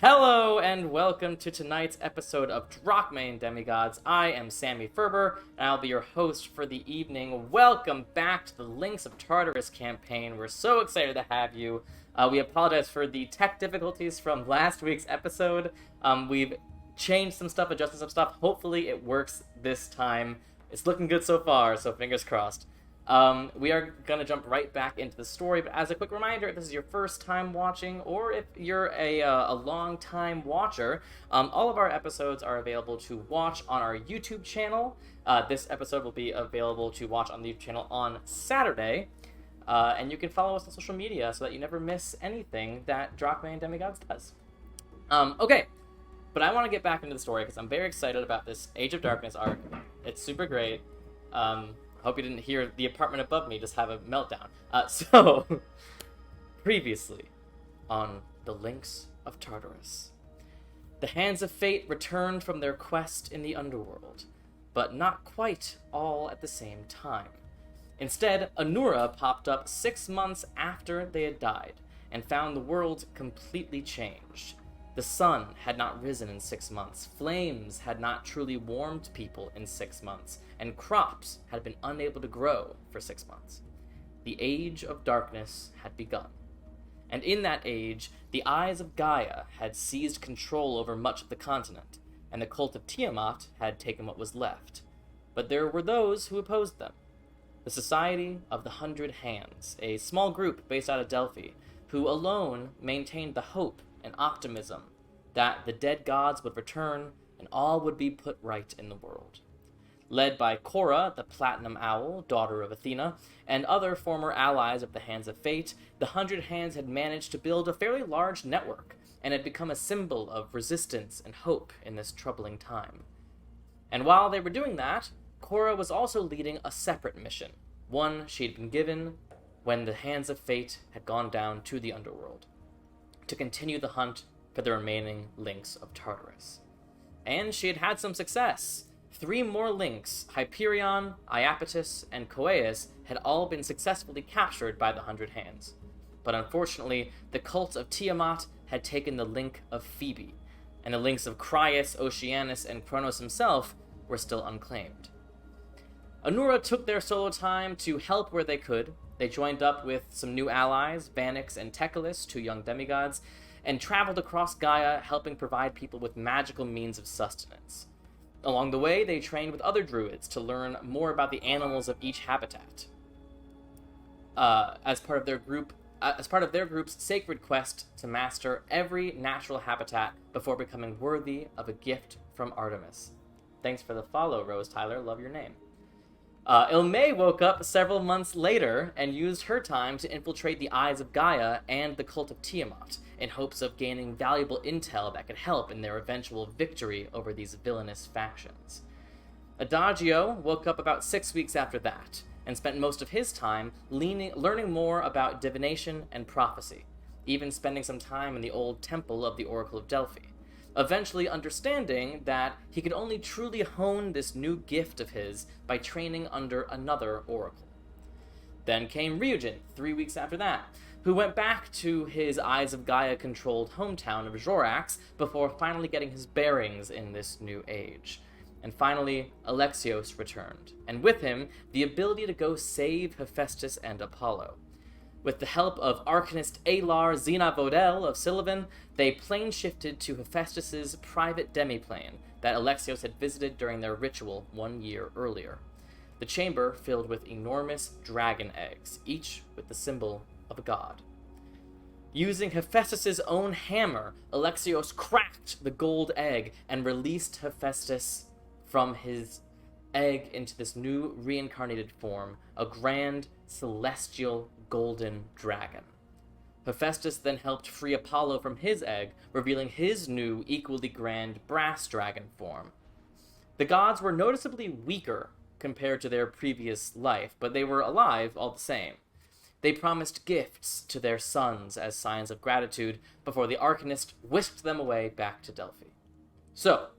Hello and welcome to tonight's episode of Drachmae and Demigods. I am Sammy Ferber, and I'll be your host for the evening. Welcome back to the Links of Tartarus campaign. We're so excited to have you. We apologize for the tech difficulties from last week's episode. We've changed some stuff, adjusted some stuff. Hopefully it works this time. It's looking good so far, so fingers crossed. We are going to jump right back into the story, but as a quick reminder, if this is your first time watching, or if you're a long-time watcher, all of our episodes are available to watch on our YouTube channel. This episode will be available to watch on the YouTube channel on Saturday, and you can follow us on social media so that you never miss anything that Drachmae and Demigods does. Okay, but I want to get back into the story because I'm very excited about this Age of Darkness arc. It's super great. Hope you didn't hear the apartment above me just have a meltdown. Previously on the Links of Tartarus. The Hands of Fate returned from their quest in the underworld, but not quite all at the same time. Instead, Anura popped up 6 months after they had died, and found the world completely changed. The sun had not risen in 6 months, flames had not truly warmed people in 6 months, and crops had been unable to grow for 6 months. The Age of Darkness had begun. And in that age, the Eyes of Gaia had seized control over much of the continent, and the cult of Tiamat had taken what was left. But there were those who opposed them. The Society of the 100 Hands, a small group based out of Delphi, who alone maintained the hope and optimism that the dead gods would return and all would be put right in the world. Led by Cora, the Platinum Owl, daughter of Athena, and other former allies of the Hands of Fate, the 100 Hands had managed to build a fairly large network and had become a symbol of resistance and hope in this troubling time. And while they were doing that, Cora was also leading a separate mission, one she had been given when the Hands of Fate had gone down to the underworld, to continue the hunt for the remaining links of Tartarus. And she had had some success. 3 more links, Hyperion, Iapetus, and Coeus, had all been successfully captured by the 100 Hands. But unfortunately, the cult of Tiamat had taken the link of Phoebe, and the links of Crius, Oceanus, and Kronos himself were still unclaimed. Anura took their solo time to help where they could. They joined up with some new allies, Vanix and Teclis, 2 young demigods, and traveled across Gaia, helping provide people with magical means of sustenance. Along the way, they trained with other druids to learn more about the animals of each habitat. As part of their group's sacred quest to master every natural habitat before becoming worthy of a gift from Artemis. Thanks for the follow, Rose Tyler. Love your name. Ilme woke up several months later and used her time to infiltrate the Eyes of Gaia and the cult of Tiamat, in hopes of gaining valuable intel that could help in their eventual victory over these villainous factions. Adagio woke up about 6 weeks after that, and spent most of his time learning more about divination and prophecy, even spending some time in the old temple of the Oracle of Delphi, eventually understanding that he could only truly hone this new gift of his by training under another oracle. Then came Ryujin, 3 weeks after that, who went back to his Eyes of Gaia-controlled hometown of Jorax before finally getting his bearings in this new age. And finally, Alexios returned, and with him, the ability to go save Hephaestus and Apollo. With the help of Arcanist Alar Xena Vodel of Sylvan, they plane-shifted to Hephaestus's private demiplane that Alexios had visited during their ritual 1 year earlier. The chamber filled with enormous dragon eggs, each with the symbol of a god. Using Hephaestus's own hammer, Alexios cracked the gold egg and released Hephaestus from his egg into this new reincarnated form, a grand, celestial, golden dragon. Hephaestus then helped free Apollo from his egg, revealing his new, equally grand brass dragon form. The gods were noticeably weaker compared to their previous life, but they were alive all the same. They promised gifts to their sons as signs of gratitude before the Arcanist whisked them away back to Delphi. So,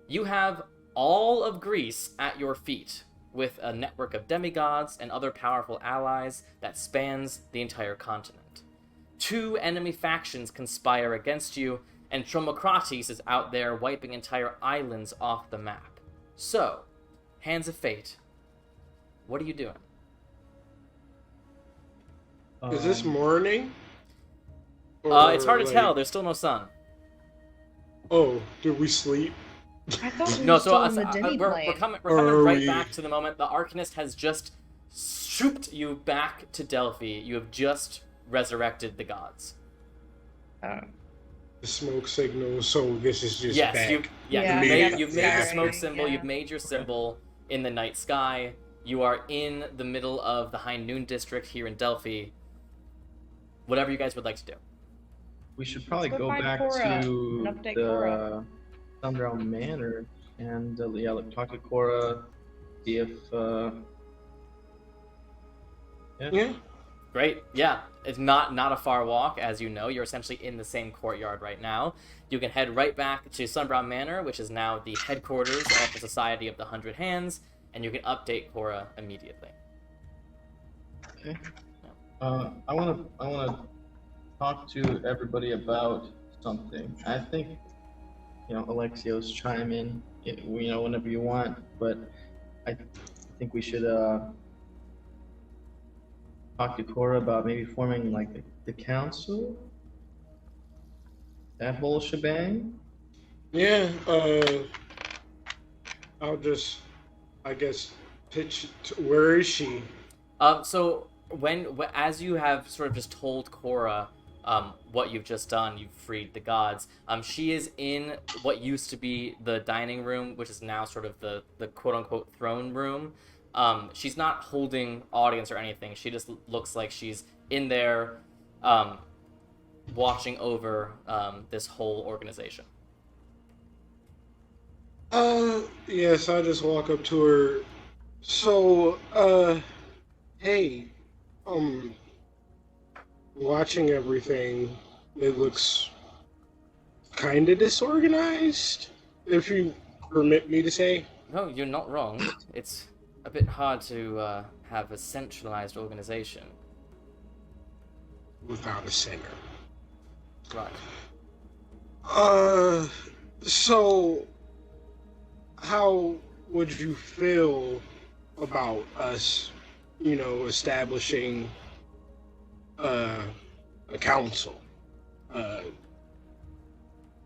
you have all of Greece at your feet, with a network of demigods and other powerful allies that spans the entire continent. 2 enemy factions conspire against you, and Tromocrates is out there wiping entire islands off the map. So, Hands of Fate, what are you doing? Is this morning? It's hard to tell. There's still no sun. Oh, did we sleep? I thought we No, were so still in the demi we're coming right back to the moment. The Arcanist has just swooped you back to Delphi. You have just resurrected the gods. The smoke signal, so this is just Yes, back. you've made the smoke right. symbol. Yeah. You've made your symbol in the night sky. You are in the middle of the High Noon District here in Delphi. Whatever you guys would like to do. We should probably Let's go go find back Cora and to update the Cora. Sundown Manor and talk to Cora, see if Yeah. Great, yeah. It's not a far walk, as you know. You're essentially in the same courtyard right now. You can head right back to Sunbrow Manor, which is now the headquarters of the Society of the 100 Hands, and you can update Cora immediately. Okay. I wanna talk to everybody about something. I think Alexios, chime in, whenever you want, but I think we should talk to Cora about maybe forming like the council, that whole shebang. Yeah, I'll just, I guess, pitch. Where is she? So as you have sort of just told Cora what you've just done, you've freed the gods. She is in what used to be the dining room, which is now sort of the quote unquote throne room. She's not holding audience or anything. She just looks like she's in there, watching over this whole organization. Yes, I just walk up to her. So, hey, watching everything, it looks kind of disorganized, if you permit me to say. No, you're not wrong. It's a bit hard to have a centralized organization. Without a center. Right. So, how would you feel about us, establishing a council?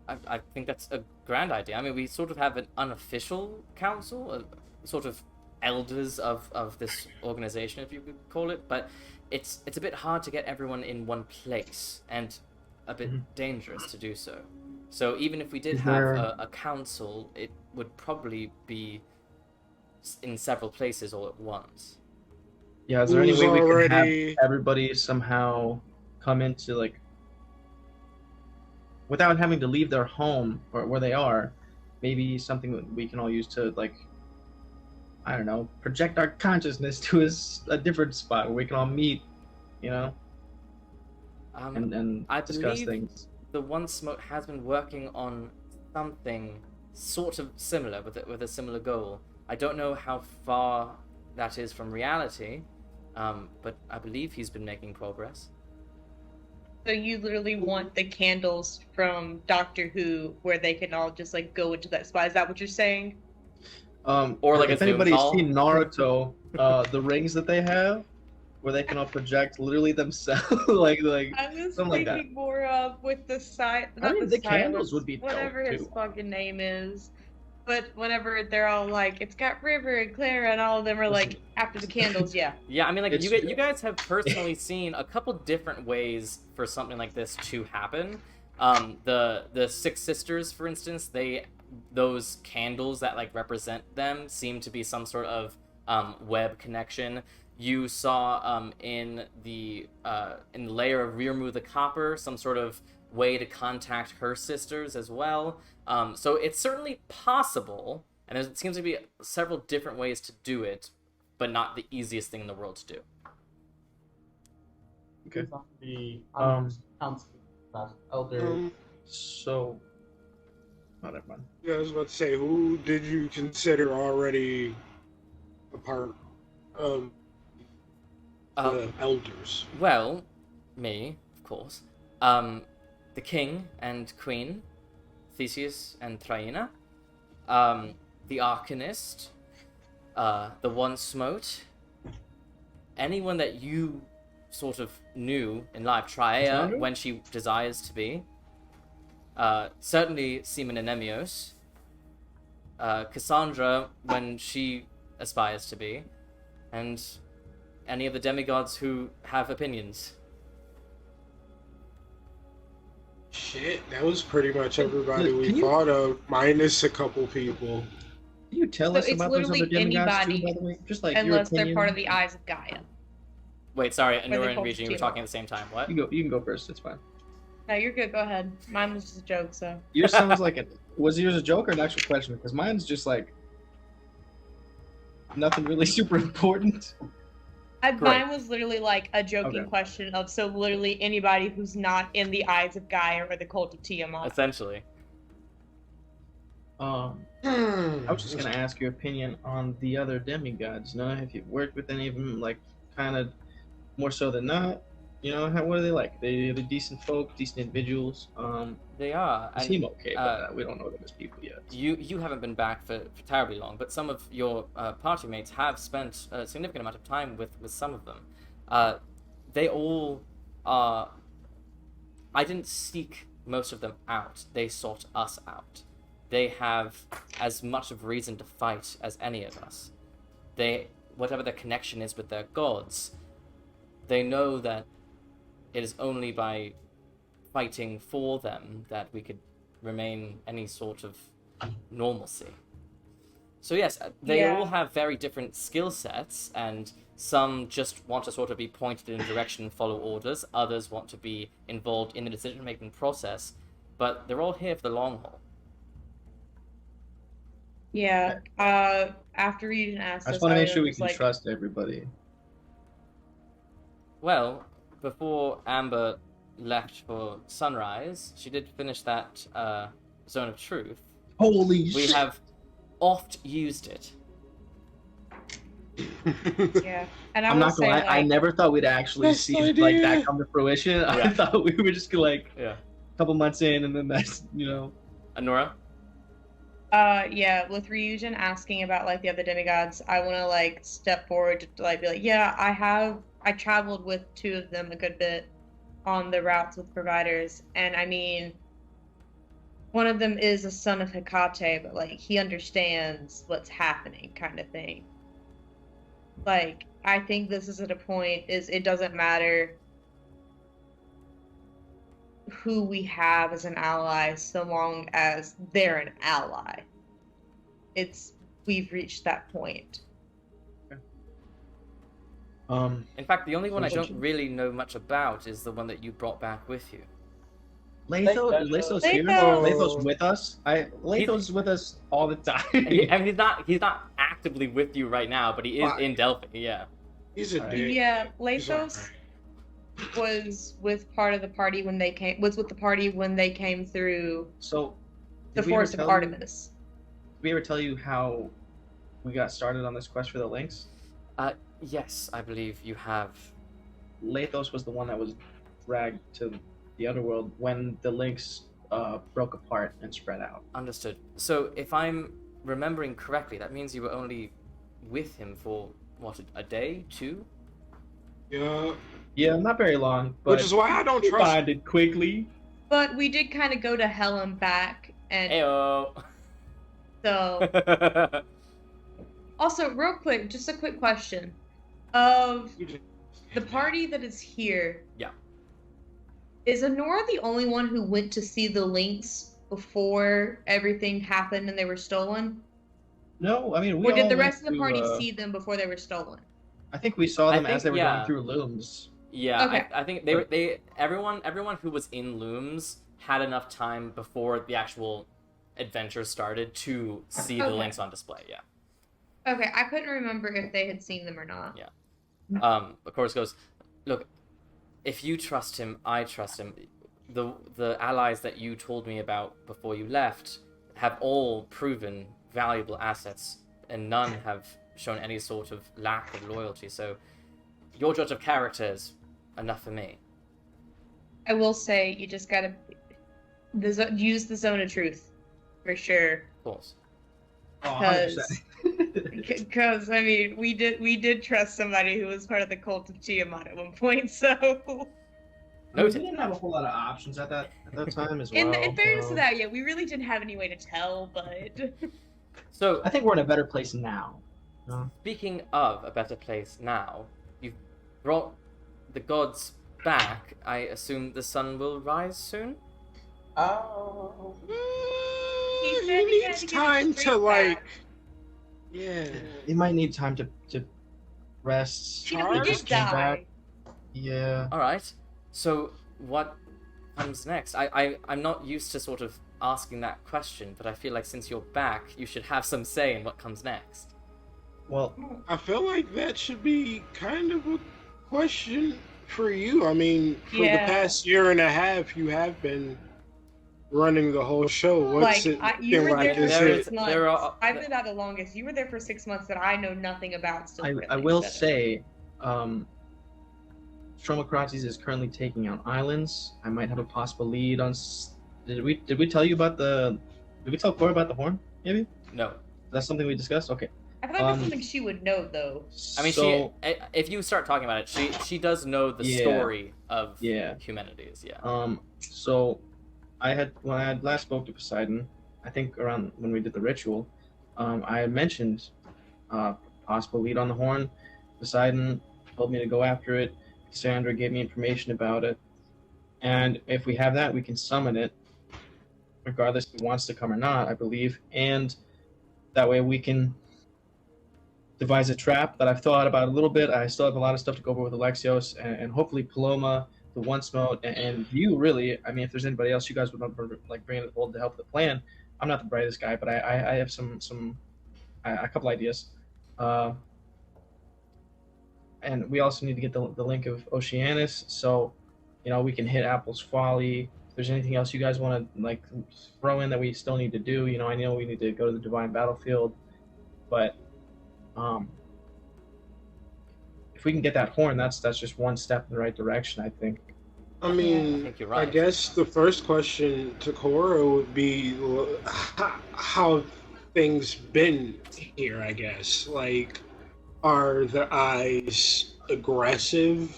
I think that's a grand idea. I mean, we sort of have an unofficial council, sort of elders of this organization, if you could call it, but it's a bit hard to get everyone in one place, and a bit dangerous to do so. So even if we did have a council, it would probably be in several places all at once. Yeah, is there any way we could already- have everybody somehow come into like, without having to leave their home or where they are, maybe something that we can all use to like, I don't know, project our consciousness to a different spot where we can all meet, and I discuss believe things. the One Smoke has been working on something sort of similar with a similar goal. I don't know how far that is from reality, but I believe he's been making progress. So you literally want the candles from Doctor Who, where they can all just like go into that spot. Is that what you're saying? Or like if a Zoom anybody's call. seen Naruto, the rings that they have, where they can all project literally themselves, like I was something like thinking more of with the side. I mean, the candles would be whatever dope, his too. fucking name is. But whenever they're all like, it's got River and Clara, and all of them are like, after the candles, yeah. Yeah, I mean, like It's you guys have personally seen a couple different ways for something like this to happen. The Six Sisters, for instance, those candles that like represent them seem to be some sort of web connection. You saw in the layer of Rirmu the Copper some sort of way to contact her sisters as well. So it's certainly possible, and there seems to be several different ways to do it, but not the easiest thing in the world to do. Okay. The council elder. So, never mind. Yeah, I was about to say, who did you consider already a part of the elders? Well, me, of course. The king and queen, Theseus and Traina, the Arcanist, the One Smote, anyone that you sort of knew in life, Traea Cassandra? when she desires to be, certainly Seaman and Nemios, Cassandra when she aspires to be, and any of the demigods who have opinions. Shit, that was pretty much everybody Can we you- thought of, minus a couple people. Can you tell So us it's about those other literally demigods too, anybody, by the way? Just like your unless they're opinion. part of the Eyes of Gaia. Wait, sorry, they Anura and call Regine, you were Tiamat. talking at the same time. What? You can go first. It's fine. No, you're good. Go ahead. Mine was just a joke, so. Yours sounds like was yours a joke or an actual question? Because mine's just like nothing really super important. Mine was literally like a joking Okay. question of so literally anybody who's not in the Eyes of Gaia or the cult of Tiamat. Essentially. I was just gonna ask your opinion on the other demigods. You know, if you've worked with any of them, like kind of more so than not. You know, what are they like? They're decent folk, decent individuals. They are. They And seem okay, but we don't know them as people yet. you haven't been back for terribly long, but some of your party mates have spent a significant amount of time with some of them. They all are... I didn't seek most of them out. They sought us out. They have as much of reason to fight as any of us. Whatever their connection is with their gods, they know that it is only by fighting for them that we could remain any sort of normalcy. So yes, they Yeah. all have very different skill sets, and some just want to sort of be pointed in a direction and follow orders, others want to be involved in the decision-making process, but they're all here for the long haul. Yeah. After Regent asked I us, just want to make I sure we was can like, trust everybody. Well, before Amber left for Sunrise, she did finish that Zone of Truth. Holy We shit! have oft used it. Yeah. And I I'm will not gonna say, lie. I like, never thought we'd actually Best see like that idea. come to fruition. I Yeah. thought we were just gonna like Yeah. a couple months in, and then that's Anora? yeah, with Ryujin asking about like the other demigods, I want to like step forward to like be like, yeah, I traveled with two of them a good bit on the routes with providers, and I mean, one of them is a son of Hecate, but like he understands what's happening, kind of thing. Like, I think this is at a point is it doesn't matter who we have as an ally so long as they're an ally. We've reached that point. In fact, the only one I don't Unfortunately. really know much about is the one that you brought back with you. Lathos here. Lathos. Lathos with us. Lathos with us all the time. I mean, he's not actively with you right now, but he is Fine. in Delphi, yeah. He's a Alright. dick. Yeah, He's Lathos alright. was with part of the party when they came. Was with the party when they came through So, the did we ever forest of tell you- Artemis. Did we ever tell you how we got started on this quest for the Lynx? Yes, I believe you have. Lathos was the one that was dragged to the otherworld when the Lynx broke apart and spread out. Understood. So, if I'm remembering correctly, that means you were only with him for, what, a day? 2? Yeah. Yeah, not very long, but Which is why I don't we trust. bonded quickly. But we did kind of go to hell and back, and Ayo! so also real quick, just a quick question of the party that is here. Yeah. Is Honora the only one who went to see the Lynx before everything happened and they were stolen? No, I mean, we Or did all the went rest of the to, party see them before they were stolen? I think we saw I them as they think, were yeah. going through looms. Yeah, Okay. I think everyone who was in Looms had enough time before the actual adventure started to see the Okay. links on display, yeah. Okay, I couldn't remember if they had seen them or not. Yeah. Of course goes, look, if you trust him, I trust him. The allies that you told me about before you left have all proven valuable assets, and none have shown any sort of lack of loyalty, so your judge of character is enough for me. I will say, you just gotta... use the zone of truth, for sure. Of course. Oh, 100%. Because I mean, we did trust somebody who was part of the cult of Tiamat at one point, so. I mean, we didn't have a whole lot of options at that time as well. In fairness to that, yeah, we really didn't have any way to tell, but. So I think we're in a better place now. speaking of a better place now, you've brought the gods back. I assume the sun will rise soon? Oh. He said He he had needs to get his time to strength like. back. Yeah. You might need time to rest. He Charge? did Just came die. back. Yeah. Alright. So what comes next? I'm not used to sort of asking that question, but I feel like since you're back, you should have some say in what comes next. Well, I feel like that should be kind of a question for you. I mean, for the past year and a half, you have been running the whole show. What's it You been were like? there for Is There it? is- 6 months. there are- I've been out the longest. You were there for 6 months that I know nothing about. Still, I currently, will so. say, Stromocrates is currently taking out islands. I might have a possible lead on. Did we tell you about the? Did we tell Cora about the horn? Maybe No. that's something we discussed. Okay. I feel like that's something she would know, though. I mean, so, if you start talking about it, she does know the Yeah. story of Yeah. Humanities, yeah. So when I had last spoke to Poseidon, I think around when we did the ritual, I had mentioned possible lead on the horn. Poseidon told me to go after it. Cassandra gave me information about it, and if we have that, we can summon it, regardless if he wants to come or not, I believe, and that way we can devise a trap that I've thought about a little bit. I still have a lot of stuff to go over with Alexios, and hopefully Paloma, the Once Mote, and you really. I mean, if there's anybody else you guys would like bring in the fold to help the plan. I'm not the brightest guy, but I have a couple ideas. And we also need to get the link of Oceanus, so we can hit Apple's Folly. If there's anything else you guys want to like throw in that we still need to do, I know we need to go to the Divine Battlefield, but if we can get that horn, that's just one step in the right direction, I think. I mean, I think you're right. I guess the first question to Cora would be how things been here. I guess like. Are the eyes aggressive?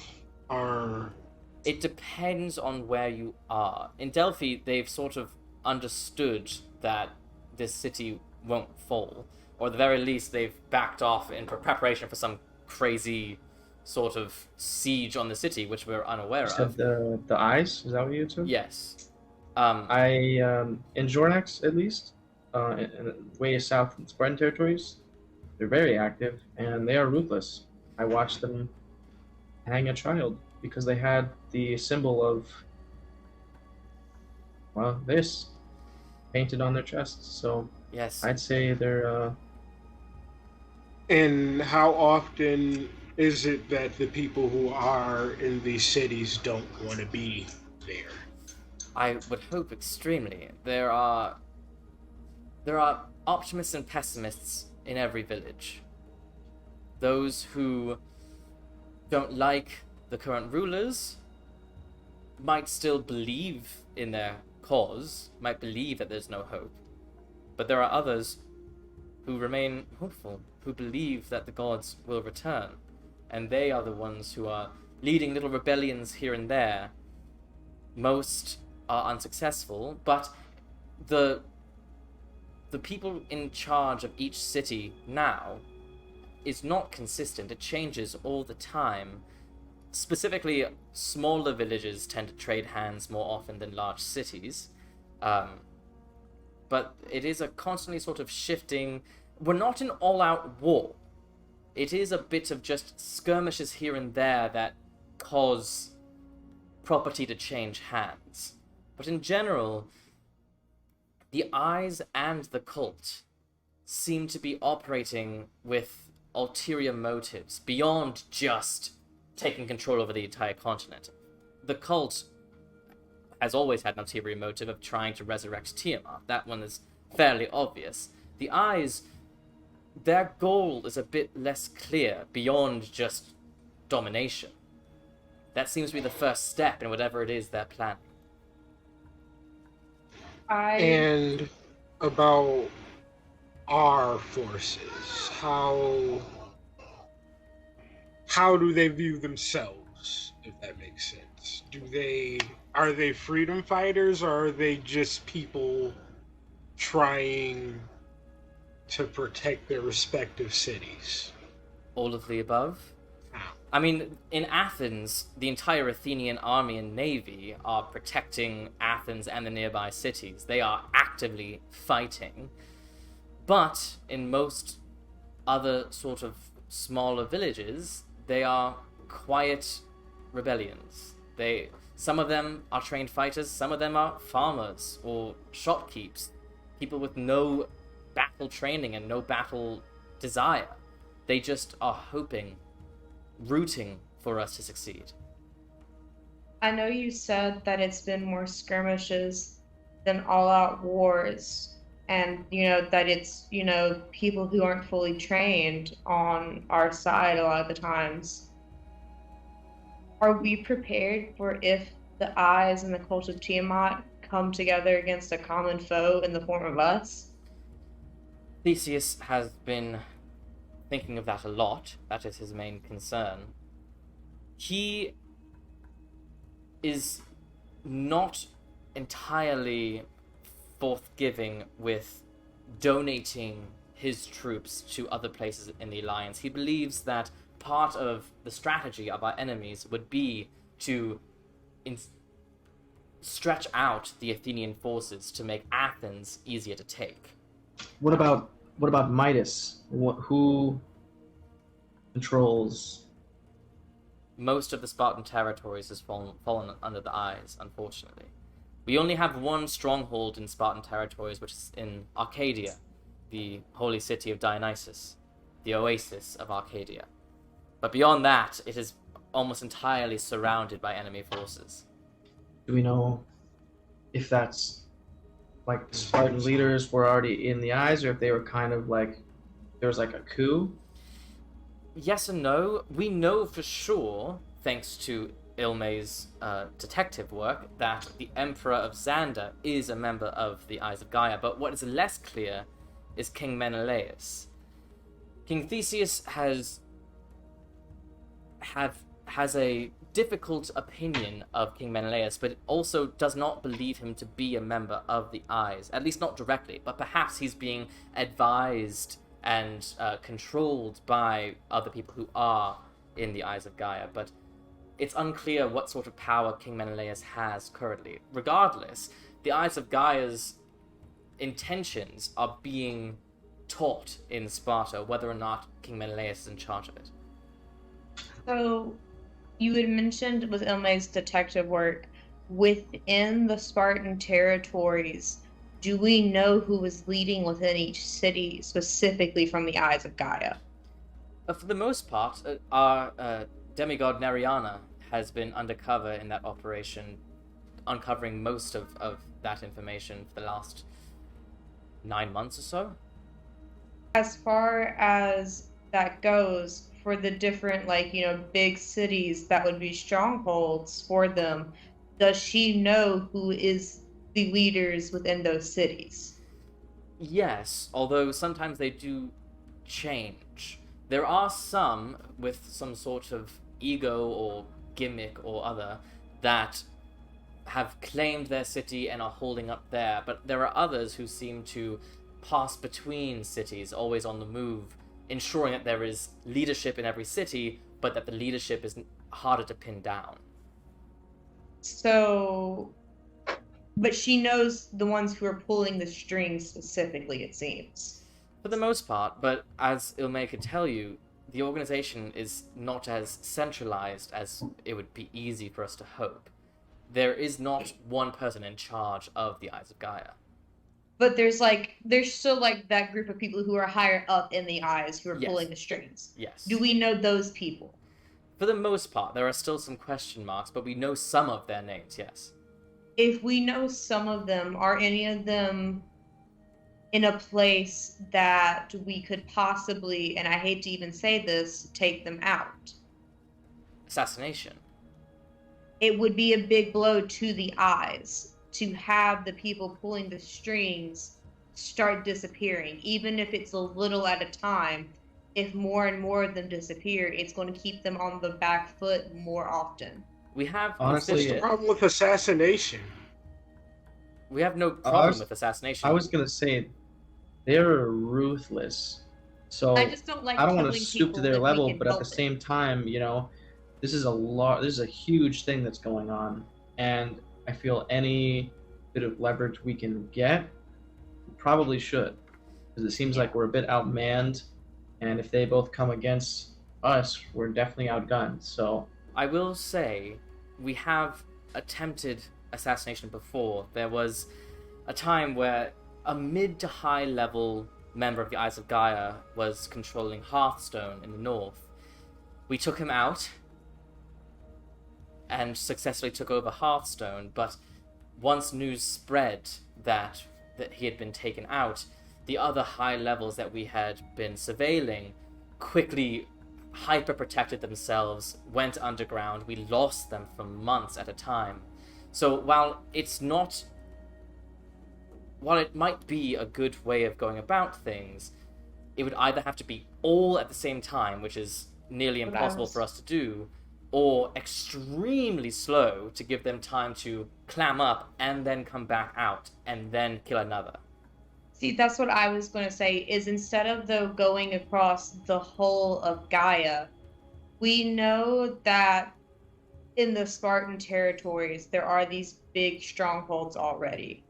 It depends on where you are. In Delphi, they've sort of understood that this city won't fall, or at the very least, they've backed off in preparation for some crazy sort of siege on the city, which we're unaware So of. the eyes, is that what you said? Yes. In Jornax at least, way south in Spartan territories, they're very active and they are ruthless. I watched them hang a child because they had the symbol of, well, this painted on their chests. So Yes. I'd say they're. And how often is it that the people who are in these cities don't want to be there? I would hope extremely. There are optimists and pessimists in every village. Those who don't like the current rulers might still believe in their cause, might believe that there's no hope. But there are others who remain hopeful, who believe that the gods will return. And they are the ones who are leading little rebellions here and there. Most are unsuccessful, but the people in charge of each city now is not consistent. It changes all the time. Specifically, smaller villages tend to trade hands more often than large cities. But it is a constantly sort of shifting. We're not in all-out war. It is a bit of just skirmishes here and there that cause property to change hands. But in general, the Eyes and the cult seem to be operating with ulterior motives beyond just taking control over the entire continent. The cult has always had an ulterior motive of trying to resurrect Tiamat. That one is fairly obvious. The Eyes, their goal is a bit less clear beyond just domination. That seems to be the first step in whatever it is they're planning. And about our forces, how do they view themselves, if that makes sense? Are they freedom fighters, or are they just people trying to protect their respective cities? All of the above. I mean, in Athens, the entire Athenian army and navy are protecting Athens and the nearby cities. They are actively fighting. But in most other sort of smaller villages, they are quiet rebellions. Some of them are trained fighters, some of them are farmers or shopkeepers, people with no battle training and no battle desire. They just are hoping, rooting for us to succeed. I know you said that it's been more skirmishes than all-out wars, and that it's people who aren't fully trained on our side a lot of the times. Are we prepared for if the eyes and the cult of Tiamat come together against a common foe in the form of us? Theseus has been thinking of that a lot. That is his main concern. He is not entirely forthgiving with donating his troops to other places in the alliance. He believes that part of the strategy of our enemies would be to stretch out the Athenian forces to make Athens easier to take. What about Midas? Who controls? Most of the Spartan territories has fallen under the eyes, unfortunately. We only have one stronghold in Spartan territories, which is in Arcadia, the holy city of Dionysus, the oasis of Arcadia. But beyond that, it is almost entirely surrounded by enemy forces. Do we know if that's like the Spartan leaders were already in the eyes, or if they were kind of like there was like a coup? Yes and no. We know for sure, thanks to Ilme's detective work, that the Emperor of Xander is a member of the Eyes of Gaia, but what is less clear is King Menelaus. King Theseus has a difficult opinion of King Menelaus, but also does not believe him to be a member of the Eyes, at least not directly, but perhaps he's being advised and controlled by other people who are in the Eyes of Gaia, but it's unclear what sort of power King Menelaus has currently. Regardless, the Eyes of Gaia's intentions are being taught in Sparta, whether or not King Menelaus is in charge of it. So, you had mentioned with Ilme's detective work, within the Spartan territories, do we know who was leading within each city, specifically from the Eyes of Gaia? For the most part, our demigod Neriana has been undercover in that operation, uncovering most of that information for the last 9 months or so. As far as that goes, for the different, big cities that would be strongholds for them, does she know who is the leaders within those cities? Yes, although sometimes they do change. There are some with some sort of ego or gimmick or other that have claimed their city and are holding up there, but there are others who seem to pass between cities, always on the move, ensuring that there is leadership in every city, but that the leadership is harder to pin down. So, but she knows the ones who are pulling the strings specifically, it seems. For the most part, but as Ilme could tell you, the organization is not as centralized as it would be easy for us to hope. There is not one person in charge of the Eyes of Gaia. But there's still that group of people who are higher up in the Eyes who are pulling the strings. Yes. Do we know those people? For the most part, there are still some question marks, but we know some of their names, yes. If we know some of them, are any of them in a place that we could possibly, and I hate to even say this, take them out? Assassination. It would be a big blow to the Eyes to have the people pulling the strings start disappearing, even if it's a little at a time. If more and more of them disappear, it's going to keep them on the back foot more often. We have Honestly, What's the problem with assassination? we have no I problem was- with assassination. I was gonna say they're ruthless. So I just don't like. I don't want to killing stoop to people their if we level, can but at help the it. same time, this is a huge thing that's going on, and I feel any bit of leverage we can get, we probably should, because it seems like we're a bit outmanned, and if they both come against us, we're definitely outgunned. So I will say we have attempted assassination before. There was a time where a mid to high level member of the Eyes of Gaia was controlling Hearthstone in the north. We took him out and successfully took over Hearthstone, but once news spread that he had been taken out, the other high levels that we had been surveilling quickly hyper protected themselves, went underground. We lost them for months at a time. So while it might be a good way of going about things, it would either have to be all at the same time, which is nearly impossible for us to do, or extremely slow to give them time to clam up and then come back out and then kill another. See, that's what I was going to say, is instead of going across the whole of Gaia, we know that in the Spartan territories, there are these big strongholds already.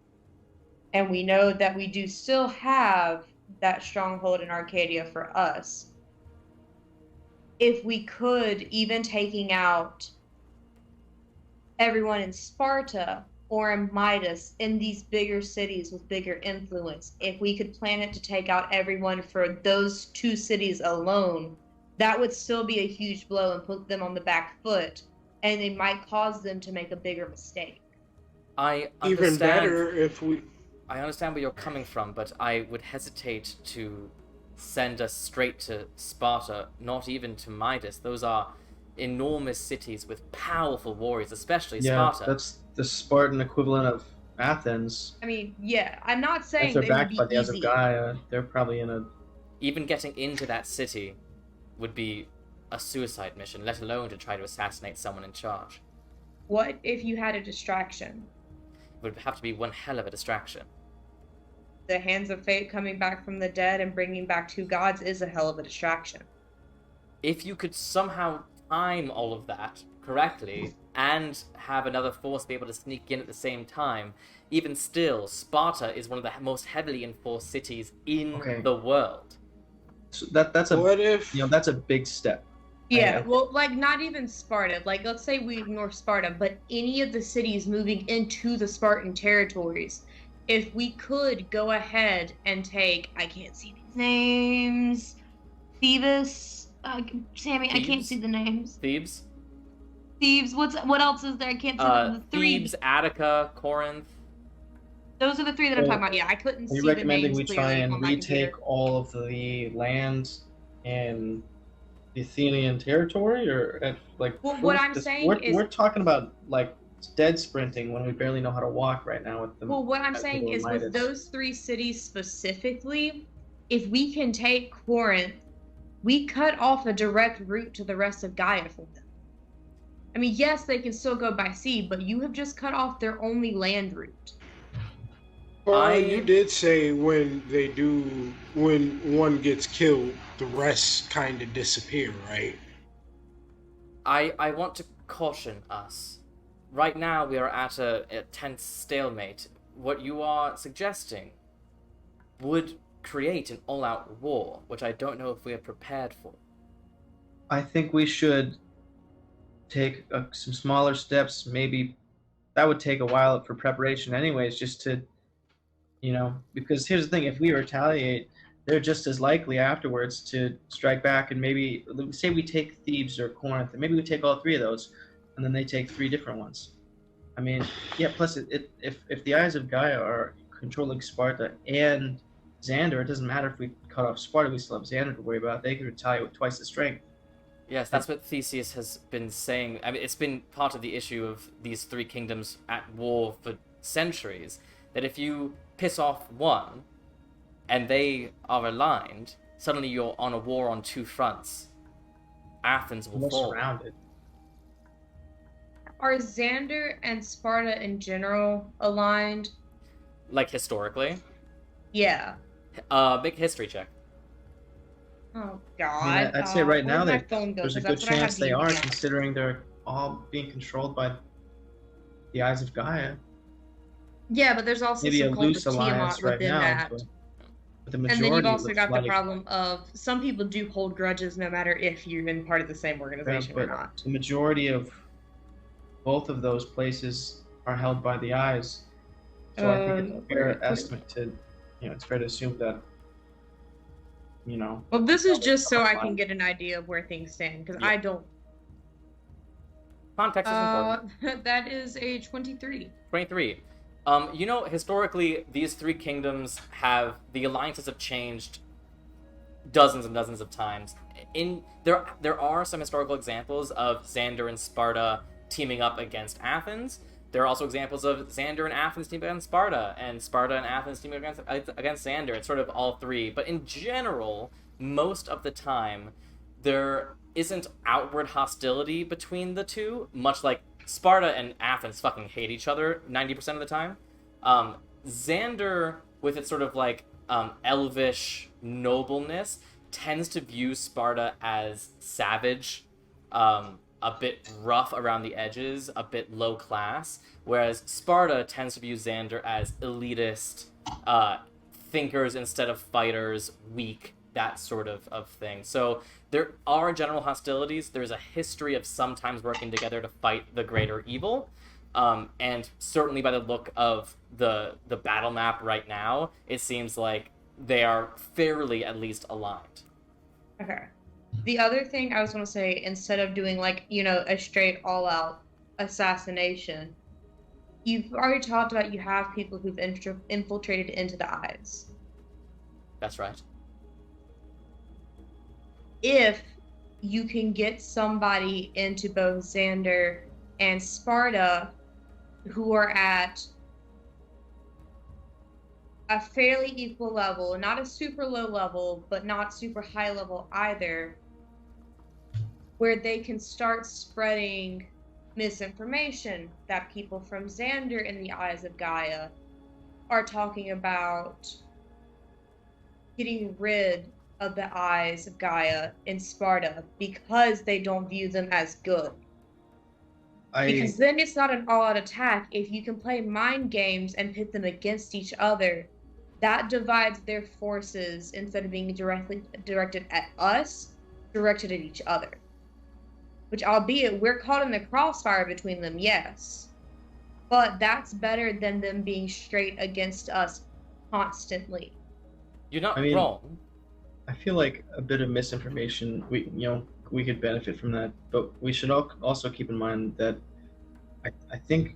And we know that we do still have that stronghold in Arcadia for us. If we could, even taking out everyone in Sparta or in Midas, in these bigger cities with bigger influence, if we could plan it to take out everyone for those two cities alone, that would still be a huge blow and put them on the back foot, and it might cause them to make a bigger mistake. I Even better if we. I understand where you're coming from, but I would hesitate to send us straight to Sparta, not even to Midas. Those are enormous cities with powerful warriors, especially Sparta. That's the Spartan equivalent of Athens. I mean, yeah, I'm not saying If they're they would backed be by the Eyes of easy. Gaia, they're probably in a. Even getting into that city would be a suicide mission, let alone to try to assassinate someone in charge. What if you had a distraction? It would have to be one hell of a distraction. The hands of fate coming back from the dead and bringing back two gods is a hell of a distraction. If you could somehow time all of that correctly and have another force be able to sneak in at the same time, even still, Sparta is one of the most heavily enforced cities in the world. So that's a What if? that's a big step. Yeah, Right. well, like, not even Sparta. Like, let's say we ignore Sparta, but any of the cities moving into the Spartan territories, if we could go ahead and take, I can't see these names, Thebes, Sammy, I can't Thebes? see the names. Thebes? Thebes, what else is there? I can't see the three. Thebes, Attica, Corinth. Those are the three that I'm talking about. Yeah, I couldn't Are see you the recommending names we try clearly and on my retake computer. all of the land in the Athenian territory, or Well, what I'm saying we're talking about like dead sprinting when we barely know how to walk right now with them. Well, what I'm saying is with those three cities specifically, if we can take Corinth, we cut off a direct route to the rest of Gaia from them. I mean, yes, they can still go by sea, but you have just cut off their only land route. Well, you did say when one gets killed, the rest kind of disappear, right? I want to caution us. Right now we are at a tense stalemate. What you are suggesting would create an all-out war, which I don't know if we are prepared for. I think we should take some smaller steps. Maybe that would take a while for preparation, anyways, just to, because here's the thing: if we retaliate, they're just as likely afterwards to strike back, and maybe say we take Thebes or Corinth, and maybe we take all three of those, and then they take three different ones. I mean, yeah. Plus, if the Eyes of Gaia are controlling Sparta and Xander, it doesn't matter if we cut off Sparta; we still have Xander to worry about. They can retaliate with twice the strength. Yes, that's what Theseus has been saying. I mean, it's been part of the issue of these three kingdoms at war for centuries that if you piss off one and they are aligned, suddenly you're on a war on two fronts. Athens will We're fall. surrounded. Are Xander and Sparta in general aligned? Like historically. Yeah. Make a history check. Oh God. I mean, I'd say right now where'd my that phone go? there's a 'Cause good that's what I have chance they to are, use. considering they're all being controlled by the eyes of Gaia. Yeah, but there's also Maybe a some cult loose of Tiamat alliance right within now, that. but the And majority then you've also looks got the like, problem of some people do hold grudges no matter if you're in part of the same organization or but not. the majority of both of those places are held by the eyes. So I think it's a fair estimate to, it's fair to assume that, Well, this is just so I can Fine. get an idea of where things stand, because Yeah. I don't. Context is important. That is a 23. 23. Historically, these three kingdoms the alliances have changed dozens and dozens of times. There are some historical examples of Xander and Sparta teaming up against Athens. There are also examples of Xander and Athens teaming against Sparta, and Sparta and Athens teaming against Xander. It's sort of all three. But in general, most of the time, there isn't outward hostility between the two, much like Sparta and Athens fucking hate each other 90% of the time. Xander, with its sort of elvish nobleness, tends to view Sparta as savage, a bit rough around the edges, a bit low class, whereas Sparta tends to view Xander as elitist, thinkers instead of fighters, weak, that sort of thing. So there are general hostilities. There's a history of sometimes working together to fight the greater evil. And certainly by the look of the battle map right now, it seems like they are fairly at least aligned. Okay. The other thing I was going to say, instead of doing a straight all-out assassination, you've already talked about you have people who've infiltrated into the eyes. That's right. If you can get somebody into both Xander and Sparta who are at a fairly equal level, not a super low level, but not super high level either, where they can start spreading misinformation that people from Xander in the eyes of Gaia are talking about getting rid of the eyes of Gaia in Sparta because they don't view them as good. Because then it's not an all-out attack. If you can play mind games and pit them against each other, that divides their forces instead of being directly directed at us, directed at each other. Which, albeit, we're caught in the crossfire between them, yes. But that's better than them being straight against us constantly. You're not wrong. I feel like a bit of misinformation, we could benefit from that, but we should also keep in mind that I think,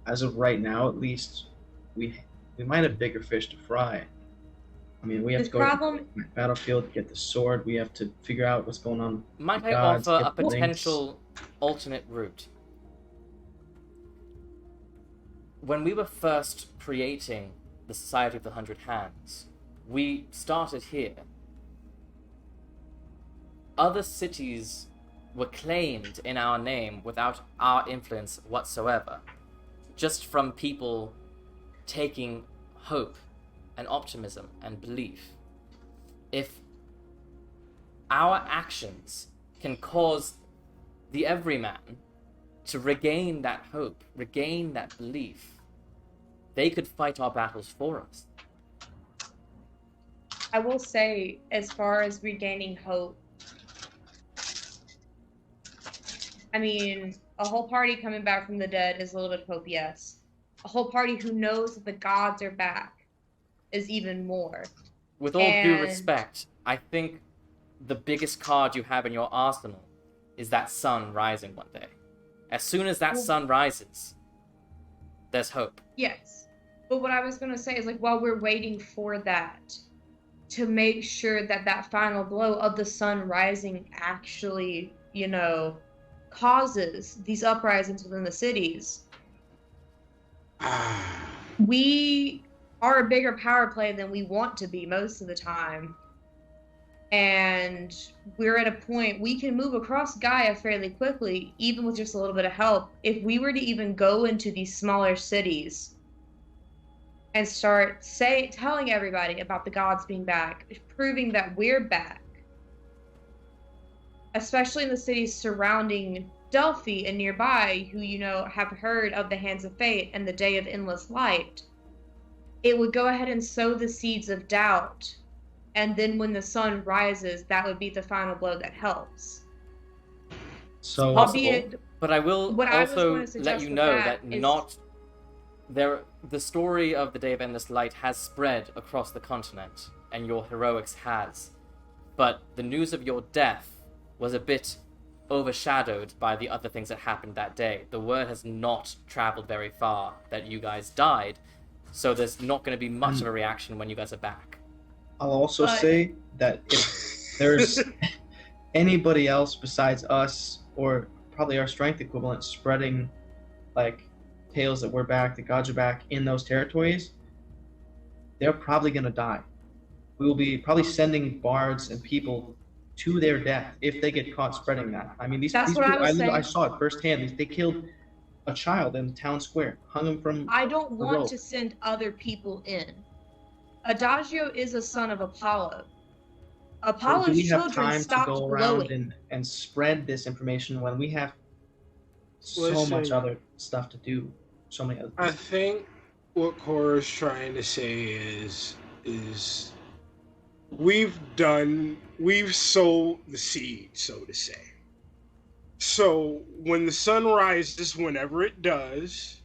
as of right now at least, we might have bigger fish to fry. I mean, we have to go to the battlefield, get the sword, we have to figure out what's going on. Might I offer a potential alternate route? When we were first creating the Society of the 100 Hands, we started here. Other cities were claimed in our name without our influence whatsoever, just from people taking hope and optimism and belief. If our actions can cause the everyman to regain that hope, regain that belief, they could fight our battles for us. I will say, as far as regaining hope, I mean, a whole party coming back from the dead is a little bit of hope, yes. A whole party who knows that the gods are back is even more. With all due respect, I think the biggest card you have in your arsenal is that sun rising one day. As soon as that sun rises, there's hope. Yes. But what I was going to say is, while we're waiting for that, to make sure that that final blow of the sun rising actually, causes these uprisings within the cities, Ah, We are a bigger power play than we want to be most of the time. And we're at a point we can move across Gaia fairly quickly, even with just a little bit of help. If we were to even go into these smaller cities and start telling everybody about the gods being back, proving that we're back, especially in the cities surrounding Delphi and nearby, who have heard of the Hands of Fate and the Day of Endless Light, it would go ahead and sow the seeds of doubt. And then when the sun rises, that would be the final blow that helps. So Possible, but I will what I was also going to suggest let you with know that that is- the story of the Day of Endless Light has spread across the continent, and your heroics has. But the news of your death was a bit overshadowed by the other things that happened that day. The word has not traveled very far that you guys died, so there's not going to be much of a reaction when you guys are back. I'll also say that if there's anybody else besides us, or probably our strength equivalent, spreading like tales that we're back, the gods are back in those territories, they're probably gonna die. We will be probably sending bards and people to their death if they get caught spreading that. I mean, these That's what I people, was saying. I saw it firsthand. They killed a child in the town square, hung him from I don't a want rope. to send other people in. Adagio is a son of Apollo. So Apollo's do we have children time to stopped go around glowing. and spread this information when we have so much Listen. other stuff to do? So many other I things. think what Cora's trying to say is we've sowed the seed, so to say. So when the sun rises, whenever it does,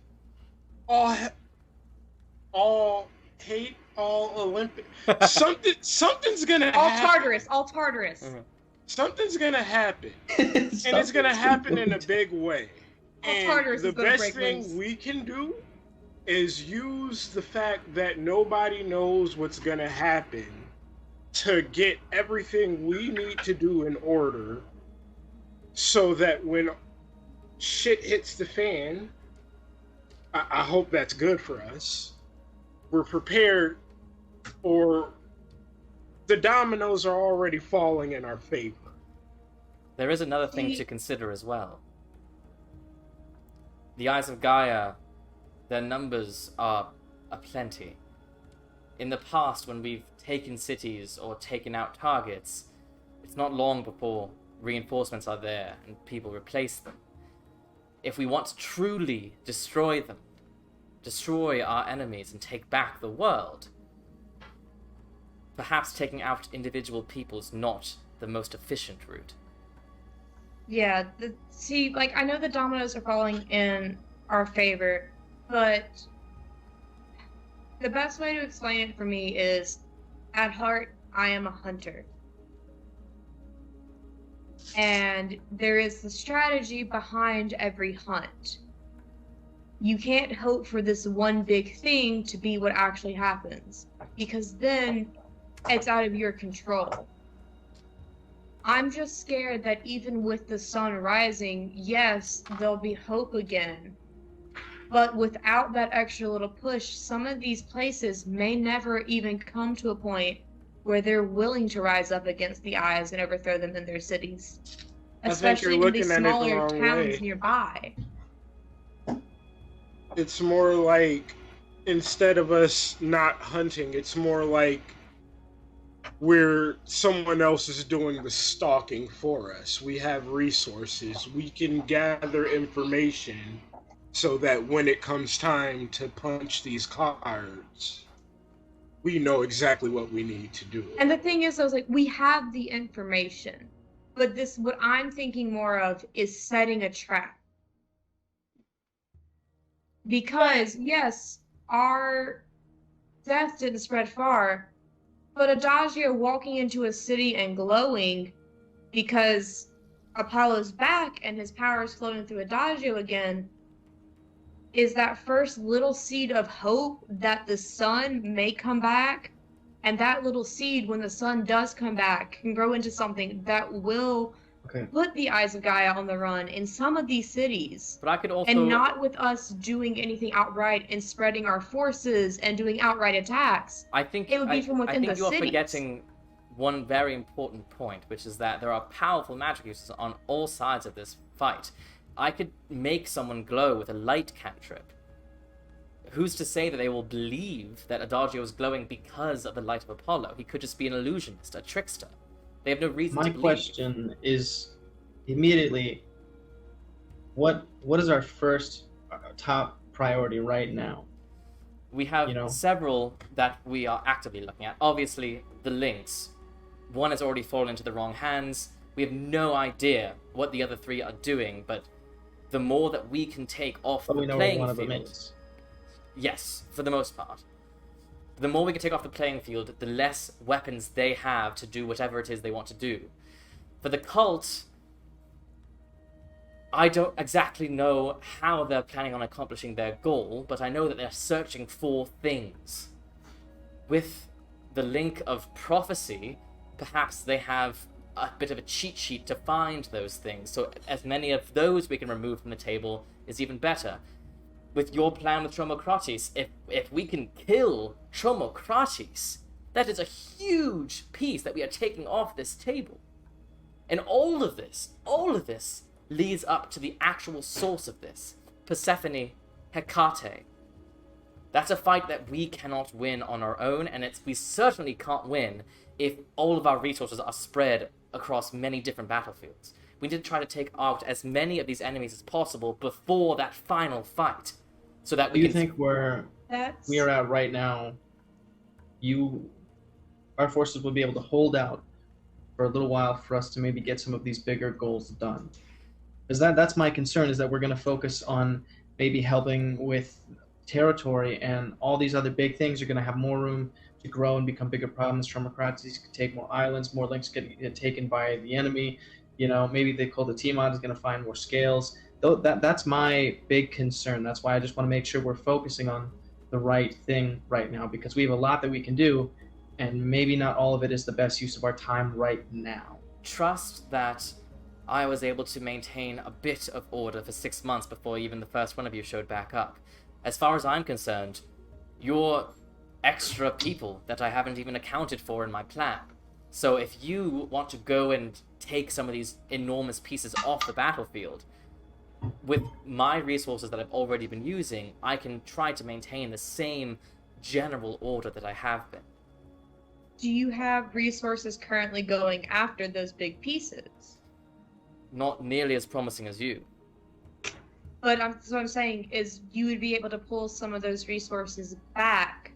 all hate, all Olympic, something's gonna All happen. Tartarus. Mhm. Something's gonna happen, and it's gonna happen in a big way. And Tartarus the is gonna best break thing loose. we can do is use the fact that nobody knows what's gonna happen to get everything we need to do in order, so that when shit hits the fan, I hope that's good for us. We're prepared, or the dominoes are already falling in our favor. There is another thing to consider as well. The Eyes of Gaia, their numbers are aplenty. In the past, when we've taken cities or taken out targets, it's not long before reinforcements are there and people replace them. If we want to truly destroy them, destroy our enemies and take back the world, perhaps taking out individual people is not the most efficient route. Yeah, I know the dominoes are falling in our favor, but the best way to explain it for me is, at heart, I am a hunter. And there is the strategy behind every hunt. You can't hope for this one big thing to be what actually happens, because then it's out of your control. I'm just scared that even with the sun rising, yes, there'll be hope again. But without that extra little push, some of these places may never even come to a point where they're willing to rise up against the Eyes and overthrow them in their cities. I think Especially you're in these looking at it the smaller wrong towns way. nearby. It's more like, instead of us not hunting, it's more like where someone else is doing the stalking for us. We have resources. We can gather information so that when it comes time to punch these cards, we know exactly what we need to do. And the thing is, I was like, we have the information, but what I'm thinking more of is setting a trap. Because, yes, our death didn't spread far, but Adagio walking into a city and glowing because Apollo's back and his power is flowing through Adagio again is that first little seed of hope that the sun may come back. And that little seed, when the sun does come back, can grow into something that will Okay. put the Eyes of Gaia on the run in some of these cities. But I could also... And not with us doing anything outright and spreading our forces and doing outright attacks. I think It would be from within I think the you are cities. forgetting one very important point, which is that there are powerful magic uses on all sides of this fight. I could make someone glow with a light cantrip. Who's to say that they will believe that Adagio is glowing because of the light of Apollo? He could just be an illusionist, a trickster. They have no reason My to believe. question is immediately, what is our first top priority right now? We have You know? several that we are actively looking at. Obviously, the links. One has already fallen into the wrong hands. We have no idea what the other three are doing, but the more that we can take off But the we know playing what one field... of them is. Yes, for the most part. The more we can take off the playing field, the less weapons they have to do whatever it is they want to do. For the cult, I don't exactly know how they're planning on accomplishing their goal, but I know that they're searching for things. With the link of prophecy, perhaps they have a bit of a cheat sheet to find those things, so as many of those we can remove from the table is even better. With your plan with Tromocrates, if we can kill Tromocrates, that is a huge piece that we are taking off this table. And all of this leads up to the actual source of this, Persephone, Hecate. That's a fight that we cannot win on our own, and we certainly can't win if all of our resources are spread across many different battlefields. We need to try to take out as many of these enemies as possible before that final fight, so that we Do you can... think where we are at right now, our forces will be able to hold out for a little while for us to maybe get some of these bigger goals done? Because that's my concern, is that we're going to focus on maybe helping with territory, and all these other big things are going to have more room to grow and become bigger problems. Tromocrates could take more islands, more links get taken by the enemy. Maybe the cult of Tiamat is going to find more scales. That's my big concern. That's why I just want to make sure we're focusing on the right thing right now, because we have a lot that we can do, and maybe not all of it is the best use of our time right now. Trust that I was able to maintain a bit of order for 6 months before even the first one of you showed back up. As far as I'm concerned, you're extra people that I haven't even accounted for in my plan. So if you want to go and take some of these enormous pieces off the battlefield, with my resources that I've already been using, I can try to maintain the same general order that I have been. Do you have resources currently going after those big pieces? Not nearly as promising as you. But what I'm saying is you would be able to pull some of those resources back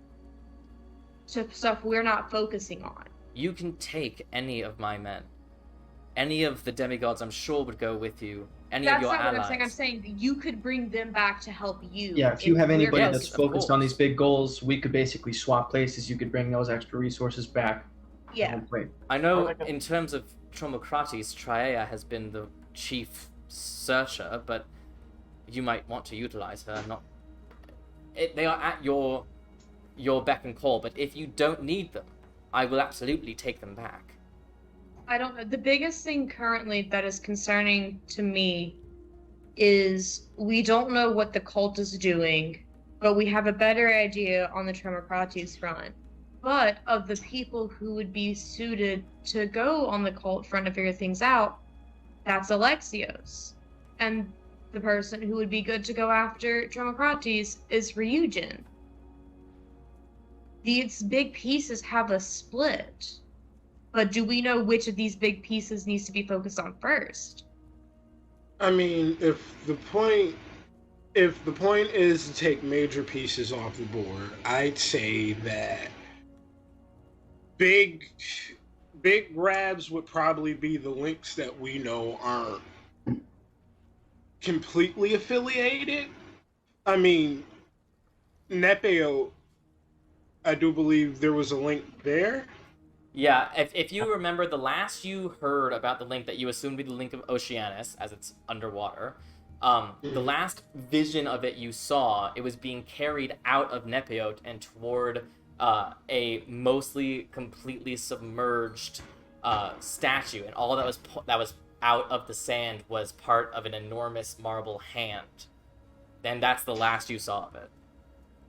to stuff we're not focusing on. You can take any of my men. Any of the demigods, I'm sure, would go with you. Any of That's your not what allies. I'm saying. I'm saying that you could bring them back to help you. Yeah, if you have we're anybody Yes, that's of focused course. on these big goals, we could basically swap places. You could bring those extra resources back. Yeah. Great. I know Or like a- in terms of Tromocrates, Triea has been the chief searcher, but you might want to utilize her. They are at your beck and call, but if you don't need them, I will absolutely take them back. I don't know. The biggest thing currently that is concerning to me is we don't know what the cult is doing, but we have a better idea on the Tremocrates front. But of the people who would be suited to go on the cult front to figure things out, that's Alexios. And the person who would be good to go after Tremocrates is Ryujin. These big pieces have a split. But do we know which of these big pieces needs to be focused on first? I mean, if the point is to take major pieces off the board, I'd say that big grabs would probably be the links that we know aren't completely affiliated. I mean, Nepeo, I do believe there was a link there. Yeah, if you remember, the last you heard about the link that you assumed would be the link of Oceanus, as it's underwater, the last vision of it you saw, it was being carried out of Nepeo and toward a mostly completely submerged statue, and all that was out of the sand was part of an enormous marble hand. And that's the last you saw of it.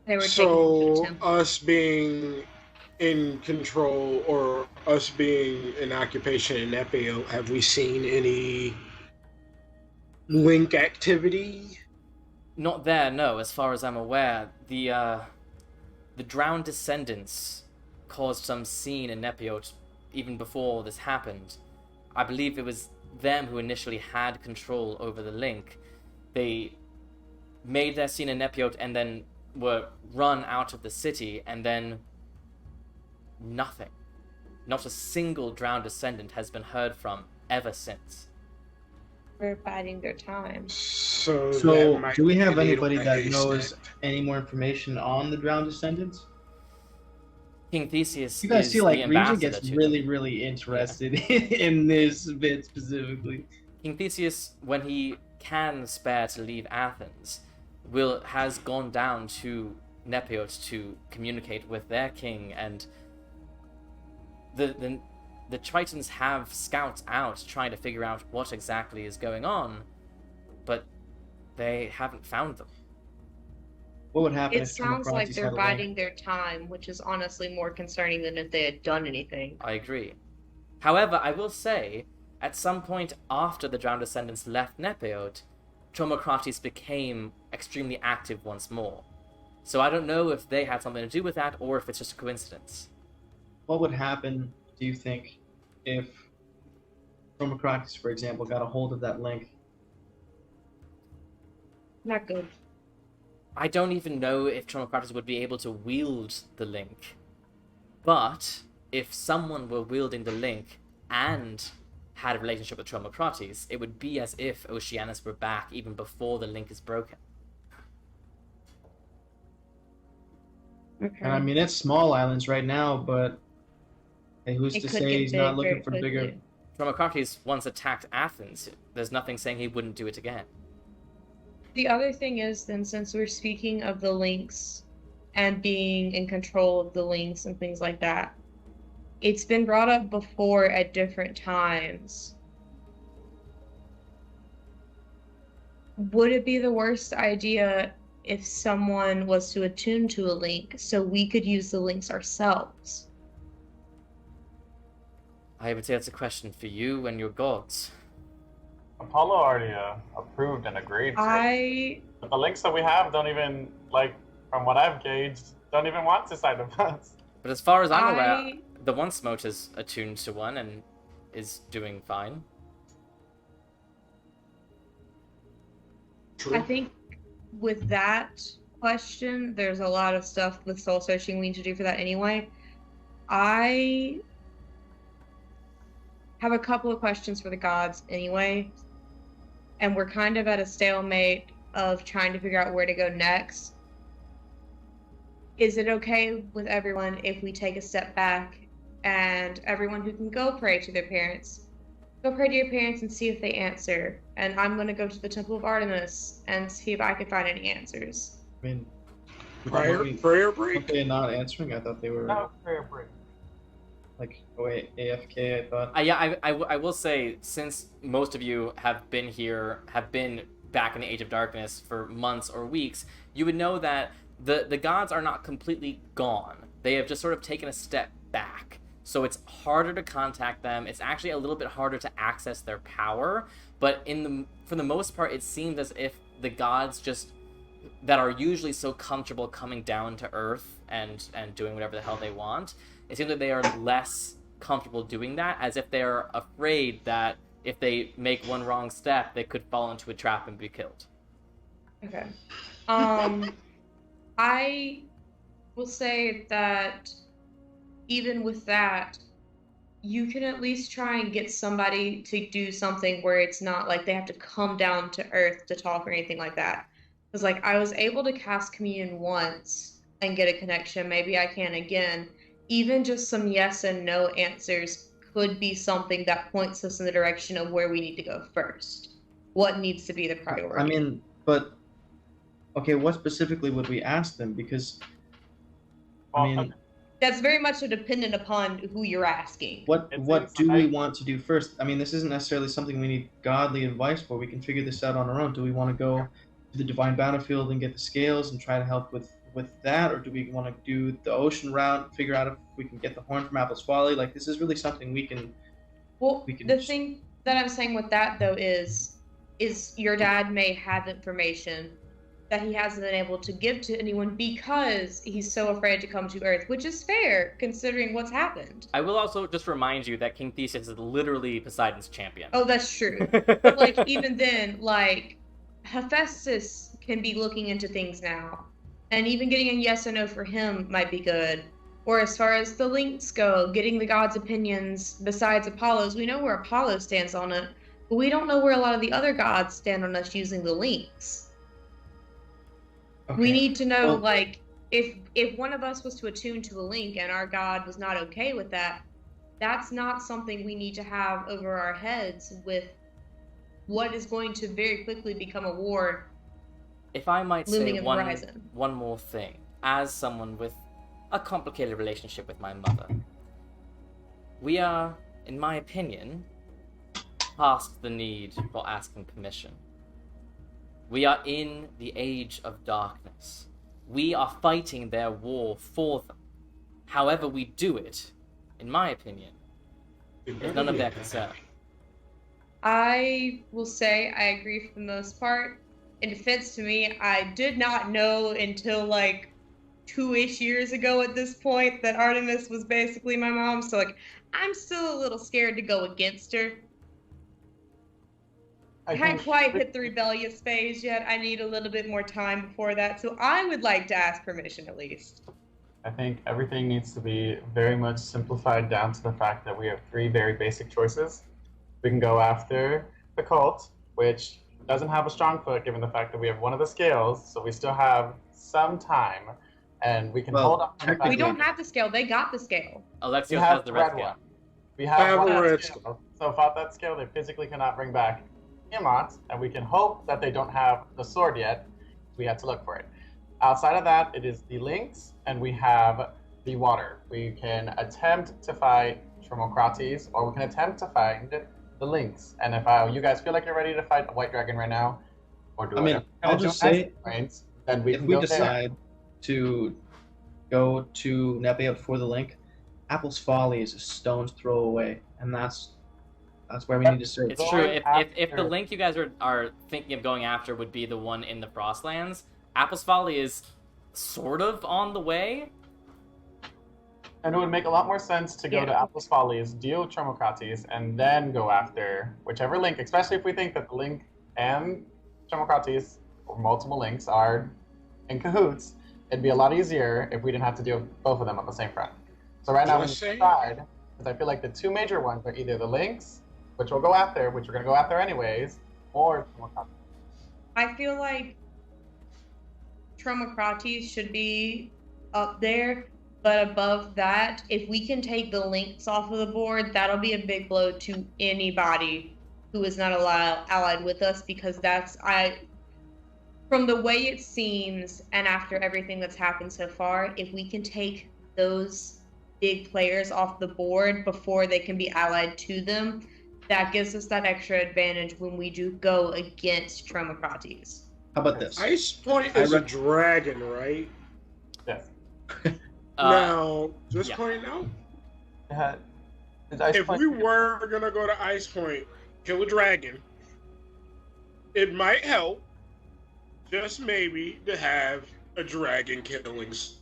They were taken to the So temple. us being in control or us being in occupation in Epio, have we seen any link activity? Not there, no. As far as I'm aware, the drowned descendants caused some scene in Nepiot even before this happened. I believe it was them who initially had control over the link. They made their scene in Nepiot and then were run out of the city, and then nothing. Not a single drowned descendant has been heard from ever since. They're biding their time. So So, might do we have be a needle anybody in a that knows haystack. any more information on the drowned descendants? King Theseus You guys is see, like, the Regent ambassador gets to really, them. really interested in this bit specifically. King Theseus, when he can spare to leave Athens, has gone down to Nepiot to communicate with their king, and the Tritons have scouts out trying to figure out what exactly is going on, but they haven't found them. What would happen It if sounds like Tromocrates they're had a link? biding their time, which is honestly more concerning than if they had done anything. I agree. However, I will say, at some point after the drowned descendants left Nepiot, Tromocrates became extremely active once more. So I don't know if they had something to do with that, or if it's just a coincidence. What would happen, do you think, if Tromocrates, for example, got a hold of that link? Not good. I don't even know if Tromocrates would be able to wield the link. But if someone were wielding the link and had a relationship with Tromocrates, it would be as if Oceanus were back even before the link is broken. Okay. And I mean, it's small islands right now, but hey, who's It to could say get he's not big looking very for bigger? quickly. Tromocrates once attacked Athens. There's nothing saying he wouldn't do it again. The other thing is, then, since we're speaking of the links and being in control of the links and things like that, it's been brought up before at different times. Would it be the worst idea if someone was to attune to a link so we could use the links ourselves? I would say that's a question for you and your gods. Apollo already approved and agreed to. But the links that we have don't even, like, from what I've gauged, don't even want to side of us. But as far as I'm aware, the one smote is attuned to one and is doing fine. I think with that question, there's a lot of stuff with soul searching we need to do for that anyway. I have a couple of questions for the gods anyway, and we're kind of at a stalemate of trying to figure out where to go next. Is it okay with everyone if we take a step back and everyone who can go pray to their parents, go pray to your parents and see if they answer? And I'm going to go to the Temple of Artemis and see if I can find any answers. I mean, Prayer break? weren't they not answering? I thought they were No, prayer break. like AFK. I thought. I will say, since most of you have been back in the Age of Darkness for months or weeks, you would know that the gods are not completely gone. They have just sort of taken a step back. So it's harder to contact them. It's actually a little bit harder to access their power. But for the most part, it seems as if the gods that are usually so comfortable coming down to Earth and doing whatever the hell they want, it seems that they are less comfortable doing that, as if they are afraid that if they make one wrong step, they could fall into a trap and be killed. Okay. I will say that even with that, you can at least try and get somebody to do something where it's not like they have to come down to Earth to talk or anything like that. Because, like, I was able to cast Communion once and get a connection. Maybe I can again. Even just some yes and no answers could be something that points us in the direction of where we need to go first. What needs to be the priority? I mean, but okay, what specifically would we ask them? Because Well, I mean, That's very much dependent upon who you're asking. What do we want to do first? I mean, this isn't necessarily something we need godly advice for. We can figure this out on our own. Do we want to go to the divine battlefield and get the scales and try to help with that, or do we want to do the ocean route, figure out if we can get the horn from Apple's Folly? Like, this is really something we can. Well, the thing that I'm saying with that though is your dad may have information that he hasn't been able to give to anyone because he's so afraid to come to Earth, which is fair considering what's happened. I will also just remind you that King Theseus is literally Poseidon's champion. Oh, that's true. But like even then, like Hephaestus can be looking into things now, and even getting a yes or no for him might be good. Or as far as the links go, getting the gods' opinions besides Apollo's, we know where Apollo stands on it, but we don't know where a lot of the other gods stand on us using the links. Okay. We need to know, like, if one of us was to attune to a link and our god was not okay with that, that's not something we need to have over our heads with what is going to very quickly become a war. If I might say one more thing, as someone with a complicated relationship with my mother, we are, in my opinion, past the need for asking permission. We are in the age of darkness. We are fighting their war for them. However we do it, in my opinion, is none of their concern. I will say I agree for the most part. In defense to me, I did not know until like 2-ish years ago at this point that Artemis was basically my mom. So like, I'm still a little scared to go against her. I hadn't quite hit the rebellious phase yet. I need a little bit more time before that. So I would like to ask permission at least. I think everything needs to be very much simplified down to the fact that we have 3 very basic choices. We can go after the cult, which doesn't have a strong foot given the fact that we have one of the scales, so we still have some time, and we can hold on. We don't have the scale. They got the scale. Alexios has the red scale. We have one red scale. So without that scale, they physically cannot bring back Tiamat, and we can hope that they don't have the sword yet. We have to look for it. Outside of that, it is the links, and we have the water. We can attempt to fight Tromocrates, or we can attempt to find the links. And if you guys feel like you're ready to fight a white dragon right now, or do I'll just say, then we if we decide to go to Nepeia for the link, Apple's Folly is a stone's throw away, and that's where we need to search. It's true. If the link you guys are thinking of going after would be the one in the Frostlands, Apple's Folly is sort of on the way. And it would make a lot more sense to go to Apple's Follies, deal with Tromocrates, and then go after whichever link, especially if we think that the link and Tromocrates, or multiple links, are in cahoots. It'd be a lot easier if we didn't have to deal with both of them on the same front. So right now we decide, because I feel like the 2 major ones are either the links, which we'll go after, which we're going to go after anyways, or Tromocrates. I feel like Tromocrates should be up there. But above that, if we can take the links off of the board, that'll be a big blow to anybody who is not allied with us, because from the way it seems and after everything that's happened so far, if we can take those big players off the board before they can be allied to them, that gives us that extra advantage when we do go against Tromocrates. How about this? Ice Point is a dragon, right? Yes. Now, just pointing out, if we were going to go to Ice Point, kill a dragon, it might help, just maybe, to have a dragon killings.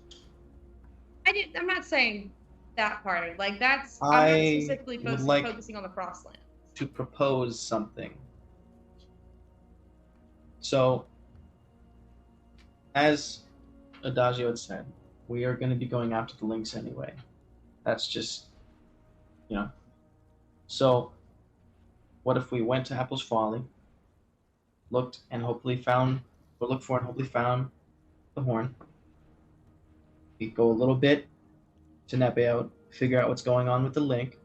I'm not saying that part. Like, that's... I'm not specifically focusing on the Frostlands. To propose something. So, as Adagio had said, we are going to be going after the links anyway. That's just, So, what if we went to Apple's Folly, looked and hopefully found the horn. We go a little bit to Nepeia, figure out what's going on with the link,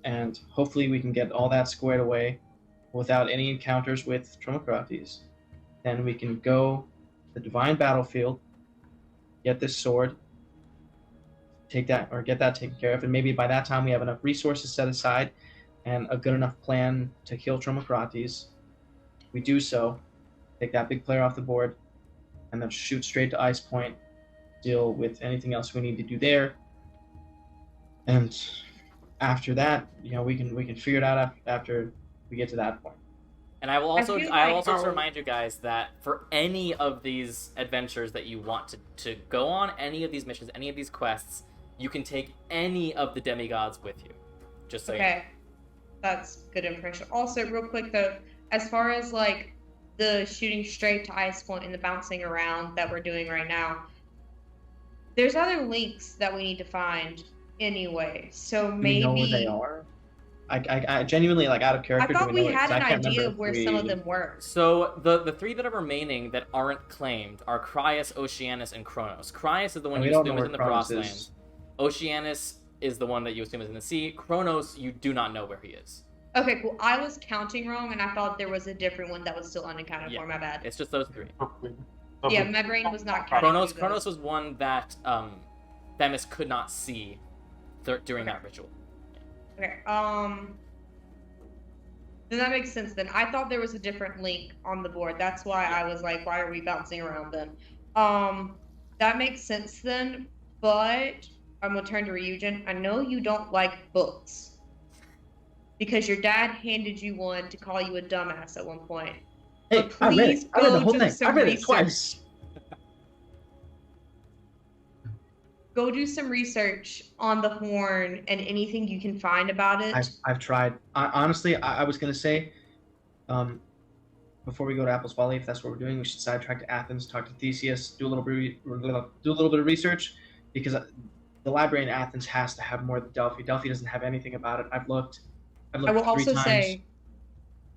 and hopefully we can get all that squared away without any encounters with Tromocrates. Then we can go to the Divine Battlefield, get this sword, take that or get that taken care of, and maybe by that time we have enough resources set aside and a good enough plan to kill Tromocrates. We do so, take that big player off the board, and then shoot straight to Ice Point, deal with anything else we need to do there, and after that, we can figure it out after we get to that point. And I will also like remind you guys that for any of these adventures that you want to go on, any of these missions, any of these quests, you can take any of the demigods with you. Just so you know. Okay, that's good information. Also, real quick though, as far as like the shooting straight to Ice Point and the bouncing around that we're doing right now, there's other links that we need to find anyway. So maybe Do we know where they are? I genuinely, like, out of character. I thought we had an idea idea of where some of them were. So the three that are remaining that aren't claimed are Crius, Oceanus, and Kronos. Crius is the one you assume is in the Frostlands. Oceanus is the one that you assume is in the sea. Kronos, you do not know where he is. Okay, cool. I was counting wrong, and I thought there was a different one that was still unaccounted for. My bad. It's just those three. Yeah, my brain was not counting. Kronos was one that Themis could not see during that ritual. Okay, then that makes sense then. I thought there was a different link on the board. That's why I was like, why are we bouncing around then? That makes sense then, but I'm gonna turn to Ryujin. I know you don't like books because your dad handed you one to call you a dumbass at one point. Hey, but I read please it. I read the whole go thing. do some I read it research. twice. Go do some research on the horn and anything you can find about it. I've tried. Honestly, I was gonna say, before we go to Apple's Folly, if that's what we're doing, we should sidetrack to Athens, talk to Theseus, do a little bit of research, because the library in Athens has to have more than Delphi. Delphi doesn't have anything about it. I've looked. I will 3 also times. say,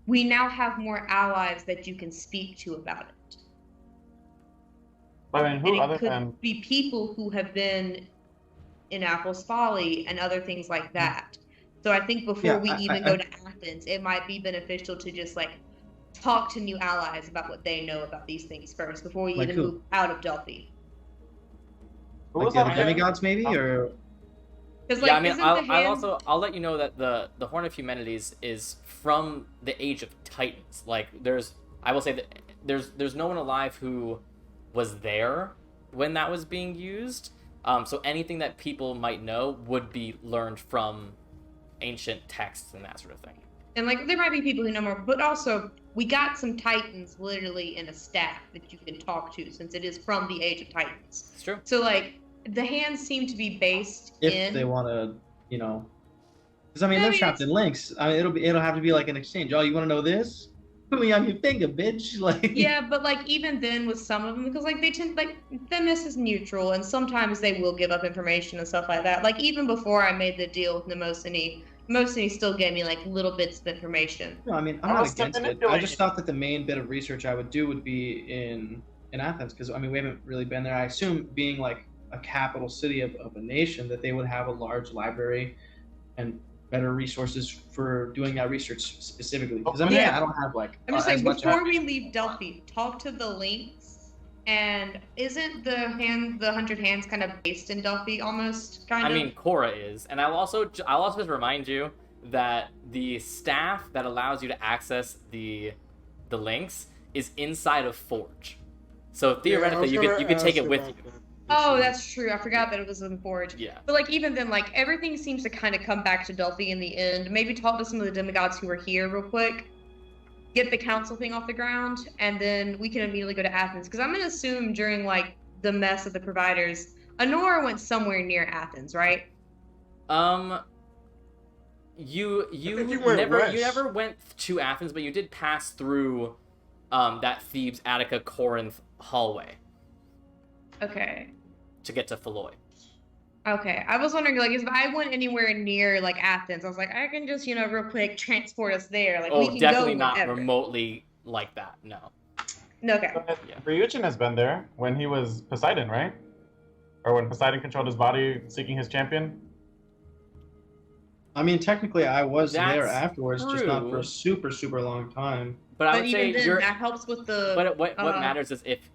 we now have more allies that you can speak to about it. I mean, who And other it could than be people who have been in Apple's Folly and other things like that. So I think before we even go to Athens, it might be beneficial to just like talk to new allies about what they know about these things first before we even move out of Delphi. who Like was the other that? demigods, maybe, or Because Yeah, I mean, I'll let you know that the Horn of Humanities is from the Age of Titans. Like, I will say that there's no one alive who was there when that was being used. So anything that people might know would be learned from ancient texts and that sort of thing. And like there might be people who know more, but also we got some Titans literally in a staff that you can talk to since it is from the Age of Titans. It's true. So like the hands seem to be based if they want to, because I mean they're trapped in links. I mean it'll have to be like an exchange. Oh, you want to know this? Put me on your finger, bitch. Like Yeah, but like even then with some of them, because like they tend like Themis is neutral, and sometimes they will give up information and stuff like that. Like even before I made the deal with Mnemosyne still gave me like little bits of information. No, I mean I'm not against it. I just thought that the main bit of research I would do would be in Athens, because I mean we haven't really been there. I assume being like a capital city of a nation that they would have a large library and better resources for doing that research specifically. Because I mean, I don't have like. I'm just saying before we leave Delphi, talk to the links. And isn't the 100 hands kind of based in Delphi almost? Kind of. I mean, Korra is, and I'll also just remind you that the staff that allows you to access the links is inside of Forge. So theoretically, you could take it with you. Oh, that's true. I forgot that it was in Forge. Yeah. But like even then, like everything seems to kind of come back to Delphi in the end. Maybe talk to some of the demigods who are here real quick. Get the council thing off the ground, and then we can immediately go to Athens. Because I'm gonna assume during like the mess of the providers, Honora went somewhere near Athens, right? You never went to Athens, but you did pass through that Thebes, Attica, Corinth hallway. Okay. To get to Philoi. Okay, I was wondering, like, if I went anywhere near, like, Athens, I was like, I can just, real quick transport us there. Like, we can definitely go not whenever. Remotely like that, no. Okay. Ryujin has been there when he was Poseidon, right? Or when Poseidon controlled his body, seeking his champion? I mean, technically, I was That's there afterwards, just not for true. a super, super long time. But I would even say then, that helps with the... But what matters is if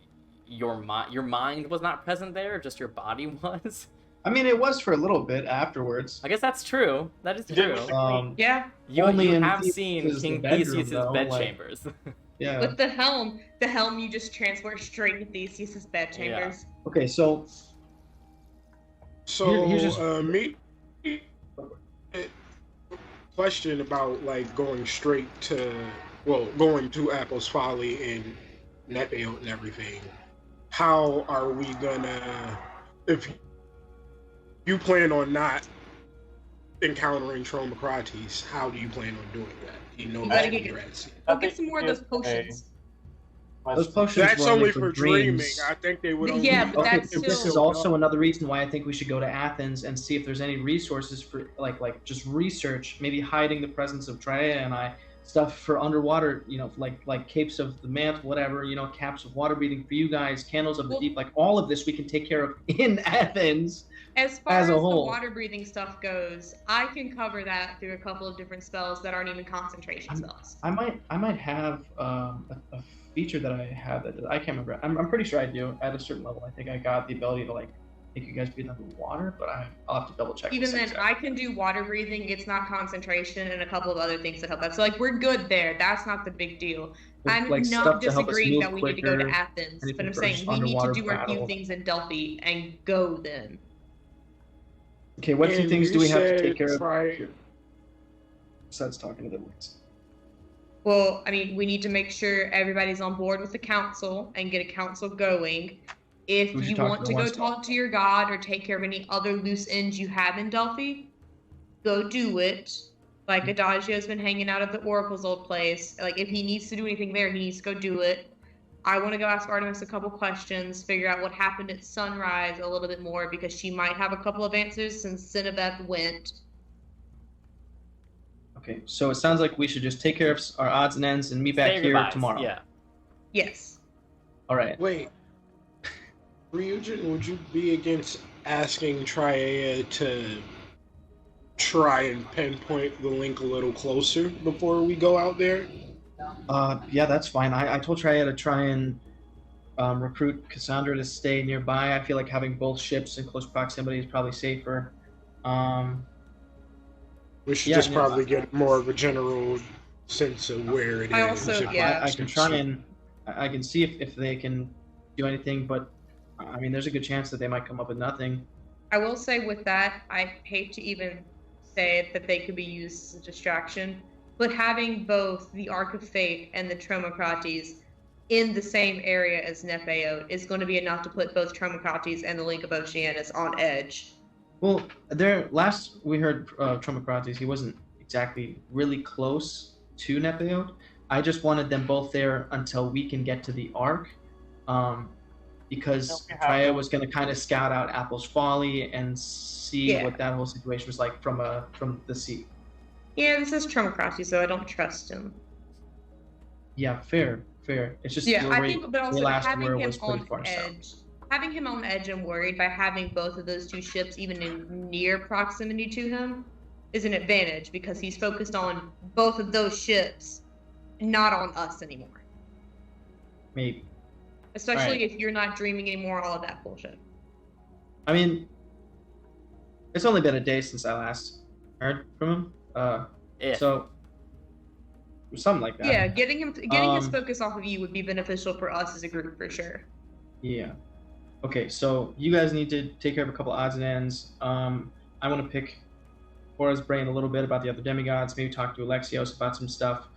your mind was not present there, just your body was. I mean, it was for a little bit afterwards. I guess that's true. That is Yeah. true. Yeah, You Only in have Theseus' seen King bedroom, Theseus' though, bedchambers. Yeah. with the helm you just transport straight to Theseus' bedchambers. Okay, so So, here's just question about like going straight to, going to Apple's Folly and Nepeote and everything. How are we gonna, if you plan on not encountering Tromocrates, how do you plan on doing that? You know, You gotta that get- you're at sea. Go get some more of those potions. those potions That's were only for dreams. dreaming. I think they would only. Yeah, but Okay, that's this still- is also another reason why I think we should go to Athens and see if there's any resources for like just research, maybe hiding the presence of Traea and I, stuff for underwater, like capes of the mantle, whatever, caps of water breathing for you guys, candles of the Well- deep, like all of this we can take care of in Athens. As far As as a the whole. water breathing stuff goes, I can cover that through a couple of different spells that aren't even concentration spells. I might have a feature that I have that I can't remember. I'm pretty sure I do at a certain level. I think I got the ability to like make you guys breathe underwater, but I'll have to double check. Even this then, exactly. I can do water breathing. It's not concentration, and a couple of other things that help that. So like we're good there. That's not the big deal. I'm Like, not stuff to help us disagreeing move that we need to go to quicker, Athens, but anything I'm for saying just we need to underwater do our few battle. things in Delphi and go then. Okay, what two And things you do we have to said take care of? try- Besides talking to the woods. Well, I mean, we need to make sure everybody's on board with the council and get a council going. If We should you talk to want the to go ones- talk to your god or take care of any other loose ends you have in Delphi, go do it. Like Adagio's been hanging out at the Oracle's old place. Like if he needs to do anything there, he needs to go do it. I want to go ask Artemis a couple questions, figure out what happened at Sunrise a little bit more because she might have a couple of answers since Cinnabeth went. Okay, so it sounds like we should just take care of our odds and ends and meet back Say here goodbyes, tomorrow. Yeah. Yes. All right. Wait, Ryujin, would you be against asking Traea to try and pinpoint the link a little closer before we go out there? Yeah, that's fine. I told Traea to try and recruit Cassandra to stay nearby. I feel like having both ships in close proximity is probably safer. We should Yeah, just yeah. probably get more of a general sense of where it is. I also- yeah. I can try and I can see if they can do anything, but I mean, there's a good chance that they might come up with nothing. I will say with that, I hate to even say that they could be used as a distraction, but having both the Ark of Fate and the Tromocrates in the same area as Nepeote is going to be enough to put both Tromocrates and the Link of Oceanus on edge. Well, last we heard Tromocrates, he wasn't exactly really close to Nepeote. I just wanted them both there until we can get to the Ark, because Don't we have Traea them? was going to kind of scout out Apple's Folly and see Yeah. what that whole situation was like from the sea. Yeah, this is Tromocrates, so I don't trust him. Yeah, fair. It's just Yeah, the I way think, but also the last having word him was pretty on far south. edge, having him on edge and worried by having both of those two ships even in near proximity to him is an advantage because he's focused on both of those ships, not on us anymore. Maybe. Especially Right. if you're not dreaming anymore, all of that bullshit. I mean, it's only been a day since I last heard from him. If. So something like that. Yeah, getting his Um, focus off of you would be beneficial for us as a group for sure. Yeah. Okay, so you guys need to take care of a couple odds and ends. I want to pick Hora's brain a little bit about the other demigods, maybe talk to Alexios about some stuff,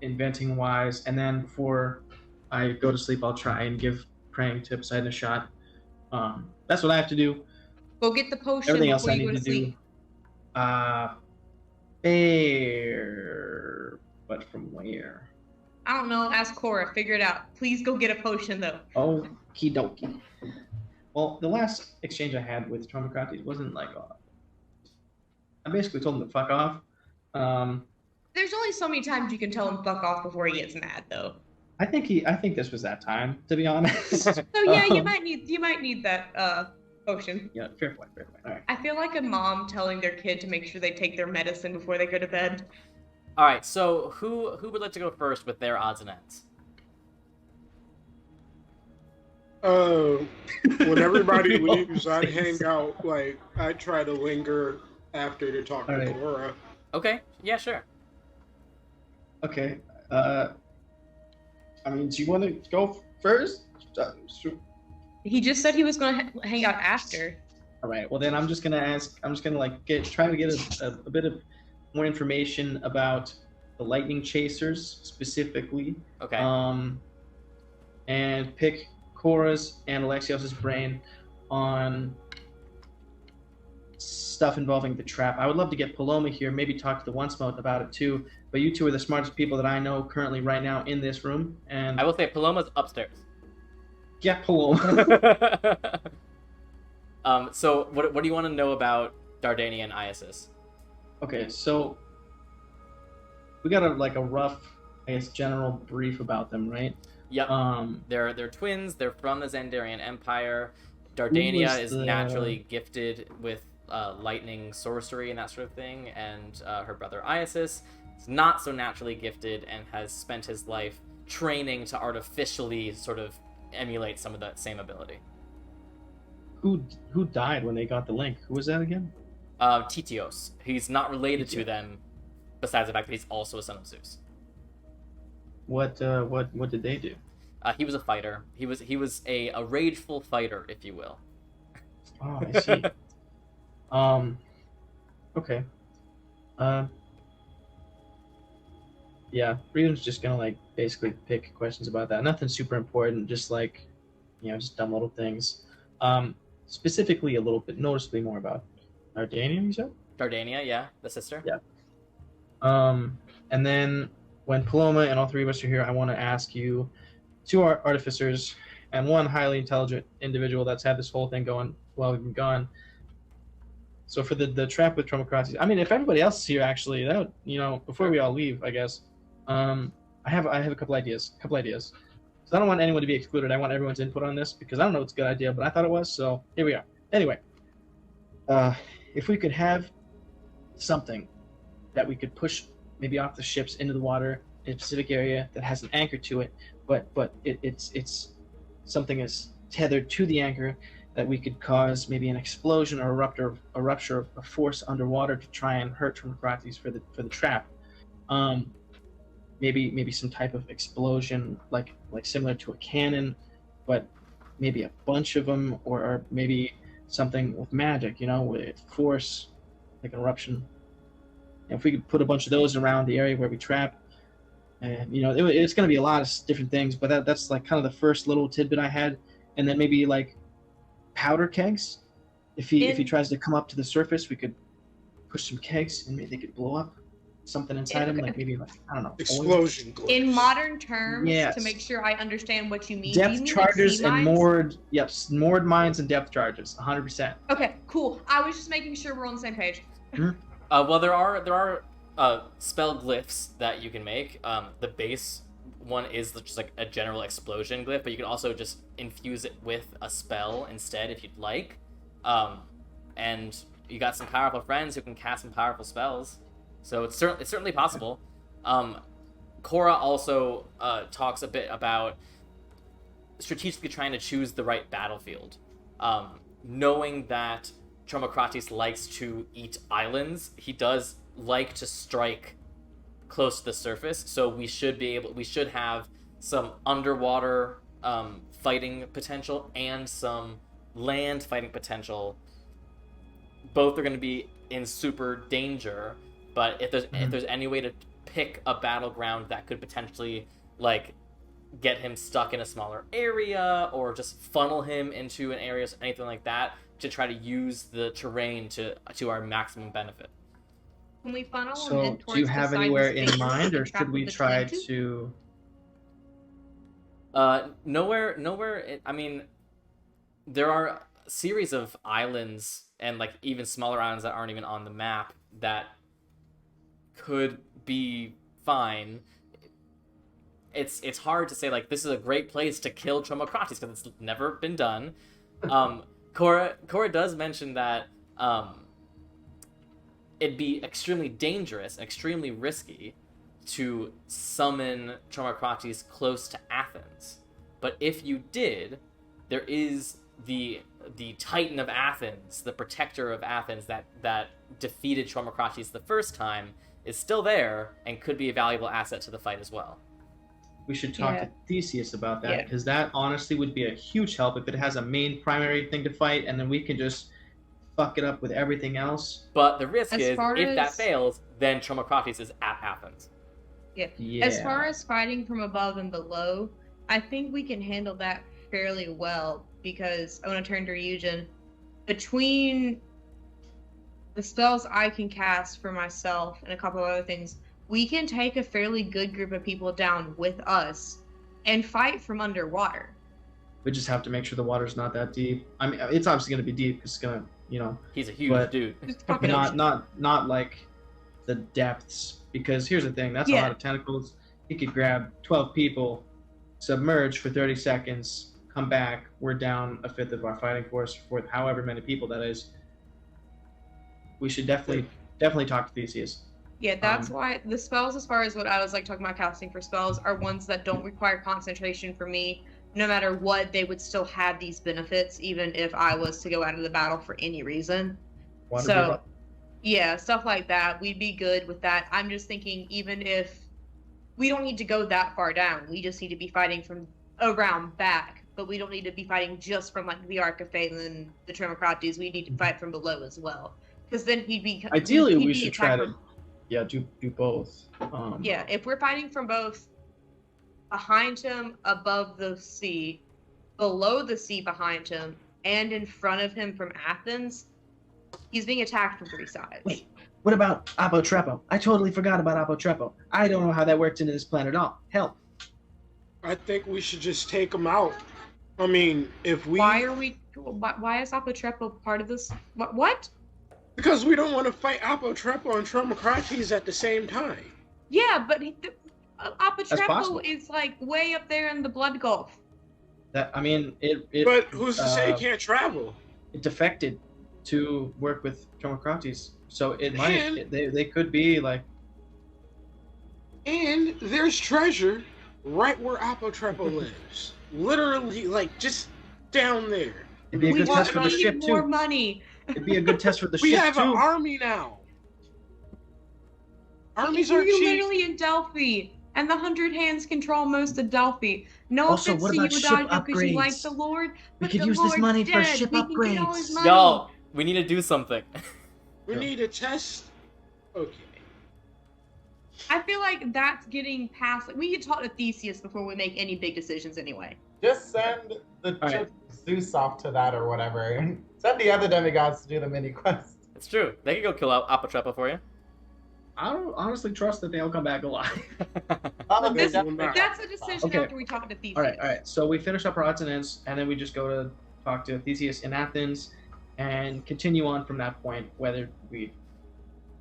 inventing wise, and then before I go to sleep, I'll try and give praying to Poseidon a shot. That's what I have to do. Go get the potion Everything else before I you go need to to do. sleep. Fair, but from where? I don't know. Ask Cora. Figure it out. Please go get a potion though. Okie dokie. Well, the last exchange I had with Tromocrates wasn't like I basically told him to fuck off. There's only so many times you can tell him fuck off before he gets mad though. I think this was that time, to be honest. So yeah, you Um, might need that potion. Yeah, fair point. All right. I feel like a mom telling their kid to make sure they take their medicine before they go to bed. All right. So who would like to go first with their odds and ends? Uh, when everybody We all leaves, I say hang so. out. Like I try to linger after to talk All to right. Cora. Okay, yeah, sure. Okay. Uh, I mean, do you want to go first? Sure. He just said he was going to hang out after. All right. Well, then I'm just gonna ask. I'm just gonna like try to get a bit of more information about the lightning chasers specifically. Okay. And pick Cora's and Alexios's brain on stuff involving the trap. I would love to get Paloma here, maybe talk to the One Smoke about it too. But you two are the smartest people that I know currently right now in this room. And I will say Paloma's upstairs. get Paloma. So what do you want to know about Dardania and Iasis? Okay, so we got a rough, I guess, general brief about them, right? Yep. They're twins. They're from the Xandarian Empire. Dardania is naturally gifted with lightning sorcery and that sort of thing, and her brother Iasis is not so naturally gifted and has spent his life training to artificially sort of emulate some of that same ability. Who died when they got the link? Who was that again? Titios. He's not related to them, besides the fact that he's also a son of Zeus. What did they do? He was a fighter. He was a rageful fighter, if you will. Oh, I see. Okay. Yeah, Rita's just gonna like basically pick questions about that. Nothing super important, just like, just dumb little things. Specifically a little bit noticeably more about Dardania, you said? Dardania, yeah, the sister. Yeah. And then when Paloma and all three of us are here, I want to ask you, two artificers and one highly intelligent individual that's had this whole thing going while we've been gone. So for the trap with Tromocrates, I mean, if everybody else is here, actually, that would, before we all leave, I guess, I have a couple ideas. So I don't want anyone to be excluded. I want everyone's input on this because I don't know if it's a good idea, but I thought it was. So here we are. Anyway, if we could have something that we could push maybe off the ships into the water in a specific area that has an anchor to it, but it's something that's tethered to the anchor that we could cause maybe an explosion or a rupture of force underwater to try and hurt Tromocrates for the trap. Maybe some type of explosion like similar to a cannon, but maybe a bunch of them, or maybe something with magic, with force, like an eruption. And if we could put a bunch of those around the area where we trap, and it's going to be a lot of different things, but that's like kind of the first little tidbit I had. And then maybe like powder kegs. If he tries to come up to the surface, we could push some kegs and maybe they could blow up something inside him, like maybe I don't know, Explosion glitch. In modern terms, Yes. to make sure I understand what you mean. Depth do you mean charges like sea and mines? moored mines and depth charges, 100%. Okay, cool. I was just making sure we're on the same page. Well, there are spell glyphs that you can make. The base one is just like a general explosion glyph, but you can also just infuse it with a spell instead if you'd like. And you got some powerful friends who can cast some powerful spells, so it's certainly possible. Cora also talks a bit about strategically trying to choose the right battlefield, knowing that Tromocrates likes to eat islands. He does like to strike close to the surface, so we should have some underwater fighting potential and some land fighting potential. Both are going to be in super danger, but if there's any way to pick a battleground that could potentially like get him stuck in a smaller area or just funnel him into an area, anything like that, to try to use the terrain to our maximum benefit. Can we funnel So him in towards do you have Poseidon's anywhere in face mind, and or trap should we the try twin to? Nowhere. I mean, there are a series of islands and like even smaller islands that aren't even on the map that could be fine. It's hard to say like this is a great place to kill Tromocrates because it's never been done. Cora does mention that it'd be extremely dangerous, extremely risky to summon Tromocrates close to Athens. But if you did, there is the Titan of Athens, the protector of Athens that defeated Tromocrates the first time, is still there and could be a valuable asset to the fight as well. We should talk Yeah. to Theseus about that, Yeah. because that honestly would be a huge help if it has a main primary thing to fight, and then we can just fuck it up with everything else. But the risk As is, far if that as- fails, then Tromocrates is at Athens. Yeah. As far as fighting from above and below, I think we can handle that fairly well, because I want to turn to Ryujin. Between the spells I can cast for myself and a couple of other things, we can take a fairly good group of people down with us and fight from underwater. We just have to make sure the water's not that deep. I mean, it's obviously going to be deep. It's going to, you know, He's a huge But- dude. Just fucking ocean. not like the depths. Because here's the thing, that's a Yeah. lot of tentacles. He could grab 12 people, submerge for 30 seconds, come back. We're down a fifth of our fighting force for however many people that is. We should definitely talk to Theseus. Yeah, that's why the spells, as far as what I was like talking about casting for spells, are ones that don't require concentration for me. No matter what, they would still have these benefits, even if I was to go out of the battle for any reason. Water So, breathing. yeah, stuff like that. We'd be good with that. I'm just thinking, even if we don't need to go that far down, we just need to be fighting from around back. But we don't need to be fighting just from like the Arc of Fate and then the Tromocrates. We need to fight from below as well, because then he'd be Ideally, he'd we be should try attacked to do both. yeah, if we're fighting from both behind him, above the sea, below the sea behind him, and in front of him from Athens, he's being attacked from three sides. Wait. What about Apotrepo? I totally forgot about Apotrepo. I don't know how that works into this plan at all. Help. I think we should just take them out. I mean, if we... Why is Apotrepo part of this? What? Because we don't want to fight Apotrepo and Tromocrates at the same time. Yeah, but Apotrepo possible. is like way up there in the Blood Gulf. That I mean, it But who's to say he can't travel? it defected to work with Tromocrates, so it might And- they could be like And there's treasure right where Apotrepo lives. Literally, like, just down there. it'd be a We good test for the need ship more too. money. It'd be a good test for the We ship have too. an army now. Armies are You're cheap. literally in Delphi, and the 100 Hands control most of Delphi. No Also, offense what to you, about ship Adagio, because you like upgrades? the Lord, We but could the use this Lord's money for dead. ship We can get all his upgrades. money. No, we need to do something. We need a test. Okay. I feel like that's getting past. Like, we could talk to Theseus before we make any big decisions, anyway. Just send the All right. Zeus off to that or whatever. Send the other demigods to do the mini quest. It's true. They could go kill out Apotrepo for you. I don't honestly trust that they'll come back alive. Probably This- That's a decision Okay. after we talk to Theseus. all right. So we finish up our odds and ends, and then we just go to talk to Theseus in Athens, and continue on from that point. Whether we,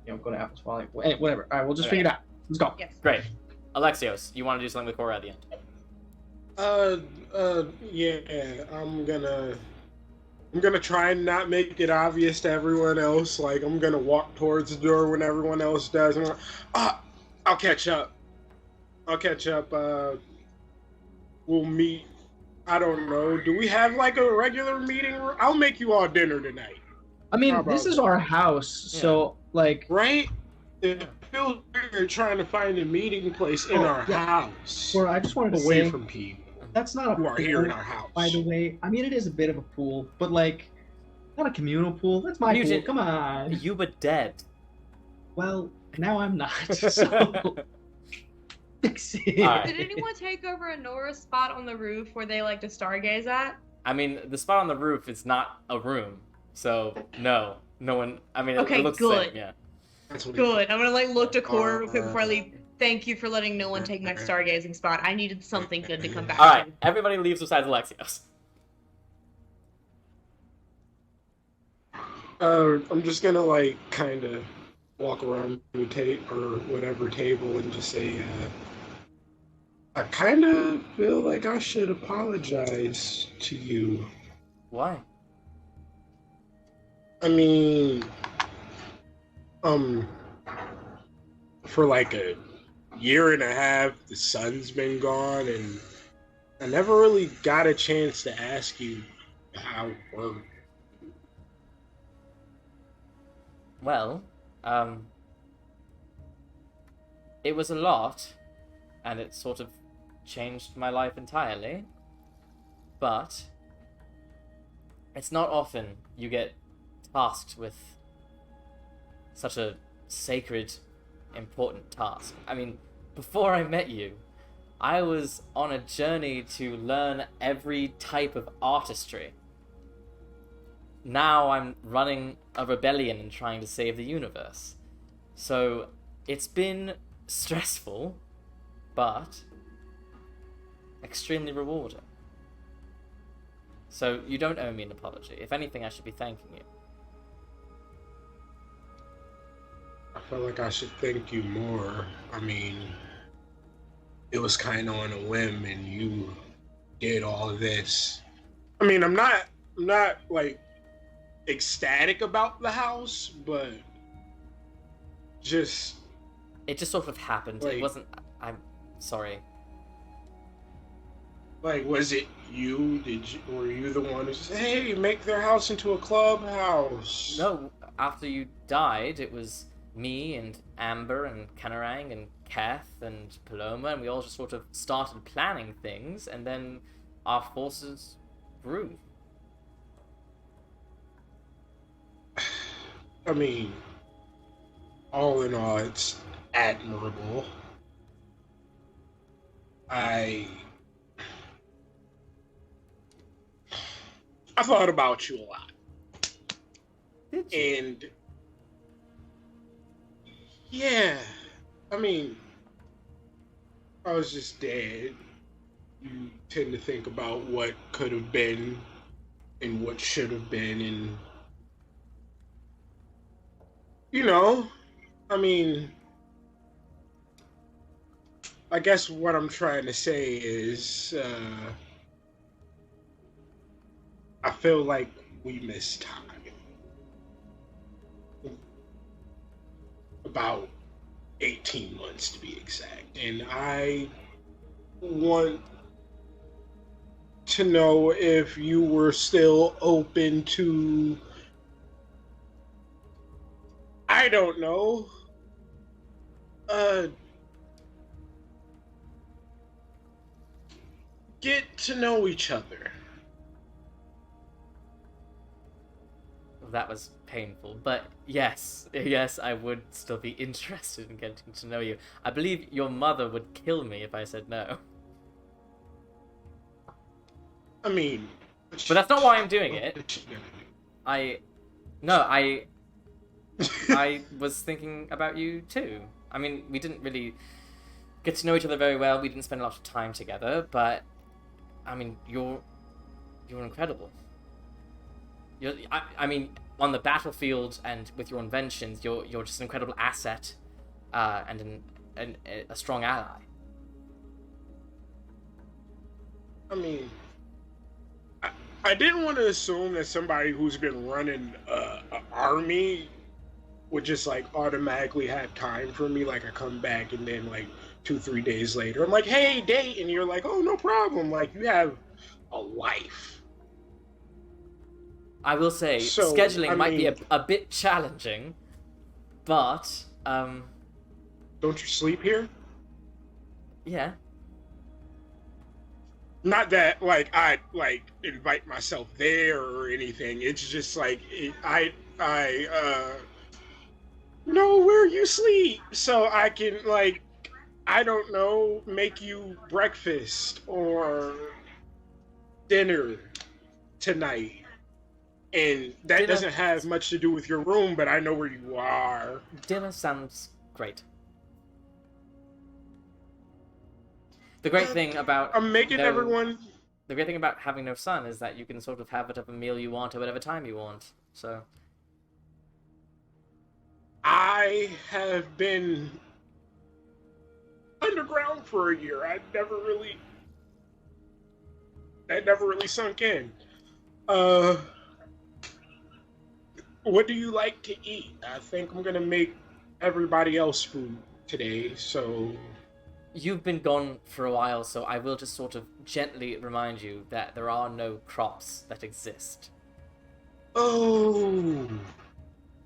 go to Apple's Folly, whatever. All right, we'll just Okay. figure it out. Let's go. Yes. Great. Alexios, you want to do something with Cora at the end? Yeah, I'm gonna try and not make it obvious to everyone else. Like, I'm gonna walk towards the door when everyone else does. I'm like, I'll catch up. We'll meet. I don't know. Do we have like a regular meeting room? I'll make you all dinner tonight. I mean, How about this is that? our house, so like, Right? It feels weird trying to find a meeting place in Oh, our yeah. house. Cora, I just wanted to Away say from people that's not a who are here in pool, our house. by the way. I mean, it is a bit of a pool, but like, not a communal pool. That's my Eugene- pool. Come on. Yuba dead. Well, now I'm not. So fix it. All right. Did anyone take over a Nora's spot on the roof where they like to stargaze at? I mean, the spot on the roof is not a room, so no one. I mean, Okay, it looks the good. same. Yeah. That's what Good. I'm gonna like look to Cora real quick before I leave. Thank you for letting no one take my stargazing spot. I needed something good to come back All right. to. Everybody leaves besides Alexios. I'm just gonna like kind of walk around the tape or whatever table and just say, I kind of feel like I should apologize to you. Why? I mean, for like a year and a half, the sun's been gone, and I never really got a chance to ask you how it worked. Well, it was a lot, and it sort of changed my life entirely. But it's not often you get tasked with such a sacred, important task. I mean, before I met you, I was on a journey to learn every type of artistry. Now I'm running a rebellion and trying to save the universe. So it's been stressful, but extremely rewarding. So you don't owe me an apology. If anything, I should be thanking you. I feel like I should thank you more. I mean, it was kind of on a whim, and you did all of this. I mean, I'm not like ecstatic about the house, but just it just sort of happened. Like, it wasn't. I'm sorry. Like, was it you? Were you the one who said, "Hey, make their house into a clubhouse"? No, after you died, it was me and Amber and Kanarang and Keth and Paloma, and we all just sort of started planning things, and then our forces grew. I mean, all in all, it's admirable. I thought about you a lot. Did you? And yeah, I mean, I was just dead. You tend to think about what could have been and what should have been, and I mean, I guess what I'm trying to say is, I feel like we missed time. About 18 months to be exact. And I want to know if you were still open to, I don't know, get to know each other. That was painful, but yes, I would still be interested in getting to know you. I believe your mother would kill me if I said no. I mean, but that's not why I'm doing it. I was thinking about you too. I mean, we didn't really get to know each other very well. We didn't spend a lot of time together, but I mean, you're incredible. I mean, on the battlefield and with your inventions, you're just an incredible asset, and a strong ally. I mean, I didn't want to assume that somebody who's been running an army would just like automatically have time for me. Like I come back and then like 2-3 days later, I'm like, "Hey, date," and you're like, "Oh, no problem." Like you have a life. I will say, scheduling might be a bit challenging, but don't you sleep here? Yeah. Not that like I like invite myself there or anything. It's just like I know where you sleep, so I can like, I don't know, make you breakfast or dinner tonight. And that doesn't have much to do with your room, but I know where you are. Dinner sounds great. The great thing about I'm making everyone. The great thing about having no son is that you can sort of have whatever meal you want at whatever time you want. So I have been underground for a year. That never really sunk in. What do you like to eat? I think I'm gonna make everybody else food today, so you've been gone for a while, so I will just sort of gently remind you that there are no crops that exist. Oh,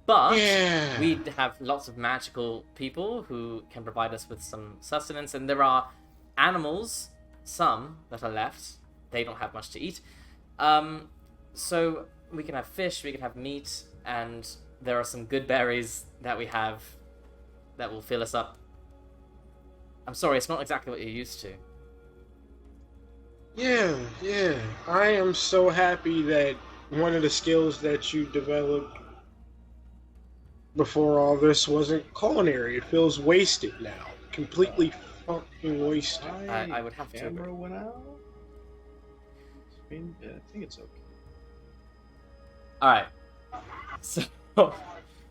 But yeah. we have lots of magical people who can provide us with some sustenance, and there are animals, some that are left. They don't have much to eat. So we can have fish, we can have meat, and there are some good berries that we have that will fill us up. I'm sorry, it's not exactly what you're used to. Yeah. I am so happy that one of the skills that you developed before all this wasn't culinary. It feels wasted now. Completely fucking wasted. I would have to agree. Camera went out. Screen, yeah, I think it's okay. Alright. So,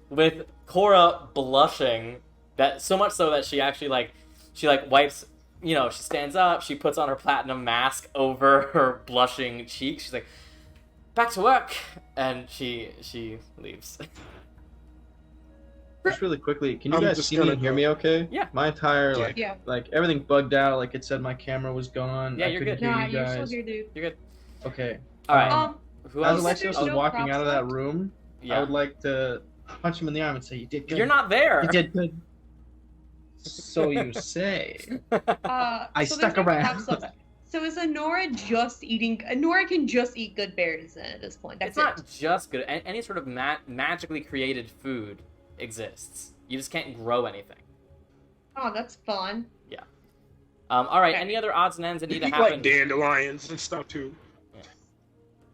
with Cora blushing, that so much so that she actually, she wipes, she stands up, she puts on her platinum mask over her blushing cheek. She's like, back to work! And she leaves. Just really quickly, can you I'm guys just see me gonna and hear go. me okay? Yeah. My entire, Yeah. everything bugged out, like it said my camera was gone. Yeah, I you're couldn't good. hear Nah, you you're guys. still here, dude. You're good. Okay. Alright. Who As else? Alex- Alexios there's was no walking props out of that left? room, I Yeah. would like to punch him in the arm and say, you did good. You're not there! You did good. So you say. I So stuck there's no around. props left. So is Honora just eating? Honora can just eat good berries then at this point. It's That's not it. just good. Any sort of magically created food exists. You just can't grow anything. Oh, that's fun. Alright, Okay. any other odds and ends that need to Eat happen? like dandelions and stuff too.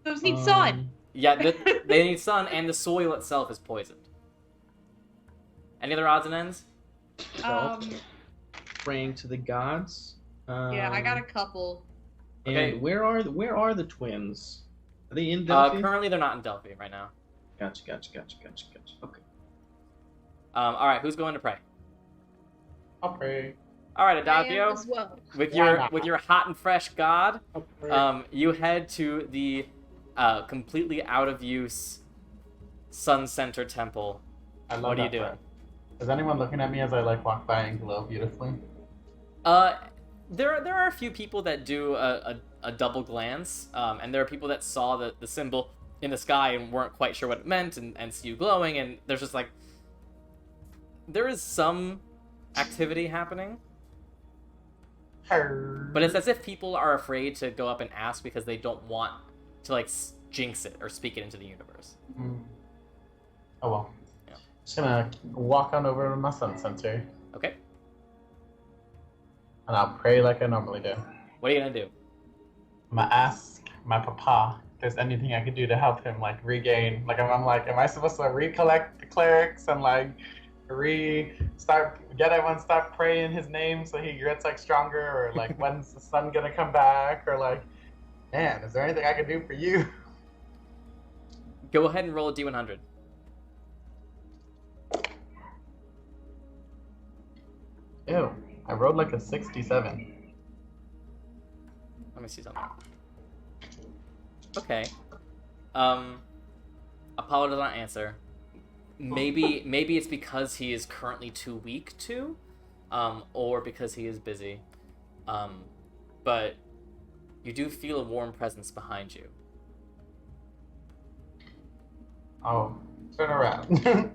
Those need sun. Yeah, they need sun, and the soil itself is poisoned. Any other odds and ends? Praying to the gods. Yeah, I got a couple. And Okay. where are the twins? Are they in Delphi? Currently, they're not in Delphi right now. Gotcha. Okay. Alright, who's going to pray? I'll pray. Alright, I am Adagio, as well. with Why your not? with your hot and fresh god, I'll pray. you head to the completely out of use Sun Center Temple. I love What are you that doing? prayer. Is anyone looking at me as I walk by and glow beautifully? There are a few people that do a double glance, and there are people that saw the symbol in the sky and weren't quite sure what it meant, and see you glowing, and there's just there is some activity happening, but it's as if people are afraid to go up and ask because they don't want to jinx it or speak it into the universe. Oh well. Yeah. Just gonna walk on over to my sun center Okay, and I'll pray like I normally do. what are you gonna do? I'm gonna ask my papa if there's anything I could do to help him regain. Am I supposed to recollect the clerics and get everyone start praying his name so he gets stronger, or when's the sun gonna come back, or man, is there anything I can do for you? Go ahead and roll a d100. Ew, I rolled a 67. Let me see something. Okay. Apollo does not answer. Maybe it's because he is currently too weak to, or because he is busy. But you do feel a warm presence behind you. Oh, turn around.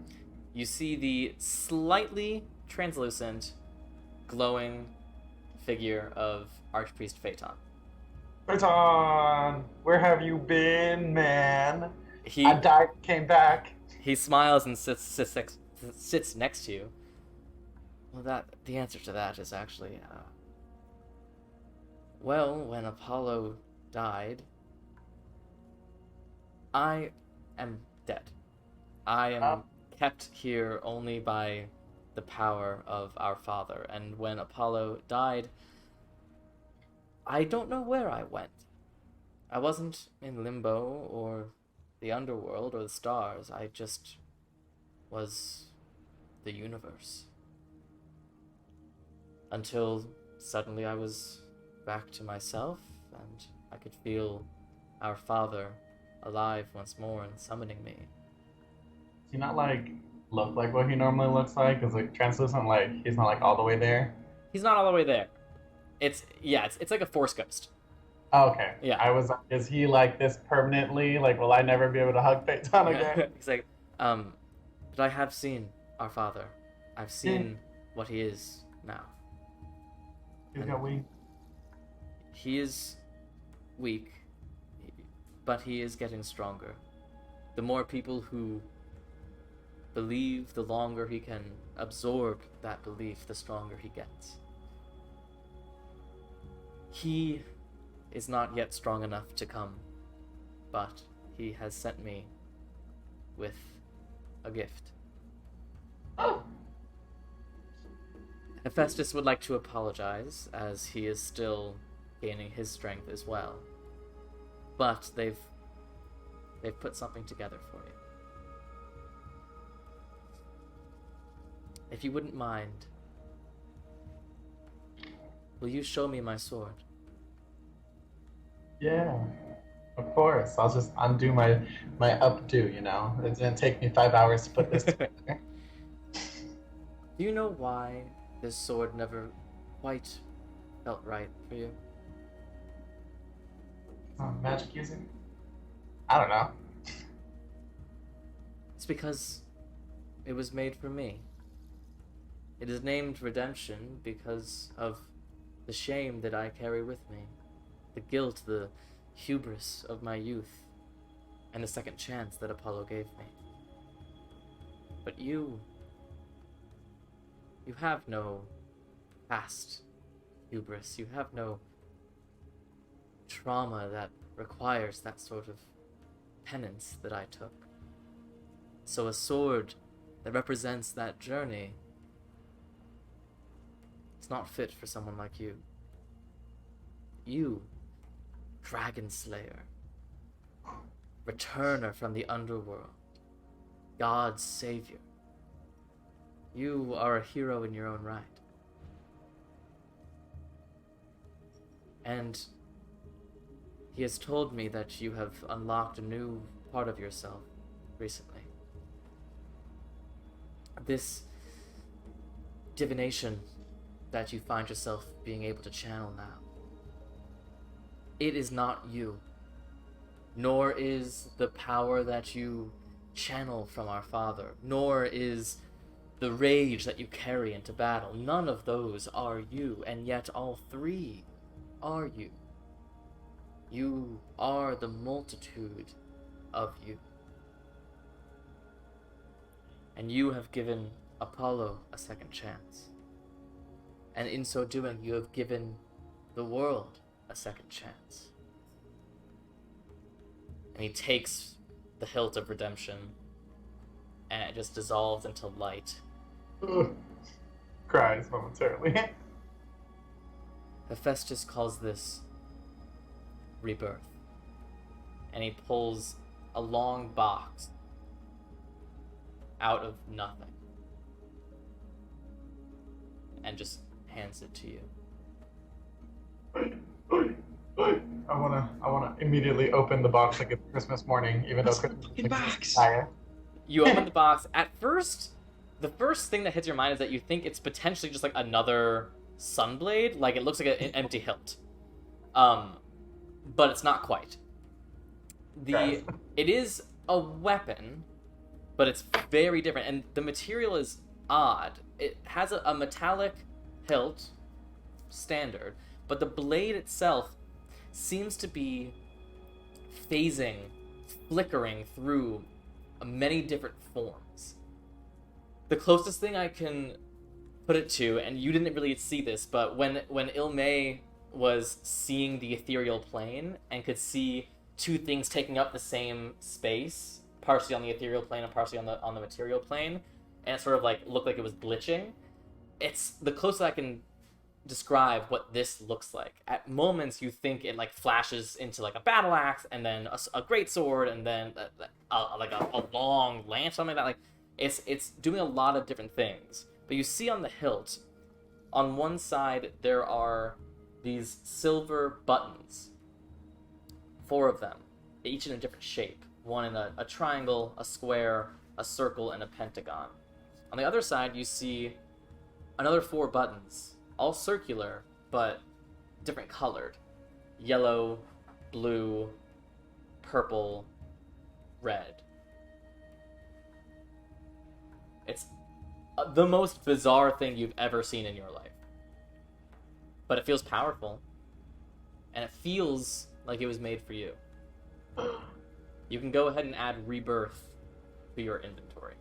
You see the slightly translucent, glowing figure of Archpriest Phaeton. Phaeton, where have you been, man? He I died, came back. He smiles and sits next to you. Well, the answer to that is actually, when Apollo died, I am dead. I am kept here only by the power of our Father, and when Apollo died, I don't know where I went. I wasn't in limbo or the underworld or the stars. I just was the universe. Until suddenly I was back to myself, and I could feel our Father alive once more and summoning me. Does he not look like what he normally looks like? Is it translucent? He's not all the way there? He's not all the way there. It's like a force ghost. Oh, okay. Yeah. I was. Is he like this permanently? Like, will I never be able to hug Peyton again? He's like, but I have seen our father. I've seen what he is now. He's got wings. He is weak, but he is getting stronger. The more people who believe, the longer he can absorb that belief, the stronger he gets. He is not yet strong enough to come, but he has sent me with a gift. Oh. Hephaestus would like to apologize, as he is still gaining his strength as well. But they've put something together for you. If you wouldn't mind, will you show me my sword? Yeah, of course. I'll just undo my updo. You know, it's gonna take me 5 hours to put this together. Do you know why this sword never quite felt right for you? Magic using? I don't know. It's because it was made for me. It is named Redemption because of the shame that I carry with me, the guilt, the hubris of my youth, and the second chance that Apollo gave me. But you have no past hubris. You have no trauma that requires that sort of penance that I took. So a sword that represents that journey, it's not fit for someone like you. You, Dragon Slayer, returner from the underworld, God's savior. You are a hero in your own right. And he has told me that you have unlocked a new part of yourself recently. This divination that you find yourself being able to channel now. It is not you, nor is the power that you channel from our father, nor is the rage that you carry into battle. None of those are you, and yet all three are you. You are the multitude of you. And you have given Apollo a second chance. And in so doing, you have given the world a second chance. And he takes the hilt of redemption, and it just dissolves into light. Cries momentarily. Hephaestus calls this rebirth. And he pulls a long box out of nothing and just hands it to you. I wanna immediately open the box like it's Christmas morning, even though Christmas is box. tired. You open the box. At first, the first thing that hits your mind is that you think it's potentially just like another sunblade. Like it looks like an empty hilt. But it's not quite. Guys. It is a weapon, but it's very different, and the material is odd. It has a metallic hilt, standard, but the blade itself seems to be phasing, flickering through many different forms. The closest thing I can put it to, and you didn't really see this, but when Ilmay was seeing the ethereal plane and could see two things taking up the same space, partially on the ethereal plane and partially on the material plane, and it sort of like looked like it was glitching. It's the closest I can describe what this looks like. At moments you think it like flashes into like a battle axe, and then a great sword, and then like a long lance, something like that. Like it's doing a lot of different things. But you see on the hilt, on one side there are these silver buttons, 4 of them, each in a different shape. One in a triangle, a square, a circle, and a pentagon. On the other side, you see another 4 buttons, all circular, but different colored. Yellow, blue, purple, red. It's the most bizarre thing you've ever seen in your life. But it feels powerful. And it feels like it was made for you. You can go ahead and add rebirth to your inventory.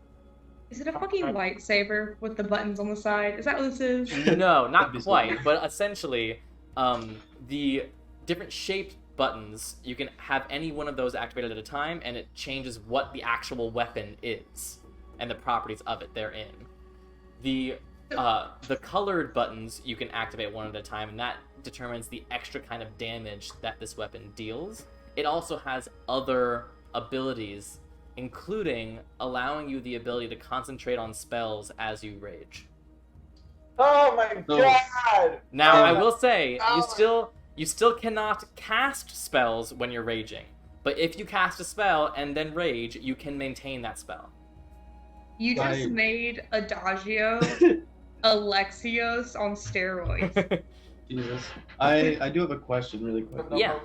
Is it a fucking lightsaber with the buttons on the side? Is that what this is? No, not quite, but essentially, the different shaped buttons, you can have any one of those activated at a time, and it changes what the actual weapon is, and the properties of it therein. The colored buttons you can activate one at a time, and that determines the extra kind of damage that this weapon deals. It also has other abilities, including allowing you the ability to concentrate on spells as you rage. Oh my god! Now, I will say, you still cannot cast spells when you're raging. But if you cast a spell and then rage, you can maintain that spell. You just made Adagio Alexios on steroids. Jesus. I do have a question really quick. Yeah.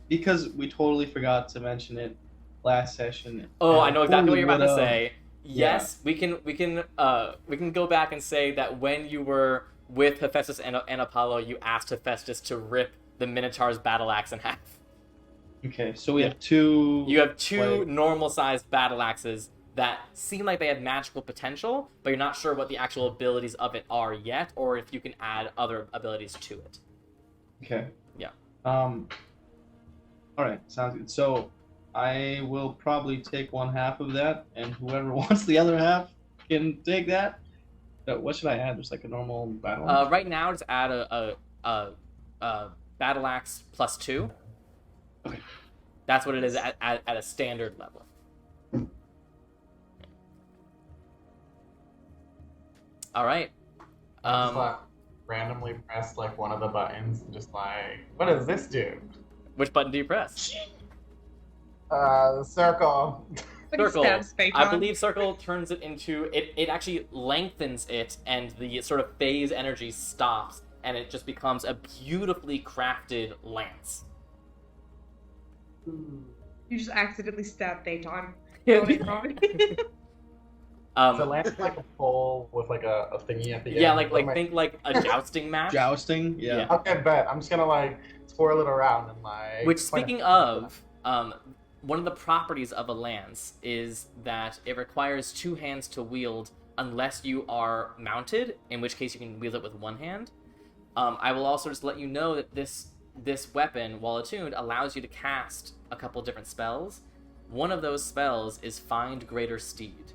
Because we totally forgot to mention it last session. Oh, I know exactly what you're about to Widow. say. Yes, we can go back and say that when you were with Hephaestus and Apollo, you asked Hephaestus to rip the Minotaur's battle axe in half. Okay, so we have two. You have two normal-sized battle axes that seem like they have magical potential, but you're not sure what the actual abilities of it are yet, or if you can add other abilities to it. Okay. Yeah. All right, sounds good. So I will probably take one half of that, and whoever wants the other half can take that. What should I add? Just like a normal battle axe? Right now, just add a battle axe +2. Okay. That's what it is at a standard level. All right. Just like randomly press like one of the buttons, and just like, what does this do? Which button do you press? Circle. Circle. I believe circle turns it into it actually lengthens it, and the sort of phase energy stops, and it just becomes a beautifully crafted lance. You just accidentally stabbed Phaeton. So lance is like a pole with like a thingy at the end. Yeah, think like a jousting match. Jousting? Yeah. Okay, bet. I'm just gonna like twirl it around and like. Which, speaking of, one of the properties of a lance is that it requires two hands to wield unless you are mounted, in which case you can wield it with one hand. I will also just let you know that this weapon, while attuned, allows you to cast a couple different spells. One of those spells is Find Greater Steed.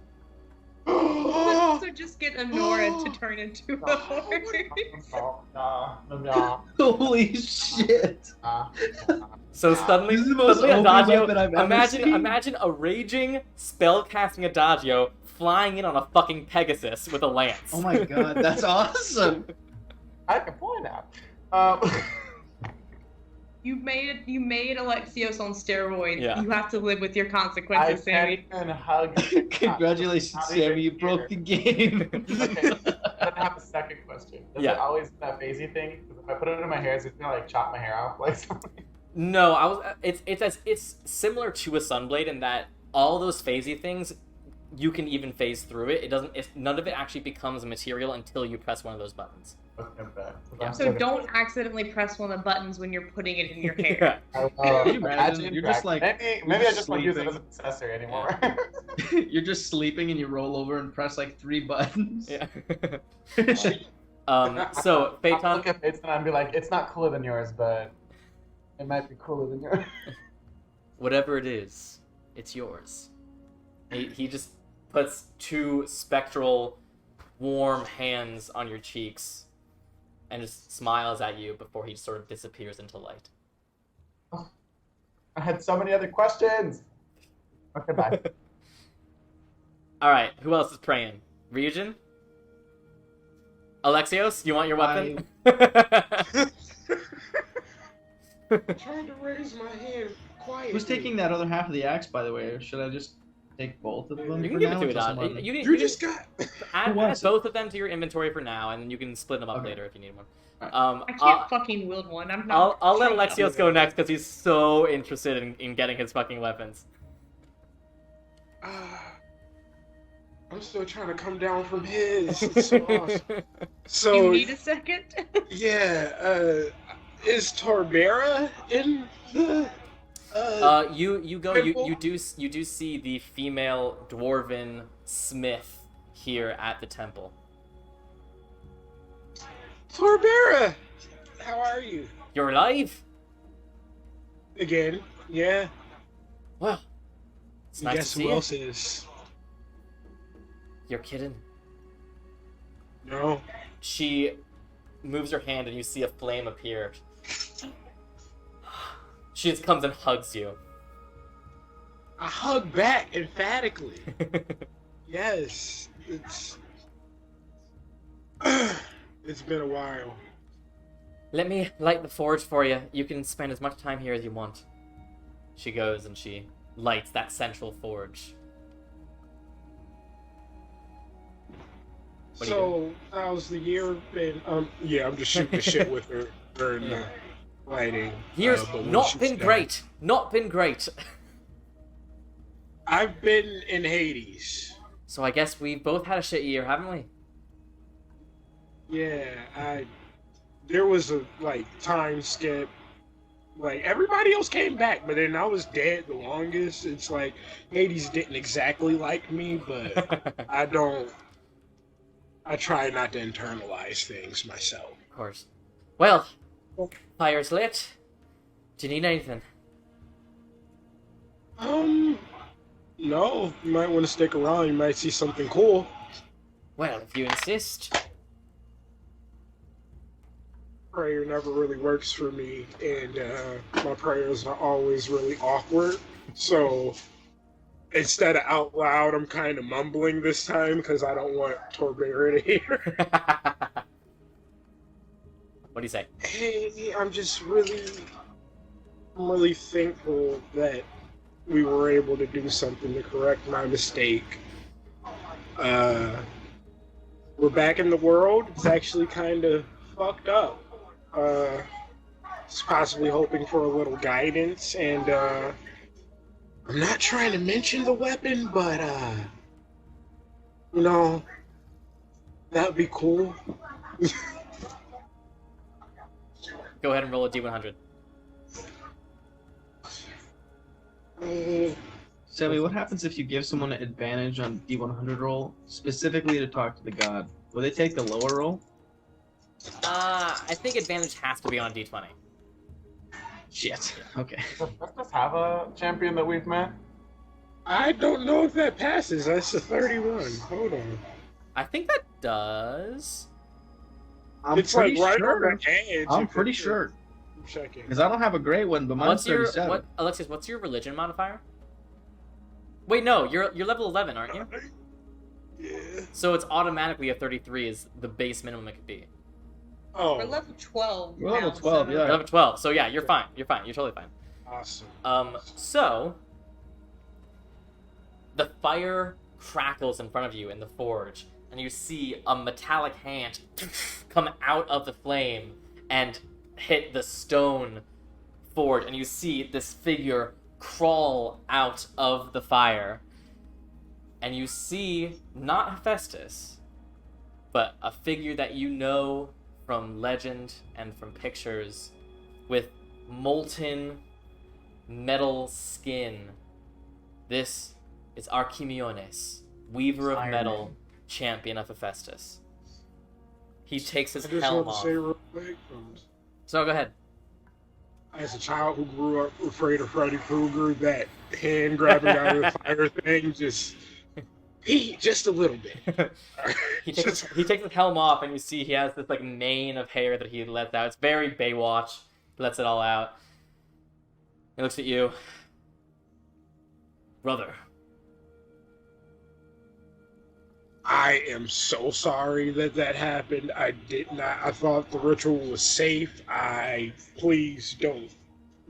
So just get Honora to turn into a horse. No. Holy shit! So suddenly, This is the most Adagio, open weapon I've ever seen. imagine a raging, spell-casting Adagio flying in on a fucking Pegasus with a lance. Oh my god, that's awesome! I can fly now. You made Alexios on steroids. Yeah. You have to live with your I consequences, Sammy. can't even hug. Congratulations, Not Sammy, even you broke the game. Okay, I have a second question. Is Yeah. it always that phasey thing? Because if I put it in my hair, is it gonna like chop my hair off like something? No, it's similar to a Sunblade in that all those phasey things, you can even phase through it. None of it actually becomes material until you press one of those buttons. Okay, bet. Yeah. So don't accidentally press one of the buttons when you're putting it in your hair. Yeah. Can you imagine? You're just like maybe I just won't use it as sleeping. an accessory anymore. You're just sleeping and you roll over and press like 3 buttons. Yeah. So I'll Phaeton, look at Phaeton and be like, it's not cooler than yours, but it might be cooler than yours. whatever it is, it's yours. He just puts 2 spectral, warm hands on your cheeks and just smiles at you before he sort of disappears into light. I had so many other questions. Okay, bye. All right, who else is praying? Ryujin? Alexios, you want your weapon? I'm trying to raise my hand quietly. Who's taking that other half of the axe, by the way? Or should I just take both of them. You can for give now, it to until Adon. someone- You just got. Add wants it? both of them to your inventory for now, and then you can split them up Okay. later if you need one. I can't fucking wield one. I'm not. I'll let strong Alexios enough. go next because he's so interested in getting his fucking weapons. I'm still trying to come down from his. It's so awesome. So You need a second. yeah, is Torbera in the? You temple? do see the female dwarven smith here at the temple. Torbera, how are you? You're alive? Again? Yeah. Well, it's nice Guess to who see else you. is? You're kidding. No. She moves her hand and you see a flame appear. She just comes and hugs you. I hug back emphatically. Yes, it's been a while. Let me light the forge for you. You can spend as much time here as you want. She goes and she lights that central forge. What are you So, how's the year been? Yeah, I'm just shooting the shit with her during the lighting. Here's but when not she's been done- great. Not been great. I've been in Hades. So I guess we've both had a shit year, haven't we? Yeah, there was a time skip. Like everybody else came back, but then I was dead the longest. It's like Hades didn't exactly like me, but I try not to internalize things myself. Of course. Well, fire's lit. Do you need anything? No, you might want to stick around. You might see something cool. Well, if you insist. Prayer never really works for me, and my prayers are always really awkward. So instead of out loud, I'm kind of mumbling this time because I don't want Torbera to hear. What do you say? Hey, I'm really thankful that we were able to do something to correct my mistake. We're back in the world. It's actually kind of fucked up. It's possibly hoping for a little guidance, and I'm not trying to mention the weapon, but that would be cool. Go ahead and roll a d100. Sammy, what happens if you give someone an advantage on D100 roll, specifically to talk to the god? Will they take the lower roll? I think advantage has to be on a d20. Shit. Okay. Does this have a champion that we've met? I don't know if that passes. That's a 31. Hold on. I think that does. It's like right on the edge. I'm pretty sure. I'm checking. Because I don't have a great one, but mine's What's your 37. Alexius? What's your religion modifier? Wait, no, you're level 11, aren't you? Yeah. So it's automatically a 33 is the base minimum it could be. Oh, We're level 12. We're level now, 12, so- yeah. You're level 12, so yeah, you're fine. You're fine. You're totally fine. awesome. So the fire crackles in front of you in the forge, and you see a metallic hand come out of the flame and hit the stone forge, and you see this figure crawl out of the fire, and you see not Hephaestus, but a figure that you know from legend and from pictures, with molten metal skin. This is Archimiones, weaver of Iron metal, Man. champion of Hephaestus. He takes his I just helm want to off. say real quick, So go ahead. as a child who grew up afraid of Freddy Krueger, that hand grabbing out of the fire thing just a little bit. He takes his helm off, and you see he has this like mane of hair that he lets out. It's very Baywatch. He lets it all out. He looks at you, brother. I am so sorry that happened. I did not. I thought the ritual was safe. Please don't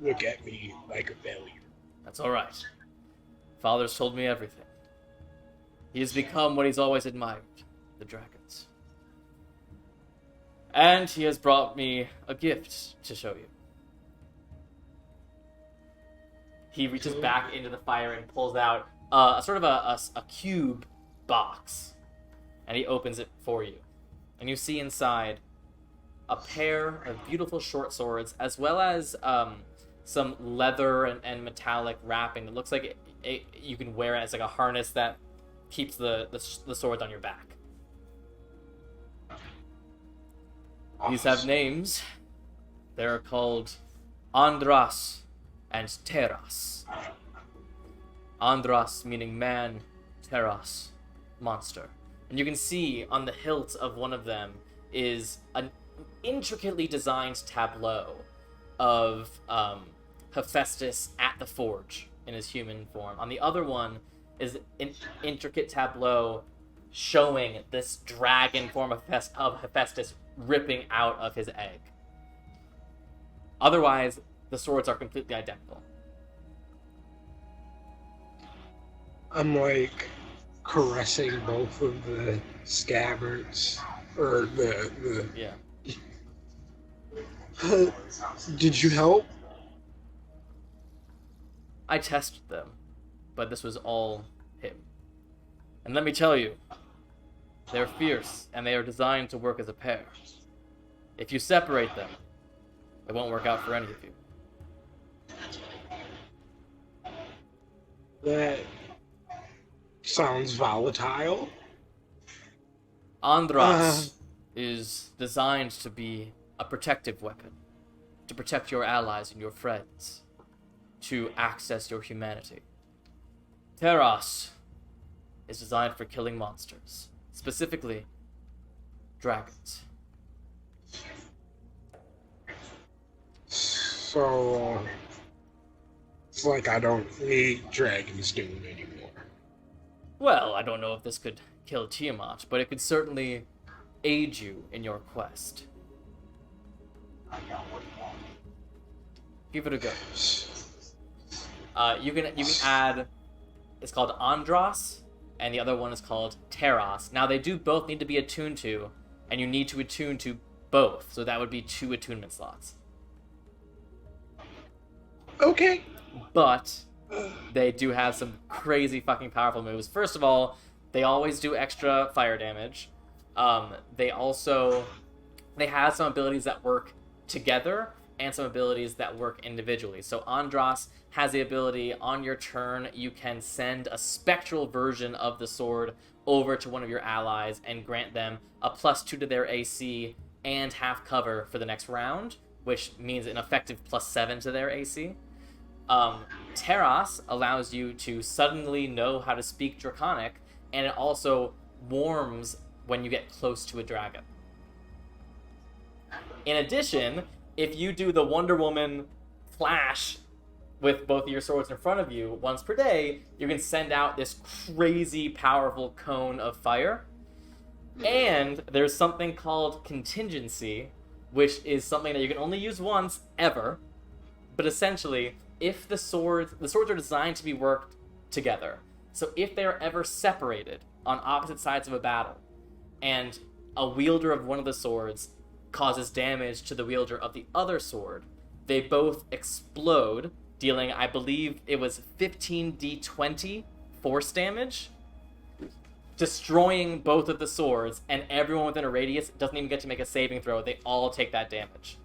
look at me like a failure. That's all right. Father's told me everything. He has become what he's always admired, the dragons. And he has brought me a gift to show you. He reaches back into the fire and pulls out a sort of a cube box. And he opens it for you. And you see inside a pair of beautiful short swords, as well as some leather and metallic wrapping. It looks like you can wear it as like a harness that keeps the swords on your back. These have names. They're called Andras and Terras. Andras meaning man, Terras, monster. And you can see on the hilt of one of them is an intricately designed tableau of Hephaestus at the forge in his human form. On the other one is an intricate tableau showing this dragon form of Hephaestus ripping out of his egg. Otherwise, the swords are completely identical. I'm like caressing both of the scabbards, or the Yeah. Did you help? I tested them, but this was all him. And let me tell you, they're fierce, and they are designed to work as a pair. If you separate them, it won't work out for any of you. That sounds volatile. Andras is designed to be a protective weapon, to protect your allies and your friends, to access your humanity. Terras is designed for killing monsters, specifically dragons. So it's like I don't need Dragon's Doom anymore. Well, I don't know if this could kill Tiamat, but it could certainly aid you in your quest. Give it a go. You can add. It's called Andros, and the other one is called Terras. Now they do both need to be attuned to, and you need to attune to both. So that would be 2 attunement slots. Okay. But they do have some crazy fucking powerful moves. First of all, they always do extra fire damage. They have some abilities that work together and some abilities that work individually. So Andros has the ability, on your turn, you can send a spectral version of the sword over to one of your allies and grant them a +2 to their AC and half cover for the next round, which means an effective +7 to their AC. Terras allows you to suddenly know how to speak Draconic, and it also warms when you get close to a dragon. In addition, if you do the Wonder Woman flash with both of your swords in front of you once per day, you can send out this crazy powerful cone of fire. And there's something called contingency, which is something that you can only use once ever. But essentially, if the swords are designed to be worked together. So if they are ever separated on opposite sides of a battle, and a wielder of one of the swords causes damage to the wielder of the other sword, they both explode, dealing, I believe it was 15d20 force damage, destroying both of the swords, and everyone within a radius doesn't even get to make a saving throw. They all take that damage.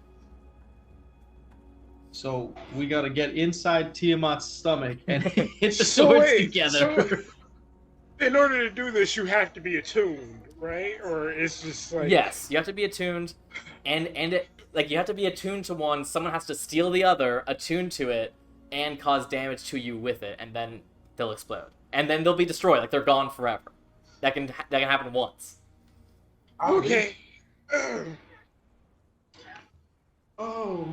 So we gotta get inside Tiamat's stomach and hit the swords together. So in order to do this, you have to be attuned, right? Or it's just like... Yes, you have to be attuned, and it, like, you have to be attuned to one, someone has to steal the other, attune to it, and cause damage to you with it, and then they'll explode. And then they'll be destroyed, like they're gone forever. That can happen once. Okay. Oh.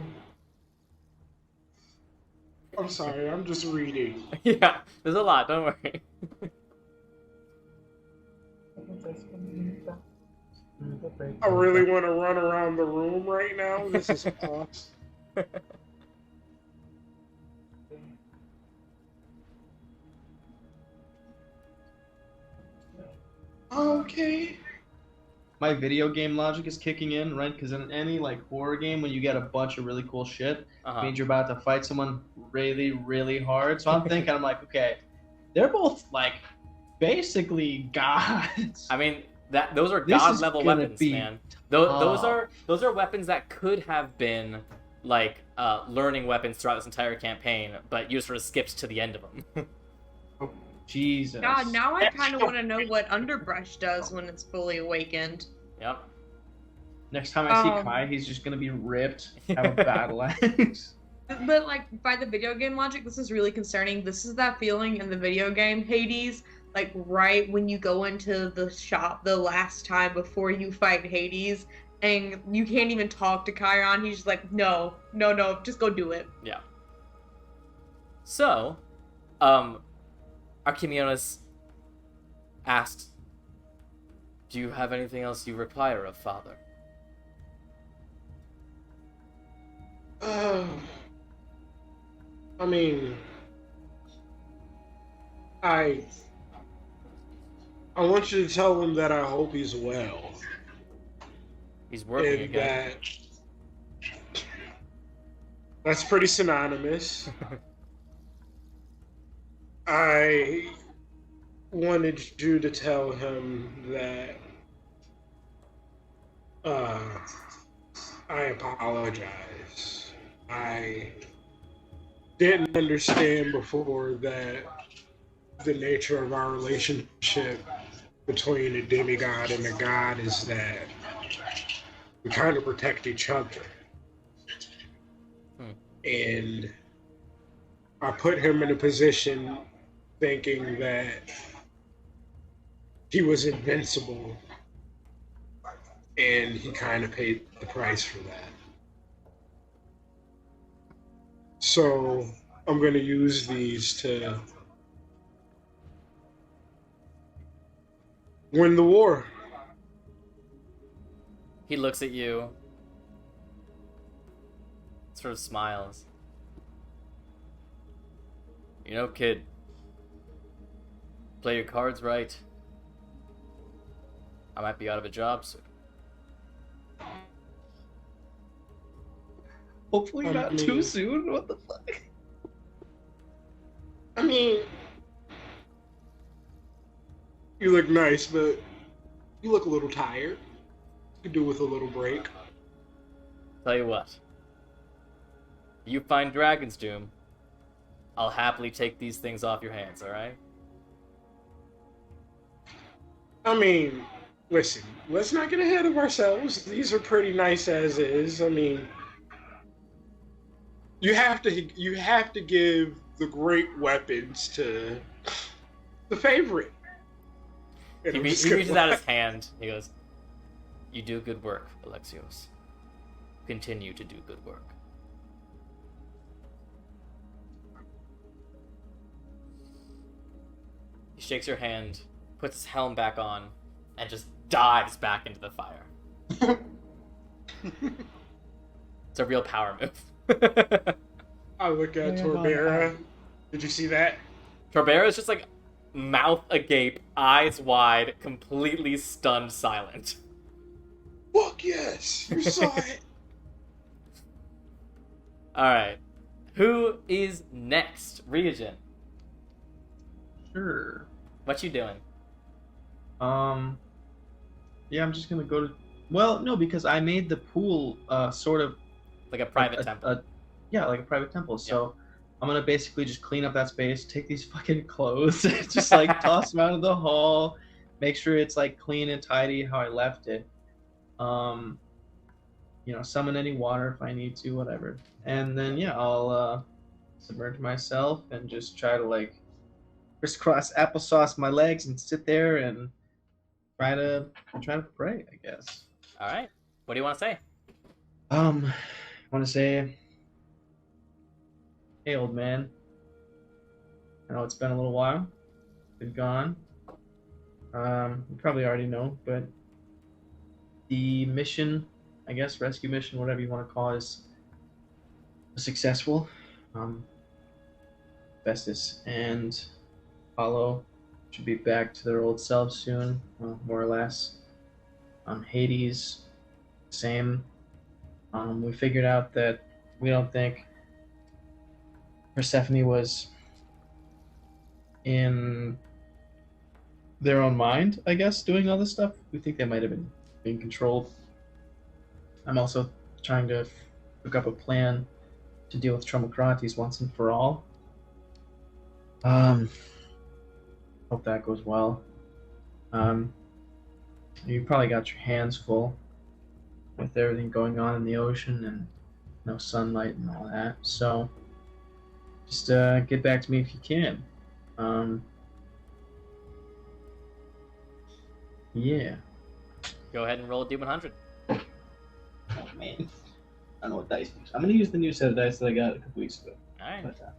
I'm sorry, I'm just reading. Yeah, there's a lot, don't worry. I really want to run around the room right now. This is awesome. Okay. My video game logic is kicking in, right? Because in any like horror game, when you get a bunch of really cool shit, it means you're about to fight someone really, really hard. So I'm thinking, I'm like, okay, they're both like basically gods. I mean, those are This god is level gonna weapons, be man. Those tough. are weapons that could have been like learning weapons throughout this entire campaign, but you sort of skipped to the end of them. Jesus. God, now I kind of want to know what Underbrush does when it's fully awakened. Yep. Next time I see Kai, he's just gonna be ripped, have a battle axe. But like by the video game logic, this is really concerning. This is that feeling in the video game Hades, like right when you go into the shop the last time before you fight Hades, and you can't even talk to Chiron. He's just like, no, just go do it. Yeah. So, Archimionis asked, "Do you have anything else you require of Father?" I mean, I want you to tell him that I hope he's well. He's working And again. that's pretty synonymous. I wanted you to tell him that I apologize. I didn't understand before that the nature of our relationship between a demigod and a god is that we kind of protect each other. And I put him in a position thinking that he was invincible, and he kind of paid the price for that. So I'm going to use these to win the war. He looks at you, sort of smiles. You know, kid, play your cards right. I might be out of a job soon. Hopefully not too soon. What the fuck? I mean, you look nice, but you look a little tired. You could do with a little break. Tell you what. You find Dragon's Doom, I'll happily take these things off your hands, alright? I mean, listen, let's not get ahead of ourselves. These are pretty nice as is. I mean, you have to give the great weapons to the favorite. He reaches out his hand. He goes, "You do good work, Alexios. Continue to do good work." He shakes your hand, puts his helm back on, and just dives back into the fire. It's a real power move. I look at Torbera. Did you see that? Torbera is just like mouth agape, eyes wide, completely stunned silent. Fuck yes! You saw it! Alright. Who is next? Ryujin. Sure. What you doing? Yeah, I'm just gonna go to. Well, no, because I made the pool sort of Like a private temple. Yeah, like a private temple. So I'm gonna basically just clean up that space, take these fucking clothes, just like toss them out of the hall, make sure it's like clean and tidy how I left it. You know, summon any water if I need to, whatever. And then yeah, I'll submerge myself and just try to like crisscross applesauce my legs and sit there and try to pray, I guess. Alright. What do you want to say? I want to say, hey, old man. I know it's been a little while. Been gone. You probably already know, but the mission, I guess, rescue mission, whatever you want to call it, is successful. Festus and Apollo should be back to their old selves soon, well, more or less. Hades, same. We figured out that we don't think Persephone was in their own mind, I guess, doing all this stuff. We think they might have been being controlled. I'm also trying to cook up a plan to deal with Tromocrates once and for all. Hope that goes well. You probably got your hands full with everything going on in the ocean and no sunlight and all that. So just get back to me if you can. Yeah. Go ahead and roll a D100. Oh man, I don't know what dice to use. I'm gonna use the new set of dice that I got a couple weeks ago. All right. But,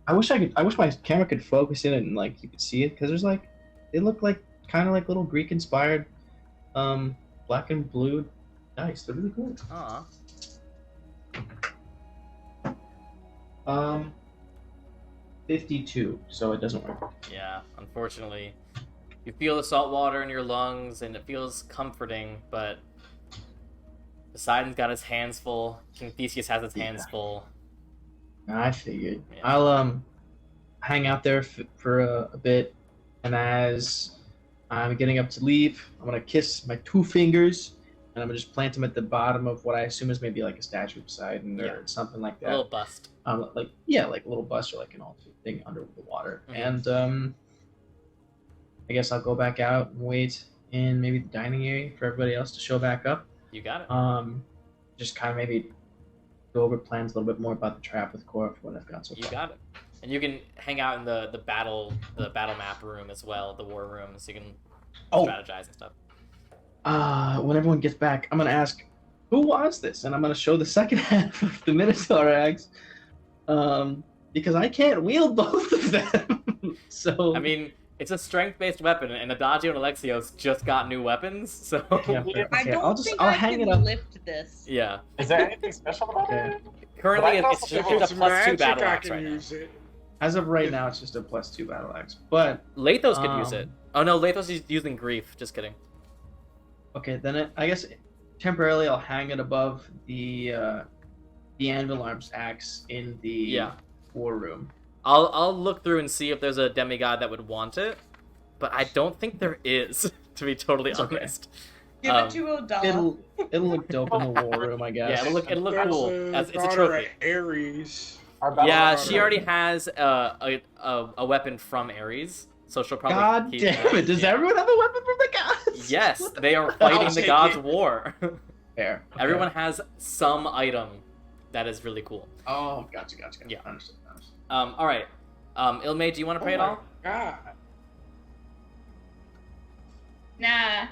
I wish my camera could focus in it and like you could see it because there's like they look like kind of like little Greek inspired, black and blue dice. They're really cool. Aw. 52, so it doesn't work. Yeah, unfortunately. You feel the salt water in your lungs, and it feels comforting, but Poseidon's got his hands full. King Theseus has his hands full. I figured. Yeah. I'll hang out there for a bit, and as I'm getting up to leave, I'm gonna kiss my 2 fingers, and I'm gonna just plant them at the bottom of what I assume is maybe like a statue of Poseidon or something like that. A little bust. Like a little bust or like an altar thing under the water. Mm-hmm. And I guess I'll go back out and wait in maybe the dining area for everybody else to show back up. You got it. Just kind of maybe go over plans a little bit more about the trap with Korra for what I've got so far. You got it. And you can hang out in the battle map room as well, the war room, so you can strategize and stuff. When everyone gets back, I'm gonna ask, who was this? And I'm gonna show the second half of the Minotaur axe. Because I can't wield both of them. So I mean, it's a strength-based weapon, and Adagio and Alexios just got new weapons, so yeah, I don't think I'll I hang can it up. lift this. yeah. Is there anything special about it? Currently, But I it's also just think a It's plus 2 magic, battle I axe can right now. use it. As of right now, it's just a +2 battle axe. But Lathos could use it. Oh no, Lathos is using grief. Just kidding. okay, then I guess temporarily I'll hang it above the anvil arms axe in the war room. I'll look through and see if there's a demigod that would want it, but I don't think there is, to be totally It's okay. honest. Give it to Odala. It'll look dope in the war room, I guess. Yeah, it'll look That's cool. It's a daughter trophy. of Ares. Our battle Yeah, round- she already has a weapon from Ares, so she'll probably God keep damn that. it! Does Yeah. everyone have a weapon from the gods? Yes, What the- they are fighting the take gods' it. war. Fair. Okay. Everyone has some item that is really cool. Oh, gotcha. Yeah. Understood. All right. Ilmay, do you want to pray at all? God. Nah,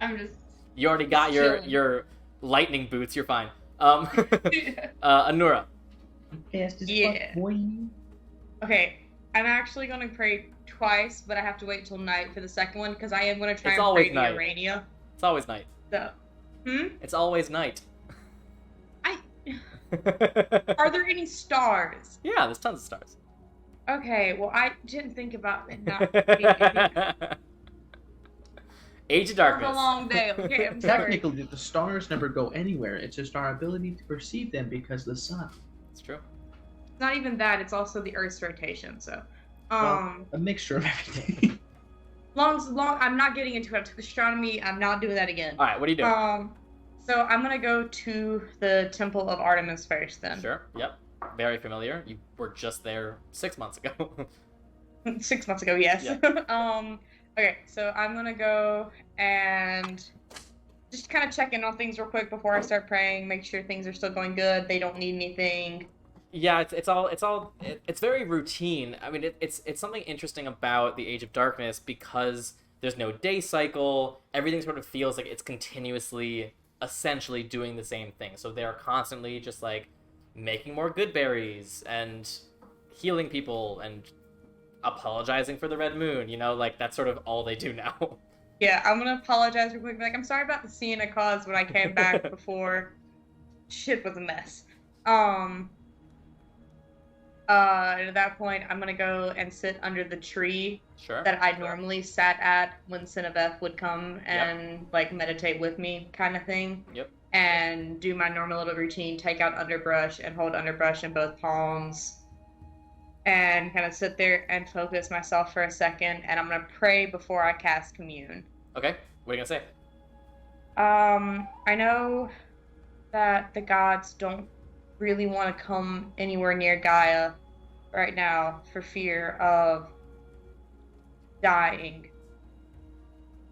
I'm just. You already got Chilling. your lightning boots. You're fine. Anura. Yeah. Okay, I'm actually gonna pray twice, but I have to wait till night for the second one because I am gonna try It's and always pray night. the Urania. It's always night. So, It's always night. Are there any stars? Yeah, there's tons of stars. Okay, well I didn't think about it. Not being a Age of Darkness. long day. Okay, I'm sorry. Technically, the stars never go anywhere. It's just our ability to perceive them because of the sun. It's true. It's not even that. It's also the Earth's rotation. So, Well, a mixture of everything. long. I'm not getting into astronomy. I'm not doing that again. All right, what are you doing? So I'm gonna go to the Temple of Artemis first. Then Sure. Yep. Very familiar. You were just there 6 months ago. 6 months ago, yes. Okay, so I'm gonna go and just kind of check in on things real quick before I start praying. Make sure things are still going good. They don't need anything. Yeah, it's very routine. I mean, it's something interesting about the Age of Darkness because there's no day cycle. Everything sort of feels like it's continuously, essentially doing the same thing. So they're constantly just like making more good berries and healing people and apologizing for the red moon. You know, like that's sort of all they do now. Yeah, I'm gonna apologize real quick. Be like, I'm sorry about the scene I caused when I came back before. Shit was a mess. At that point, I'm gonna go and sit under the tree Sure. that I normally sat at when Cineveth would come and like meditate with me, kind of thing. Yep. And do my normal little routine, take out underbrush and hold underbrush in both palms, and kind of sit there and focus myself for a second. And I'm gonna pray before I cast commune. Okay. What are you gonna say? I know that the gods don't really want to come anywhere near Gaia right now for fear of dying.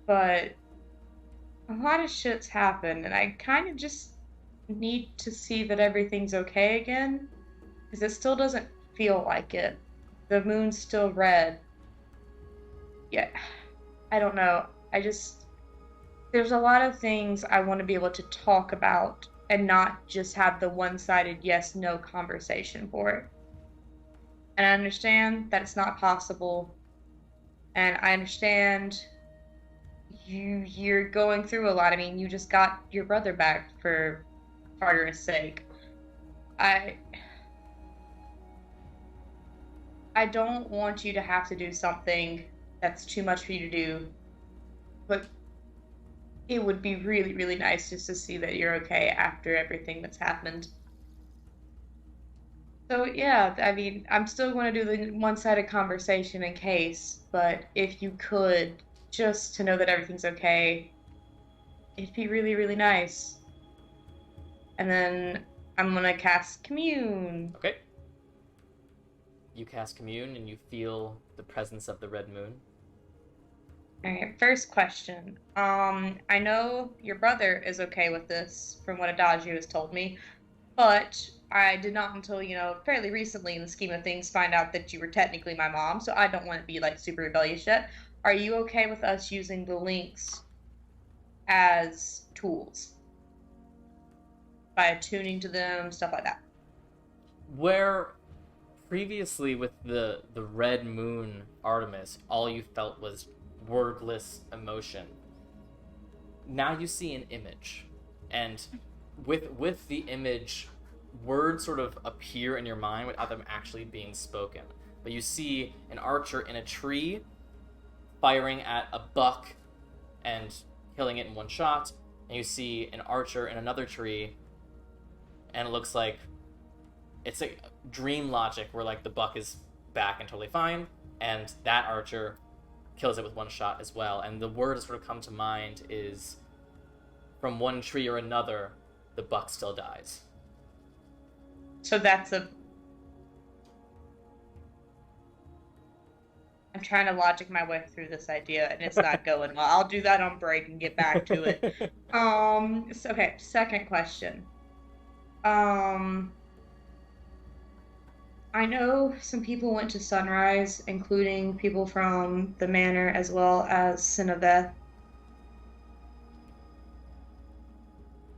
But a lot of shit's happened, and I kind of just need to see that everything's okay again, because it still doesn't feel like it. The moon's still red. Yeah, I don't know. There's a lot of things I want to be able to talk about and not just have the one-sided yes-no conversation for it. And I understand that it's not possible. And I understand you're going through a lot. I mean, you just got your brother back for Tartarus' sake. I don't want you to have to do something that's too much for you to do, but it would be really, really nice just to see that you're okay after everything that's happened. So yeah, I mean, I'm still going to do the one-sided conversation in case, but if you could, just to know that everything's okay, it'd be really, really nice. And then I'm going to cast Commune. Okay. You cast Commune and you feel the presence of the red moon. Alright, first question. I know your brother is okay with this, from what Adagio has told me, but I did not until, fairly recently in the scheme of things find out that you were technically my mom, so I don't want to be, super rebellious yet. Are you okay with us using the links as tools? By attuning to them, stuff like that. Where previously with the red moon Artemis, all you felt was wordless emotion. Now you see an image, and with the image, words sort of appear in your mind without them actually being spoken. But you see an archer in a tree firing at a buck and killing it in one shot, and you see an archer in another tree, and it looks like it's a dream logic where the buck is back and totally fine, and that archer kills it with one shot as well. And the word that sort of come to mind is, from one tree or another, the buck still dies. So that's I'm trying to logic my way through this idea, and it's not going well. I'll do that on break and get back to it. Okay, second question. I know some people went to Sunrise, including people from the manor as well as Cineveth.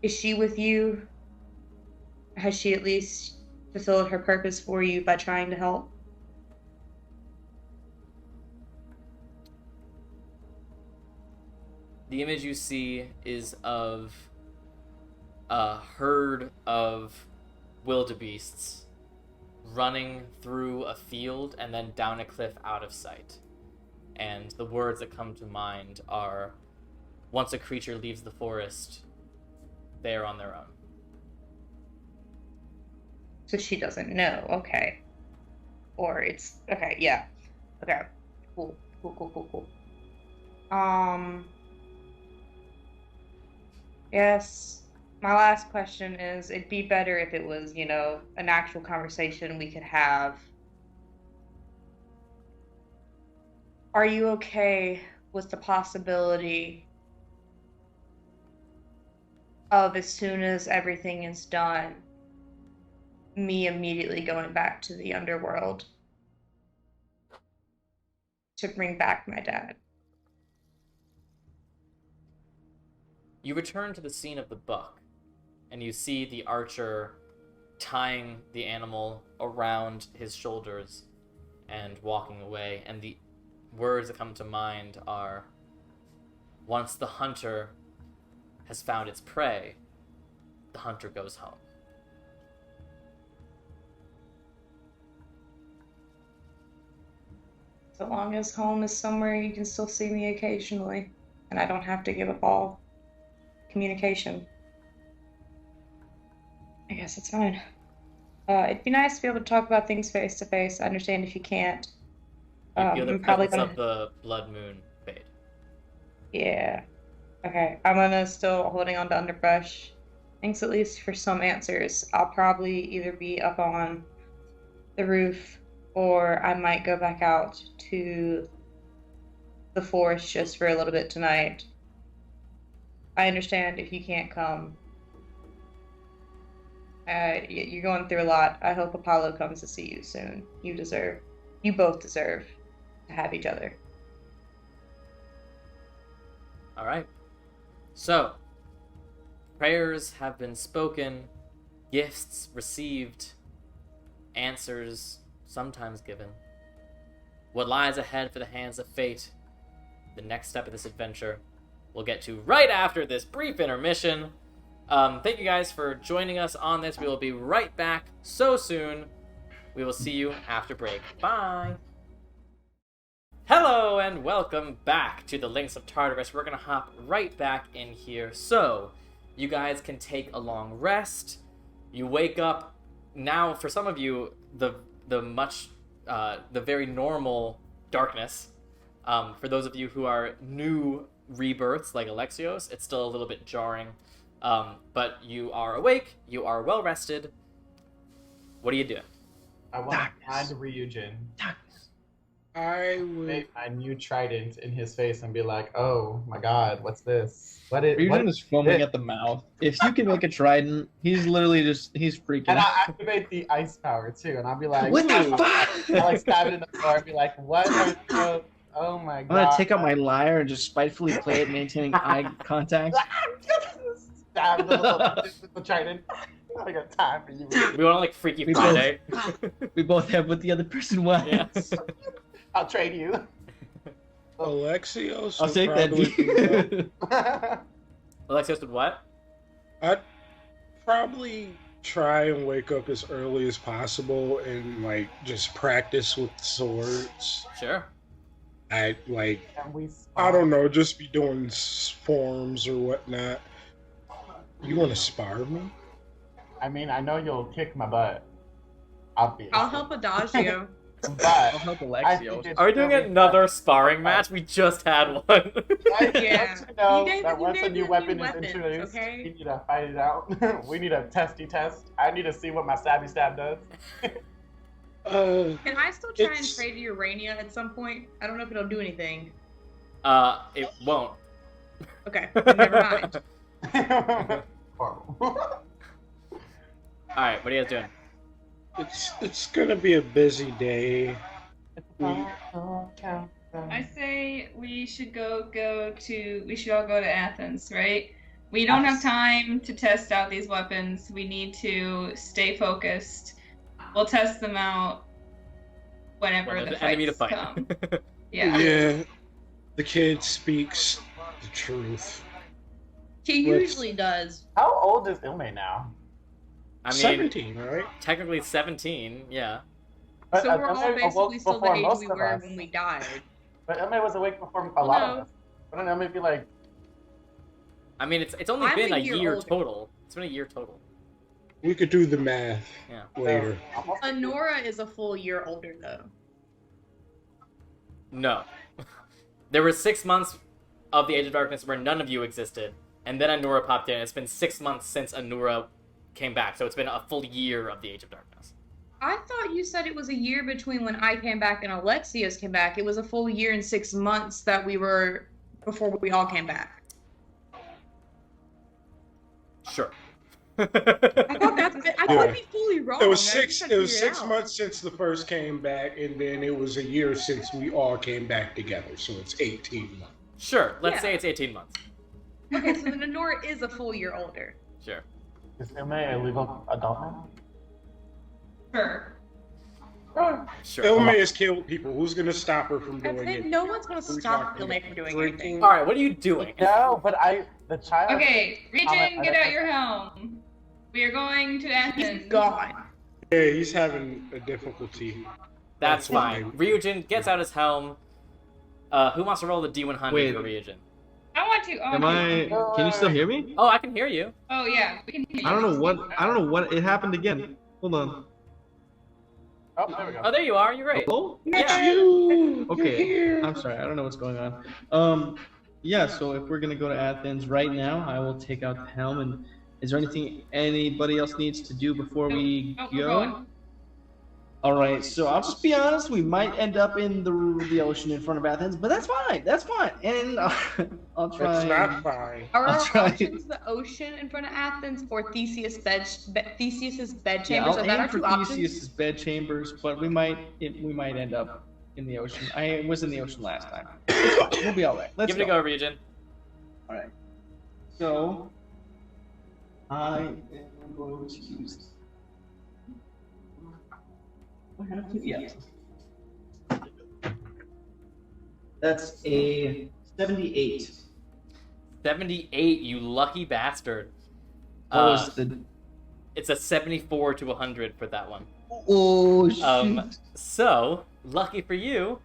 Is she with you? Has she at least fulfilled her purpose for you by trying to help? The image you see is of a herd of wildebeests running through a field and then down a cliff out of sight. And the words that come to mind are, once a creature leaves the forest, they are on their own. So she doesn't know, okay. Or it's, okay, yeah. Okay, cool. Yes. My last question is, it'd be better if it was, an actual conversation we could have. Are you okay with the possibility of, as soon as everything is done, me immediately going back to the underworld to bring back my dad? You return to the scene of the buck, and you see the archer tying the animal around his shoulders and walking away, and the words that come to mind are, once the hunter has found its prey, the hunter goes home. So long as home is somewhere you can still see me occasionally, and I don't have to give up all communication. I guess it's fine. It'd be nice to be able to talk about things face to face. I understand if you can't. You feel the I'm probably presence gonna. of the blood moon fade. Yeah. Okay. I'm gonna still holding on to underbrush. Thanks at least for some answers. I'll probably either be up on the roof or I might go back out to the forest just for a little bit tonight. I understand if you can't come. You're going through a lot. I hope Apollo comes to see you soon. You both deserve to have each other. All right. So, prayers have been spoken, gifts received, answers sometimes given. What lies ahead for the hands of fate, the next step of this adventure, we'll get to right after this brief intermission. Thank you guys for joining us on this. We will be right back so soon. We will see you after break. Bye! Hello and welcome back to the Links of Tartarus. We're going to hop right back in here so you guys can take a long rest. You wake up now, for some of you, the very normal darkness. For those of you who are new rebirths like Alexios, it's still a little bit jarring. But you are awake, you are well rested. What are you doing? I want to add Ryujin. I would. Make my new trident in his face and be like, "Oh my God, what's this? Ryujin is foaming at the mouth. If you can make a trident, he's literally he's freaking. And I activate the ice power too, and I'll be like, What the fuck? I like stab it in the floor and be like, "What are you? Oh my God!" I'm gonna take out my lyre and just spitefully play it, maintaining eye contact. Stab the trident. I got time for you. We want to like Freaky We Friday. We both have what the other person wants. Yes. I'll trade you. Alexios. I'll would take that. probably Dude. Alexios did what? I'd probably try and wake up as early as possible and like just practice with swords. Sure. I like. And we I don't know, just be doing forms or whatnot. You want to spar me? I mean, I know you'll kick my butt. Obviously. I'll help Adagio. I'll But help I think Alexios. it's Are we doing really another fun. sparring match? We just had one. I Yeah. want you to know You that once a gave new them weapon new is weapons, introduced, okay? we need to fight it out. We need a testy test. I need to see what my stabby stab does. Can I still try and It's- trade Urania at some point? I don't know if it'll do anything. It won't. Okay, never mind. Horrible. Alright, what are you guys doing? It's gonna be a busy day. I say we should all go to Athens, right? We don't have time to test out these weapons. We need to stay focused. We'll test them out whenever Well, the there's an enemy to fights fight. come. Yeah. Yeah, the kid speaks the truth. He Let's- usually does. How old is Ilme now? I mean, 17, right? technically 17, yeah. But, So we're all Ilme basically awoke still the before age most we of were us. when we died. But Ilme was awake before a lot of no. us. Wouldn't Ilme be like, I mean, it's only I'm been a a year year older. total. It's been a year total. We could do the math Yeah. later. almost Honora is a full year older, though. No. There were 6 months of the Age of Darkness where none of you existed, and then Anura popped in. It's been 6 months since Anura came back, so it's been a full year of the Age of Darkness. I thought you said it was a year between when I came back and Alexios came back. It was a full year and 6 months that we were before we all came back. Sure. I thought that's. I could be fully wrong. It was I six. just had It to was figure 6 out. months since the first came back, and then it was a year since we all came back together. So it's 18 months. Sure, let's Yeah. say it's 18 months. Okay, so then Honora is a full year older. Sure. is Ilme a legal adult now? Sure. Sure. Ilme has killed people. Who's gonna stop her from I doing think it? no one's gonna Who's stop talking Ilme from doing drinking? anything. Alright, what are you doing? No, but the child. Okay, I Regen, get don't- out your helm. We are going to Athens. He's gone. Yeah, he's having a difficulty. That's That's fine. fine. Ryujin gets out his helm. Who wants to roll the D100 Wait. for Ryujin? I want to. Am I? Can you still hear me? Oh, I can hear you. Oh yeah, we can hear you. I don't know what. It happened again. Hold on. Oh, there we go. Oh, there you are. You're right. Hello? It's Yeah. you. Okay. You're here. I'm sorry. I don't know what's going on. Yeah. So if we're gonna go to Athens right now, I will take out the helm. And is there anything anybody else needs to do before we Nope, we're go? going. All right. So I'll just be honest. We might end up in the ocean in front of Athens, but that's fine. That's fine. And I'll try. It's not fine. Are I'll our try. options the ocean in front of Athens or Theseus's bed Yeah, chambers? I'll Are that aim our for two options? Theseus's bed chambers, but we might end up in the ocean. I was in the ocean last time. It's fine. We'll be all right. Let's Give it a go, Ryujin. All right. So I am going to use. I have to. Yeah. That's a 78. 78, you lucky bastard. What was the? It's a 74 to 100 for that one. Oh shoot! So, lucky for you,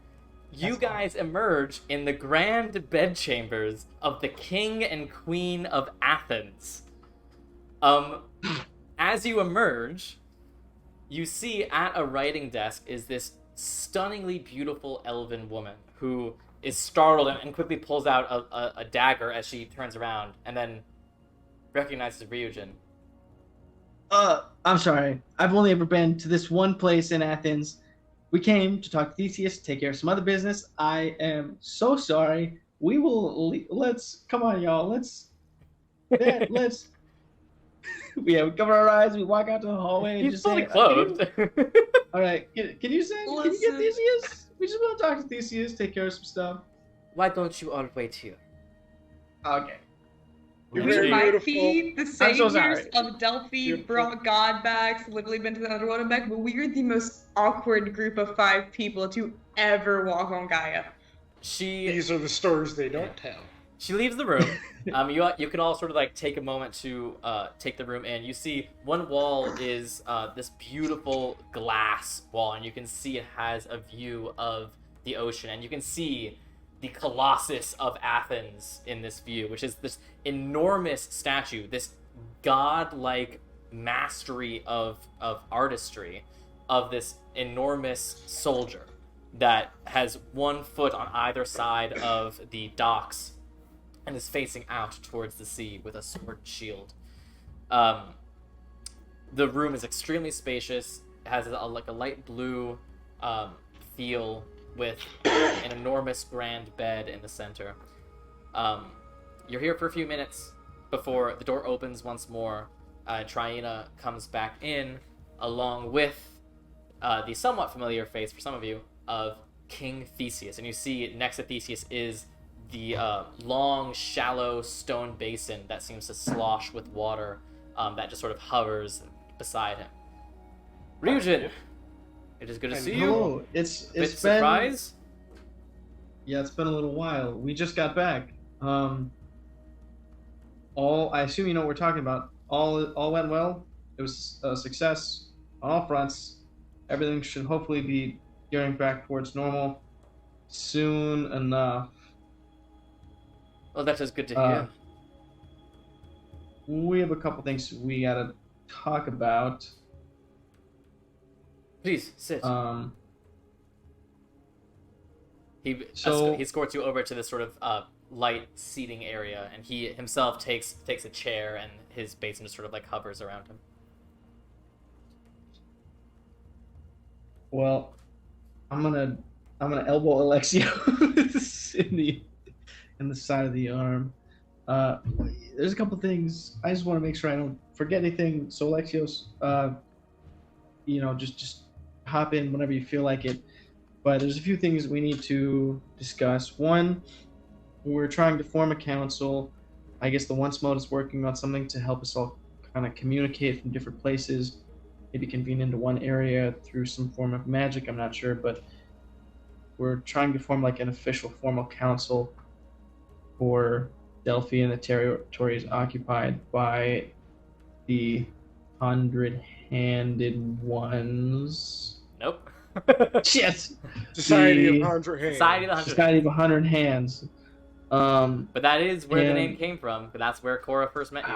you That's guys emerge in the grand bedchambers of the king and queen of Athens. As you emerge, you see at a writing desk is this stunningly beautiful elven woman who is startled and quickly pulls out a dagger as she turns around and then recognizes Ryujin. I'm sorry. I've only ever been to this one place in Athens. We came to talk to Theseus, take care of some other business. I am so sorry. We will. Come on, y'all. Let's. We cover our eyes. We walk out to the hallway and He's just fully say, clothed. All right. Can you get Theseus? We just want to talk to Theseus, take care of some stuff. Why don't you all wait here? Okay. You're We very might beautiful. be the I'm so saviors sorry. of Delphi, Beautiful. brought God back, literally been to the underworld and back, but we're the most awkward group of 5 people to ever walk on Gaia. These are the stories they don't tell. She leaves the room. You can all sort of like take a moment to take the room in. You see one wall is this beautiful glass wall, and you can see it has a view of the ocean, and you can see the Colossus of Athens in this view, which is this enormous statue, this godlike mastery of artistry of this enormous soldier that has one foot on either side of the docks and is facing out towards the sea with a sword shield. The room is extremely spacious. It has a light blue feel with an enormous grand bed in the center. You're here for a few minutes before the door opens once more. Triena comes back in along with the somewhat familiar face for some of you of King Theseus. And you see next to Theseus is the long, shallow stone basin that seems to slosh with water that just sort of hovers beside him. Ryujin, it is good to see you. Hello. It's Bit been. surprise? Yeah, it's been a little while. We just got back. I assume you know what we're talking about. All went well. It was a success on all fronts. Everything should hopefully be gearing back towards normal soon enough. Well, that is good to hear. We have a couple things we gotta talk about. Please sit. He escorts you over to this sort of light seating area, and he himself takes a chair, and his basin just sort of like hovers around him. Well, I'm gonna elbow Alexio in the side of the arm. There's a couple things I just want to make sure I don't forget anything. So Alexios, just hop in whenever you feel like it. But there's a few things we need to discuss. One, we're trying to form a council. I guess the Once Mode is working on something to help us all kind of communicate from different places, maybe convene into one area through some form of magic. I'm not sure, but we're trying to form like an official formal council for Delphi and the territories occupied by the 100-handed ones. Nope. Yes. Society The of 100 Hands. Society of the 100 Society of 100 Hands. But that is where the and- name came from. That's where Cora first met you.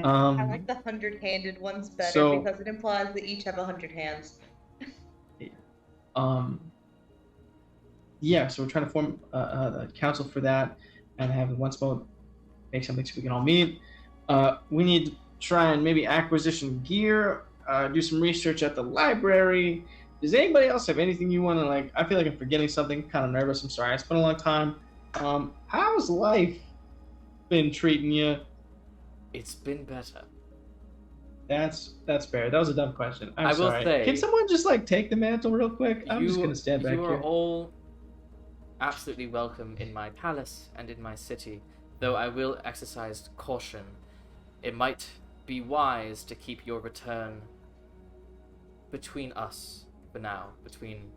I like the 100-handed ones better so- because it implies they each have 100 hands. Yeah, so we're trying to form a council for that and have one spot make something so we can all meet. We need to try and maybe acquisition gear, do some research at the library. Does anybody else have anything you want to like? I feel like I'm forgetting something. Kind of nervous. I'm sorry. It's been a long time. How's life been treating you? It's been better. That's fair. That was a dumb question. I'm I will sorry. say- Can someone just like take the mantle real quick? I'm just gonna stand back You are here. all absolutely welcome in my palace and in my city, though I will exercise caution. It might be wise to keep your return between us for now, between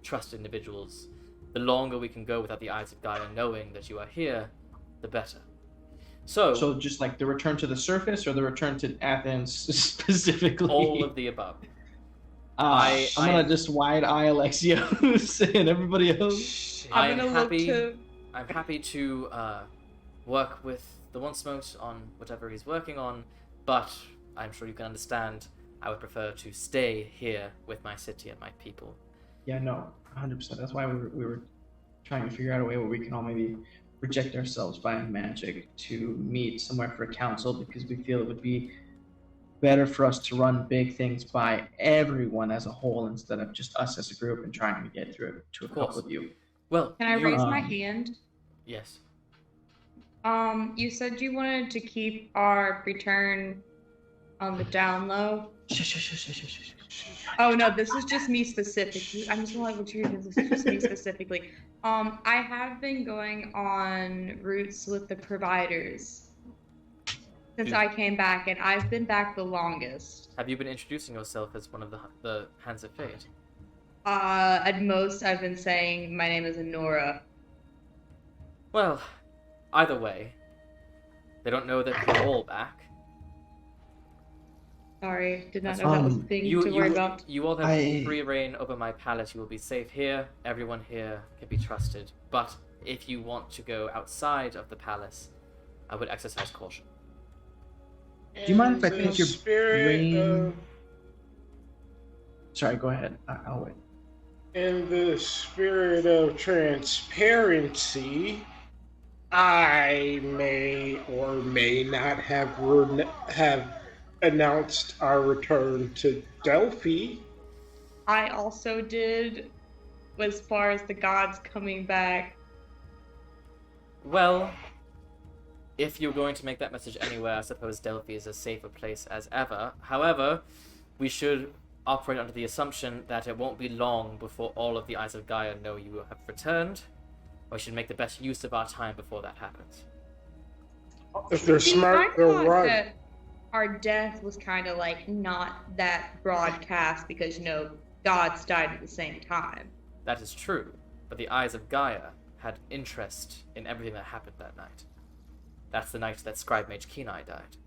trusted individuals. The longer we can go without the eyes of Gaia knowing that you are here, the better. So just like the return to the surface or the return to Athens specifically? all of the above. I'm gonna just wide eye Alexios and everybody else. I'm gonna look happy. to- I'm happy to work with the One Smoked on whatever he's working on, but I'm sure you can understand. I would prefer to stay here with my city and my people. Yeah, no, 100%. That's why we were trying to figure out a way where we can all maybe project ourselves via magic to meet somewhere for a council, because we feel it would be better for us to run big things by everyone as a whole instead of just us as a group and trying to get through it to a Of course. couple of you. Well, Can I you- raise my hand? Yes. You said you wanted to keep our return on the down low. Oh no, this is just me specifically. I'm just gonna let you hear this is just me specifically. I have been going on routes with the providers since I came back, and I've been back the longest. Have you been introducing yourself as one of the Hands of Fate? At most, I've been saying my name is Honora. Well, either way, they don't know that you're all back. Sorry, did not That's know that was a fine. thing to worry about. You all have I- free reign over my palace. You will be safe here. Everyone here can be trusted. But if you want to go outside of the palace, I would exercise caution. Do you mind if I In finish the your spirit brain? of- Sorry, go ahead. I'll wait. In the spirit of transparency, I may or may not have announced our return to Delphi. I also did, as far as the gods coming back. Well, if you're going to make that message anywhere, I suppose Delphi is a safer place as ever. However, we should operate under the assumption that it won't be long before all of the Eyes of Gaia know you have returned. We should make the best use of our time before that happens. If they're See, smart, I they'll thought run. that our death was kind of like not that broadcast because, gods died at the same time. That is true, but the Eyes of Gaia had interest in everything that happened that night. That's the night that Scribe Mage Kenai died.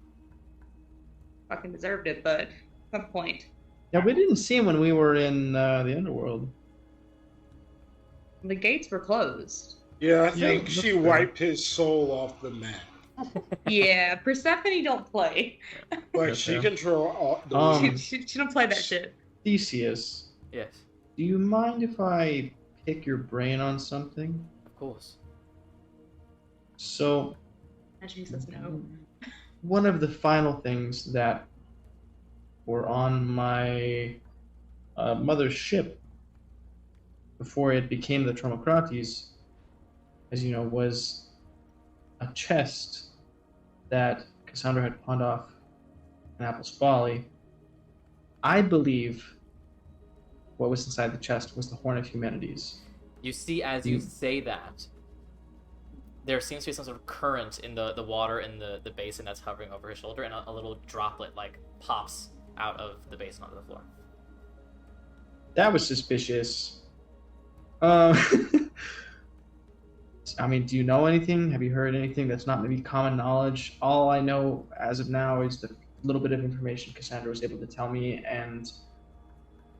Fucking deserved it, but at some point. Yeah, we didn't see him when we were in the underworld. The gates were closed. Yeah, I Yeah, think that's she fair. wiped his soul off the map. Yeah, Persephone don't play. Like That's she fair. control all the Um, she don't play that shit. Theseus, Yes, do you mind if I pick your brain on something? of course. So, And she says no. one of the final things that were on my mother's ship before it became the Tromocrates, as you know, was a chest that Cassandra had pawned off in Apple's Folly. I believe what was inside the chest was the Horn of Humanities. You see, as you say that, there seems to be some sort of current in the water in the basin that's hovering over his shoulder, and a little droplet pops out of the basin onto the floor. That was suspicious. I mean, do you know anything? Have you heard anything that's not maybe common knowledge? All I know as of now is the little bit of information Cassandra was able to tell me, and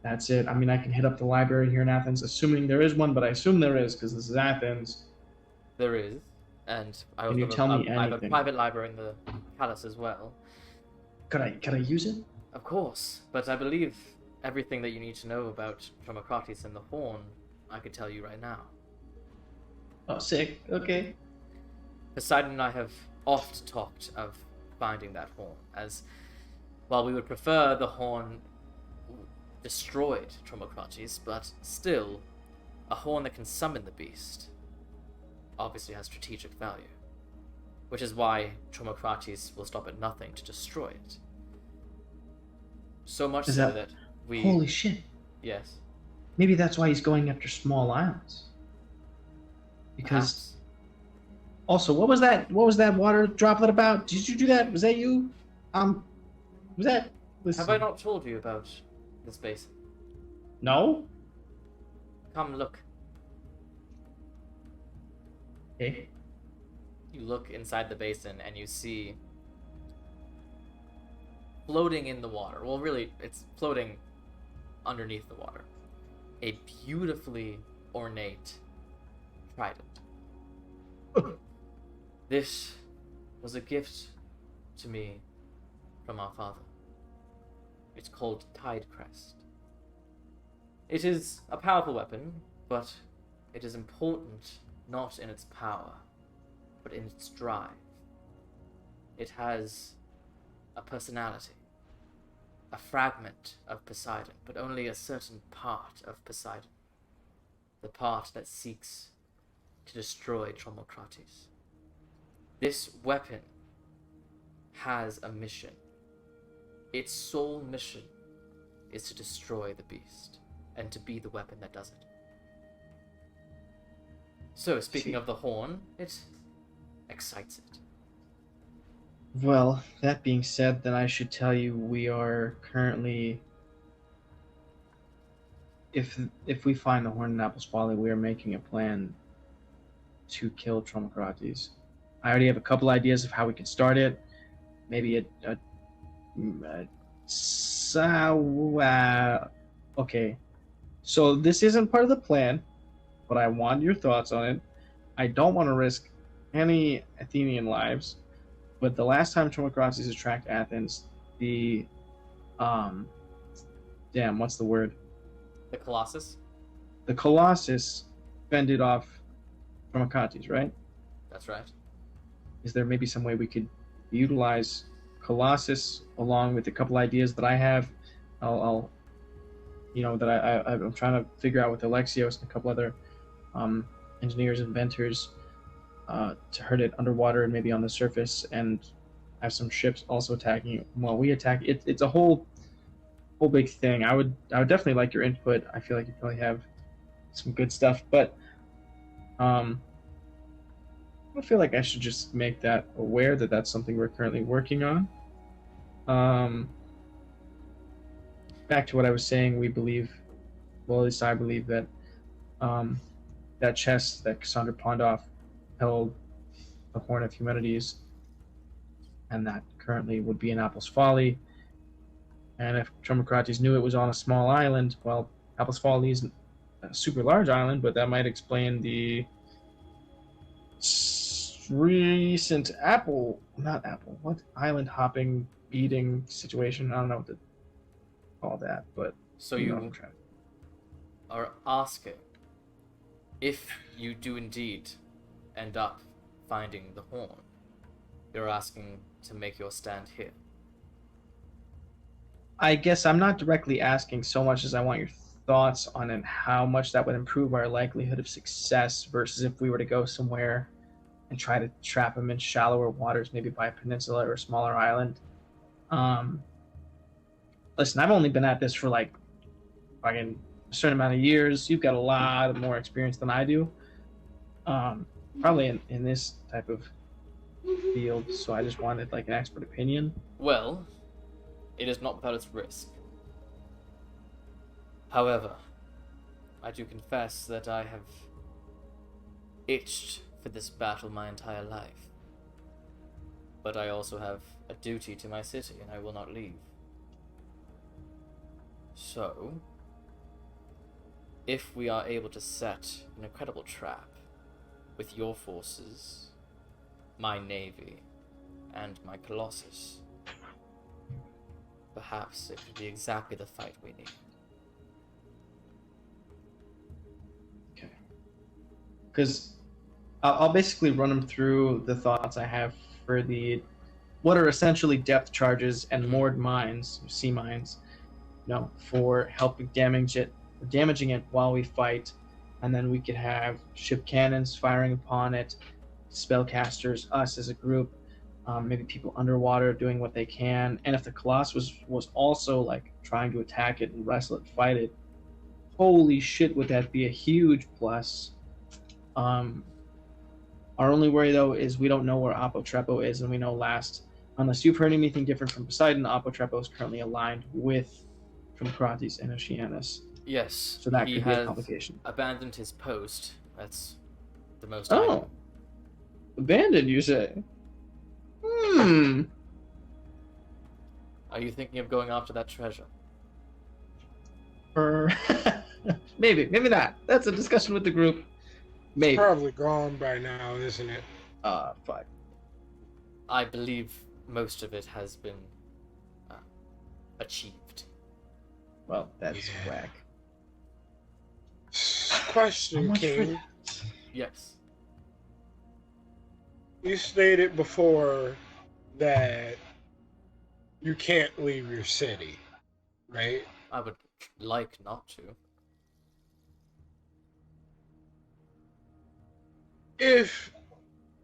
That's it. I mean, I can hit up the library here in Athens, assuming there is one, but I assume there is because this is Athens. There is, and I Can you tell me I have a anything? private library in the palace as well. Could I use it? Of course, but I believe everything that you need to know about Tromocrates and the Horn, I could tell you right now. Oh, sick. Okay. Poseidon and I have oft talked of finding that horn, as while we would prefer the horn destroyed Tromocrates, but still, a horn that can summon the beast obviously has strategic value, which is why Tromocrates will stop at nothing to destroy it. So much so that we... Holy shit. Yes. Maybe that's why he's going after small islands. Because... Perhaps. Also, what was that water droplet about? Did you do that? Was that you? Was that... Listen. Have I not told you about this basin? No? Come look. Okay. You look inside the basin and you see, floating in the water, well really it's floating underneath the water, a beautifully ornate trident. This was a gift to me from our father. It's called Tide Crest. It is a powerful weapon, but it is important not in its power, but in its drive. It has a personality, a fragment of Poseidon, but only a certain part of Poseidon, the part that seeks to destroy Tromocrates. This weapon has a mission. Its sole mission is to destroy the beast, and to be the weapon that does it. So, speaking of the horn, it excites it. Well, that being said, then I should tell you we are currently... If we find the Horn in Apple's Folly, we are making a plan to kill Tromocrates. I already have a couple ideas of how we can start it. Maybe okay. So this isn't part of the plan, but I want your thoughts on it. I don't want to risk any Athenian lives, but the last time Tromocrates attacked Athens, the what's the word? The Colossus? The Colossus fended off Tromocrates, right? That's right. Is there maybe some way we could utilize Colossus along with a couple ideas that I have? I'm trying to figure out with Alexios and a couple other engineers, inventors, to hurt it underwater and maybe on the surface, and have some ships also attacking it while we attack it. It's a whole big thing. I would definitely like your input. I feel like you probably have some good stuff, but I feel like I should just make that aware that that's something we're currently working on. Back to what I was saying, we believe, well, at least I believe that that chest that Cassandra pawned off held the Horn of Humanities, and that currently would be in Apple's Folly. And if Tromocrates knew it was on a small island, well, Apple's Folly isn't a super large island, but that might explain the recent island hopping, eating situation. I don't know what to call that, but so you are asking if you do indeed end up finding the horn, you're asking to make your stand here. I guess I'm not directly asking so much as I want your thoughts on it, how much that would improve our likelihood of success versus if we were to go somewhere and try to trap him in shallower waters, maybe by a peninsula or a smaller island. Listen, I've only been at this for like fucking a certain amount of years. You've got a lot more experience than I do. Probably in this type of field, so I just wanted like an expert opinion. Well, it is not without its risk. However, I do confess that I have itched for this battle my entire life. But I also have a duty to my city, and I will not leave. So, if we are able to set an incredible trap with your forces, my navy, and my Colossus, perhaps it could be exactly the fight we need. Okay. Because I'll basically run them through the thoughts I have for what are essentially depth charges and moored mines, sea mines, for helping damaging it while we fight, and then we could have ship cannons firing upon it, spellcasters, us as a group, maybe people underwater doing what they can, and if the Colossus was also like trying to attack it and wrestle it, fight it, holy shit, would that be a huge plus. Our only worry though is we don't know where Apotrepo is, and we know unless you've heard anything different from Poseidon, Apotrepo is currently aligned with Tromocrates and Oceanus. Yes, so that he could be a has complication. Abandoned his post. That's the most. Oh, abandoned, you say? Are you thinking of going after that treasure? Maybe not. That's a discussion with the group. Maybe. It's probably gone by now, isn't it? Fine. I believe most of it has been achieved. Well, that's whack. Question, King. Yes. You stated before that you can't leave your city, right? I would like not to. If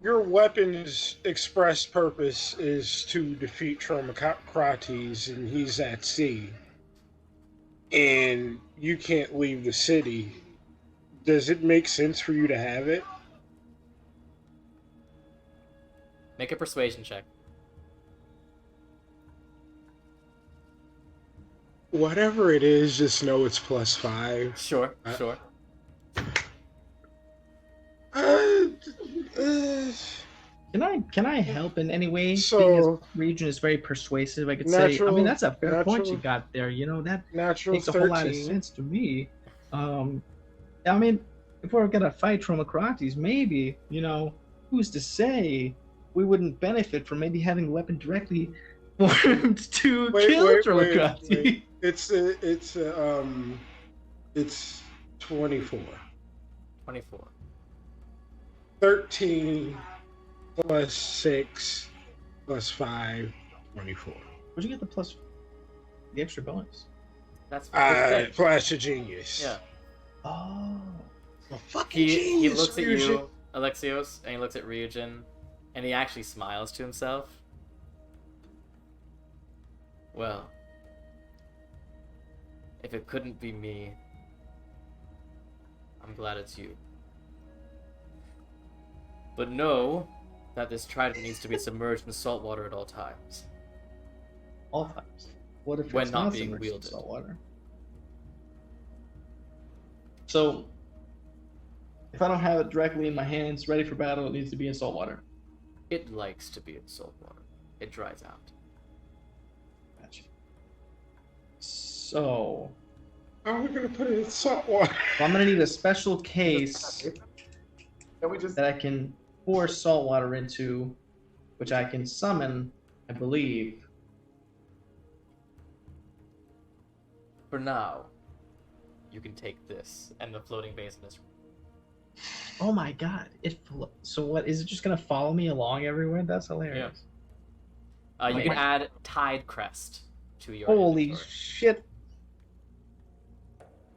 your weapon's express purpose is to defeat Tromocrates and he's at sea, and you can't leave the city, does it make sense for you to have it? Make a persuasion check. Whatever it is, just know it's +5. Sure. Can I help in any way? So, being as region is very persuasive, I could say. I mean, that's a fair point you got there. That makes a whole lot of sense to me. I mean, if we're gonna fight Tromocrates, maybe who's to say we wouldn't benefit from maybe having a weapon directly formed to kill Tromocrates? It's 24. 24. 13 plus 6 plus 5, 24. Where'd you get the extra bonus? That's Flash of Genius. Yeah. Oh. Well, fucking genius. He looks at Ryujin. you, Alexios, and he looks at Ryujin, and he actually smiles to himself. Well, if it couldn't be me, I'm glad it's you. But know that this trident needs to be submerged in salt water at all times. All times. What if when it's not not being submerged in wielded? salt water? So, if I don't have it directly in my hands, ready for battle, it needs to be in salt water. It likes to be in salt water. It dries out. Gotcha. So, How are we gonna put it in salt water? I'm gonna need a special case that I can pour salt water into, which I can summon, I believe. For now, you can take this and the floating basin is. Oh my god! So what is it? Just gonna follow me along everywhere? That's hilarious. You can add Tide Crest to your. Holy inventory. shit!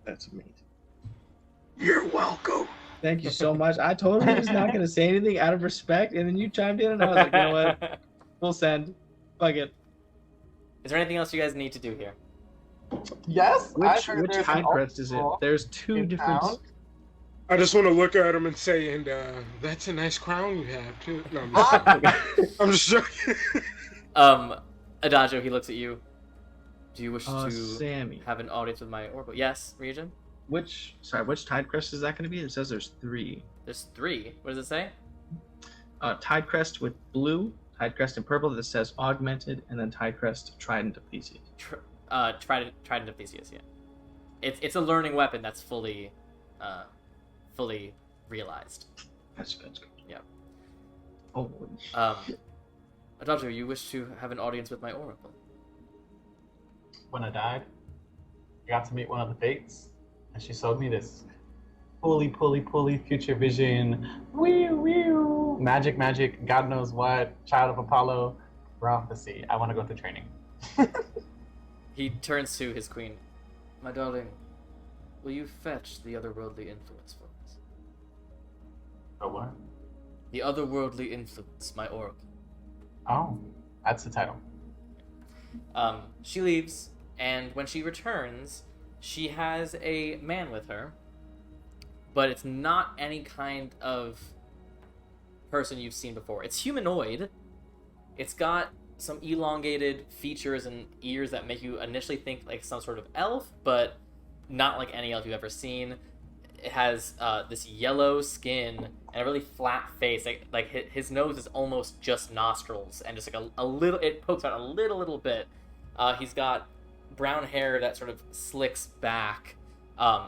That's amazing. You're welcome. Thank you so much. I totally was not gonna say anything out of respect, and then you chimed in, and I was like, you know what? We'll send. Fuck it. Is there anything else you guys need to do here? Yes. Which Tide Crest is it? There's two different. I just want to look at him and say, and that's a nice crown you have too. No, I'm just joking. Adagio, he looks at you. Do you wish to Sammy. have an audience with my Orbital? Yes, Ryujin? Which Tide Crest is that going to be? It says there's 3. There's 3. What does it say? Tide Crest with blue, Tide Crest in purple that says augmented, and then Tide Crest Trident of Theseus. Trident of Theseus, yeah. it's a learning weapon that's fully realized. That's good. Yeah. Oh. Adagio, you wish to have an audience with my oracle? When I died, I got to meet one of the fates, and she showed me this pulley future vision, magic, God knows what, child of Apollo, prophecy. I want to go through training. He turns to his queen. My darling, will you fetch the otherworldly influence for us? Oh, what? The otherworldly influence, my oracle. Oh, that's the title. She leaves, and when she returns, she has a man with her, but it's not any kind of person you've seen before. It's humanoid. It's got some elongated features and ears that make you initially think like some sort of elf, but not like any elf you've ever seen. It has this yellow skin and a really flat face. Like his nose is almost just nostrils, and just like a little, it pokes out a little bit. He's got brown hair that sort of slicks back.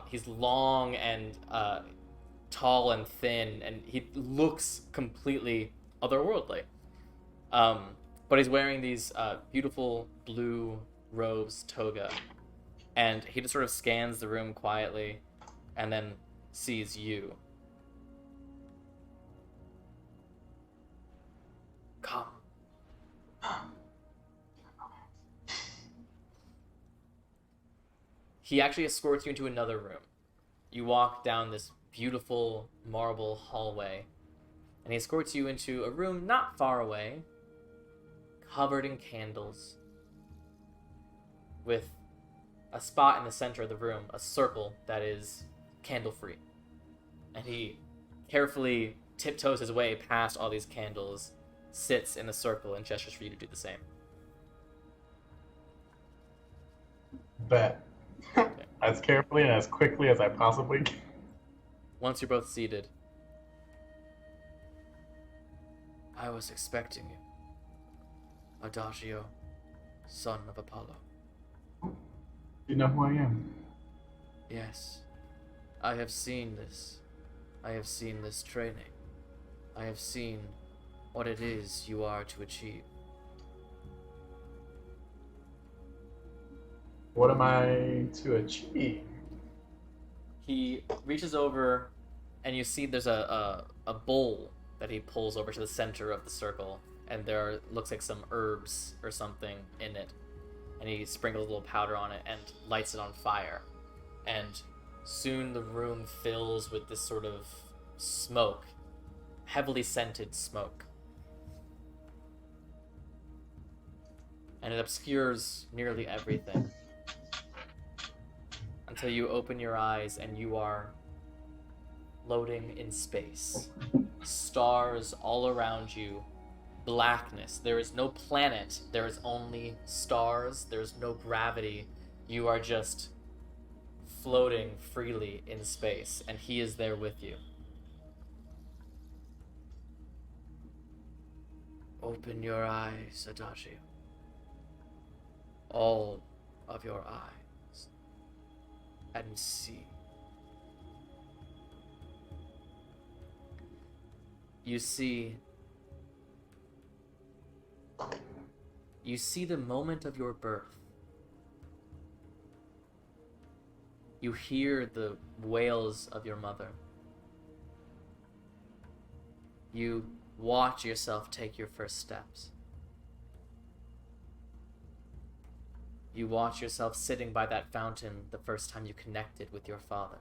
He's long and tall and thin, and he looks completely otherworldly. But he's wearing these beautiful blue robes, toga, and he just sort of scans the room quietly, and then sees you. Come. He actually escorts you into another room. You walk down this beautiful marble hallway, and he escorts you into a room not far away, covered in candles, with a spot in the center of the room, a circle that is candle-free. And he carefully tiptoes his way past all these candles, sits in the circle, and gestures for you to do the same. Bet. As carefully and as quickly as I possibly can. Once you're both seated, I was expecting you, Adagio, son of Apollo. You know who I am? Yes, I have seen this. I have seen this training. I have seen what it is you are to achieve. What am I to achieve? He reaches over, and you see there's a bowl that he pulls over to the center of the circle, and there looks like some herbs or something in it. And he sprinkles a little powder on it and lights it on fire. And soon the room fills with this sort of smoke, heavily scented smoke. And it obscures nearly everything. Until you open your eyes and you are floating in space. Stars all around you. Blackness. There is no planet. There is only stars. There is no gravity. You are just floating freely in space, and he is there with you. Open your eyes, Adagio. All of your eyes. And see. You see the moment of your birth. You hear the wails of your mother. You watch yourself take your first steps. You watch yourself sitting by that fountain the first time you connected with your father.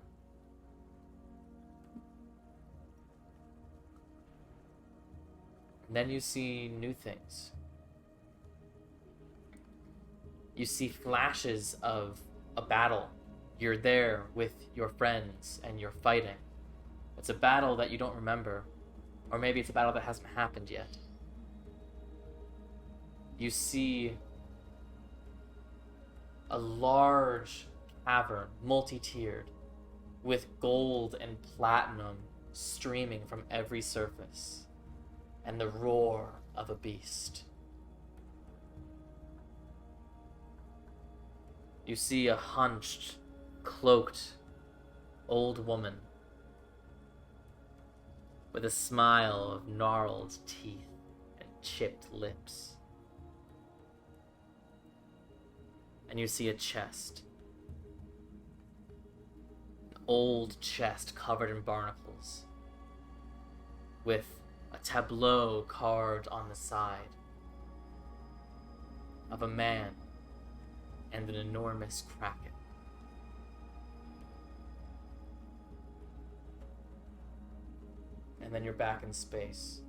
And then you see new things. You see flashes of a battle. You're there with your friends and you're fighting. It's a battle that you don't remember, or maybe it's a battle that hasn't happened yet. You see a large cavern, multi-tiered, with gold and platinum streaming from every surface, and the roar of a beast. You see a hunched, cloaked old woman with a smile of gnarled teeth and chipped lips. And you see a chest. An old chest covered in barnacles, with a tableau carved on the side of a man and an enormous kraken. And then you're back in space.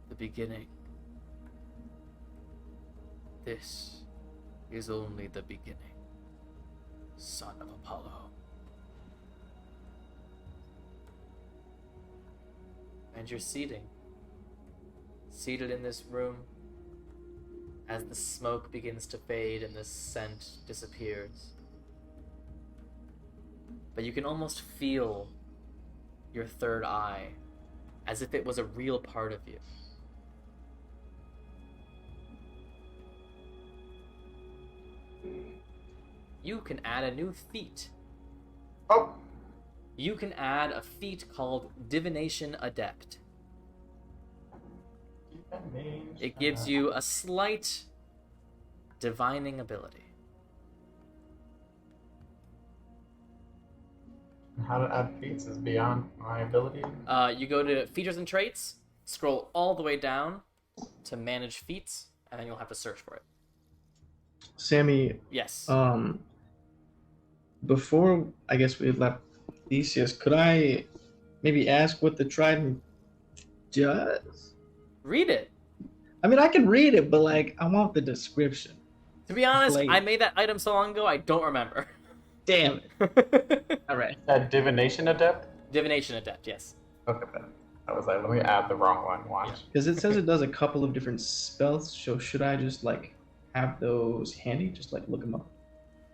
The beginning. This is only the beginning, son of Apollo. And you're seated in this room as the smoke begins to fade and the scent disappears. But you can almost feel your third eye, as if it was a real part of you. You can add a new feat. Oh! You can add a feat called Divination Adept. It gives you a slight divining ability. How to add feats is beyond my ability. You go to Features and Traits, scroll all the way down to Manage Feats, and then you'll have to search for it. Sammy, Yes. Before I guess we left Theseus, could I maybe ask what the trident does? Read it. I mean, I can read it, but like, I want the description. To be honest, Like- I made that item so long ago, I don't remember. Damn it. All right. That divination adept? Divination Adept, yes. Okay, then. I was like, let me add the wrong one. Watch. Because it says it does a couple of different spells, so should I just like have those handy? Just like look them up.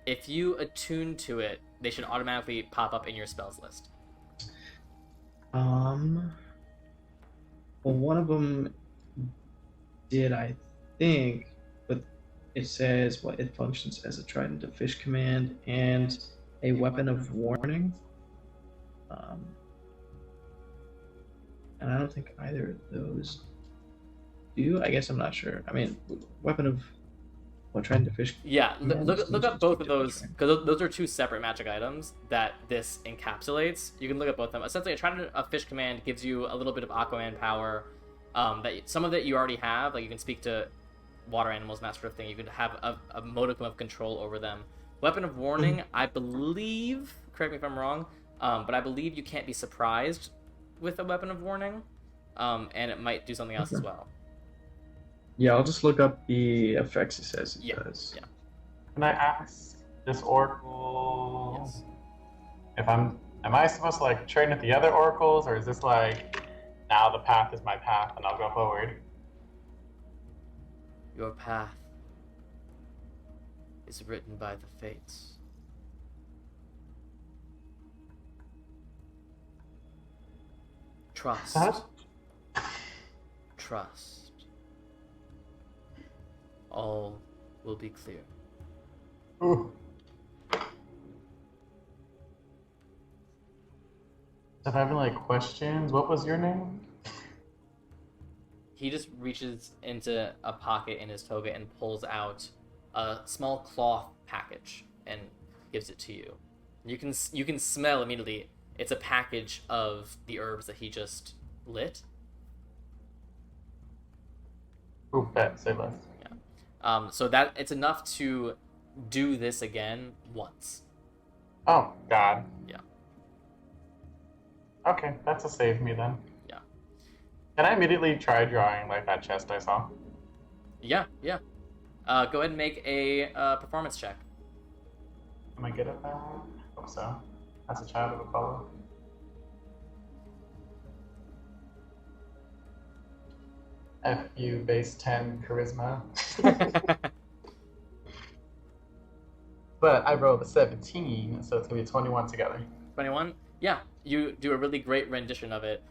If you attune to it, they should automatically pop up in your spells list. Well, one of them did, I think, but it says what it functions as a trident of fish command and a weapon of warning. And I don't think either of those do. I guess I'm not sure. I mean, weapon of what trident of fish? Yeah, Yeah, look up both of those, different. because those are two separate magic items that this encapsulates. You can look at both of them. Essentially, a trident of fish command gives you a little bit of Aquaman power. Some of it you already have, like you can speak to water animals and that sort of thing. You can have a modicum of control over them. Weapon of warning, I believe, correct me if I'm wrong, but I believe you can't be surprised with a weapon of warning, and it might do something else as well. Yeah, I'll just look up the effects it says it does. Yeah. Can I ask this oracle Yes. if am I supposed to like train with the other oracles, or is this like now the path is my path and I'll go forward? Your path is written by the fates. Trust. Huh? Trust. All will be clear. Ooh. If I have any like questions, what was your name? He just reaches into a pocket in his toga and pulls out a small cloth package and gives it to you. You can smell immediately. It's a package of the herbs that he just lit. Ooh, bet, say less. So that it's enough to do this again once. Oh, God. Yeah. Okay, that's a save me then. Yeah. Can I immediately try drawing like that chest I saw? Yeah. Go ahead and make a performance check. Am I good at that? Hope so. That's a child of Apollo. FU base 10 charisma. But I rolled a 17, so it's gonna be 21 together. 21? Yeah, you do a really great rendition of it.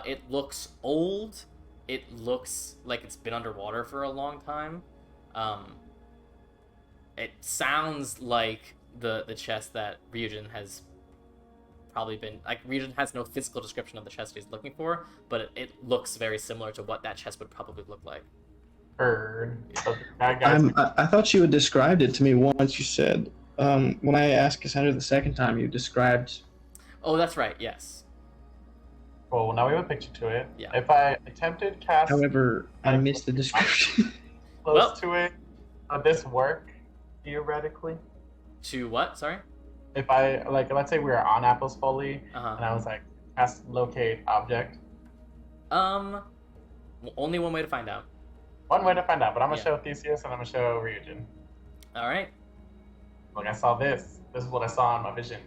It looks old. It looks like it's been underwater for a long time. It sounds like the chest that Ryujin has probably been like. Ryujin has no physical description of the chest he's looking for, but it looks very similar to what that chest would probably look like. Heard. So that guy's I thought you had described it to me once. You said when I asked Cassandra the second time, you described. Oh, that's right. Yes. cool. Now we have a picture to it. Yeah. If I attempted cast However, I missed the description. close to it, would this work theoretically? To what? Sorry. If I like, let's say we were on Apple's Folly, Uh-huh. and I was like, cast locate object. Only one way to find out. One way to find out, but I'm gonna Yeah. show Theseus and I'm gonna show Ryujin. All right. Look, I saw this. This is what I saw in my vision.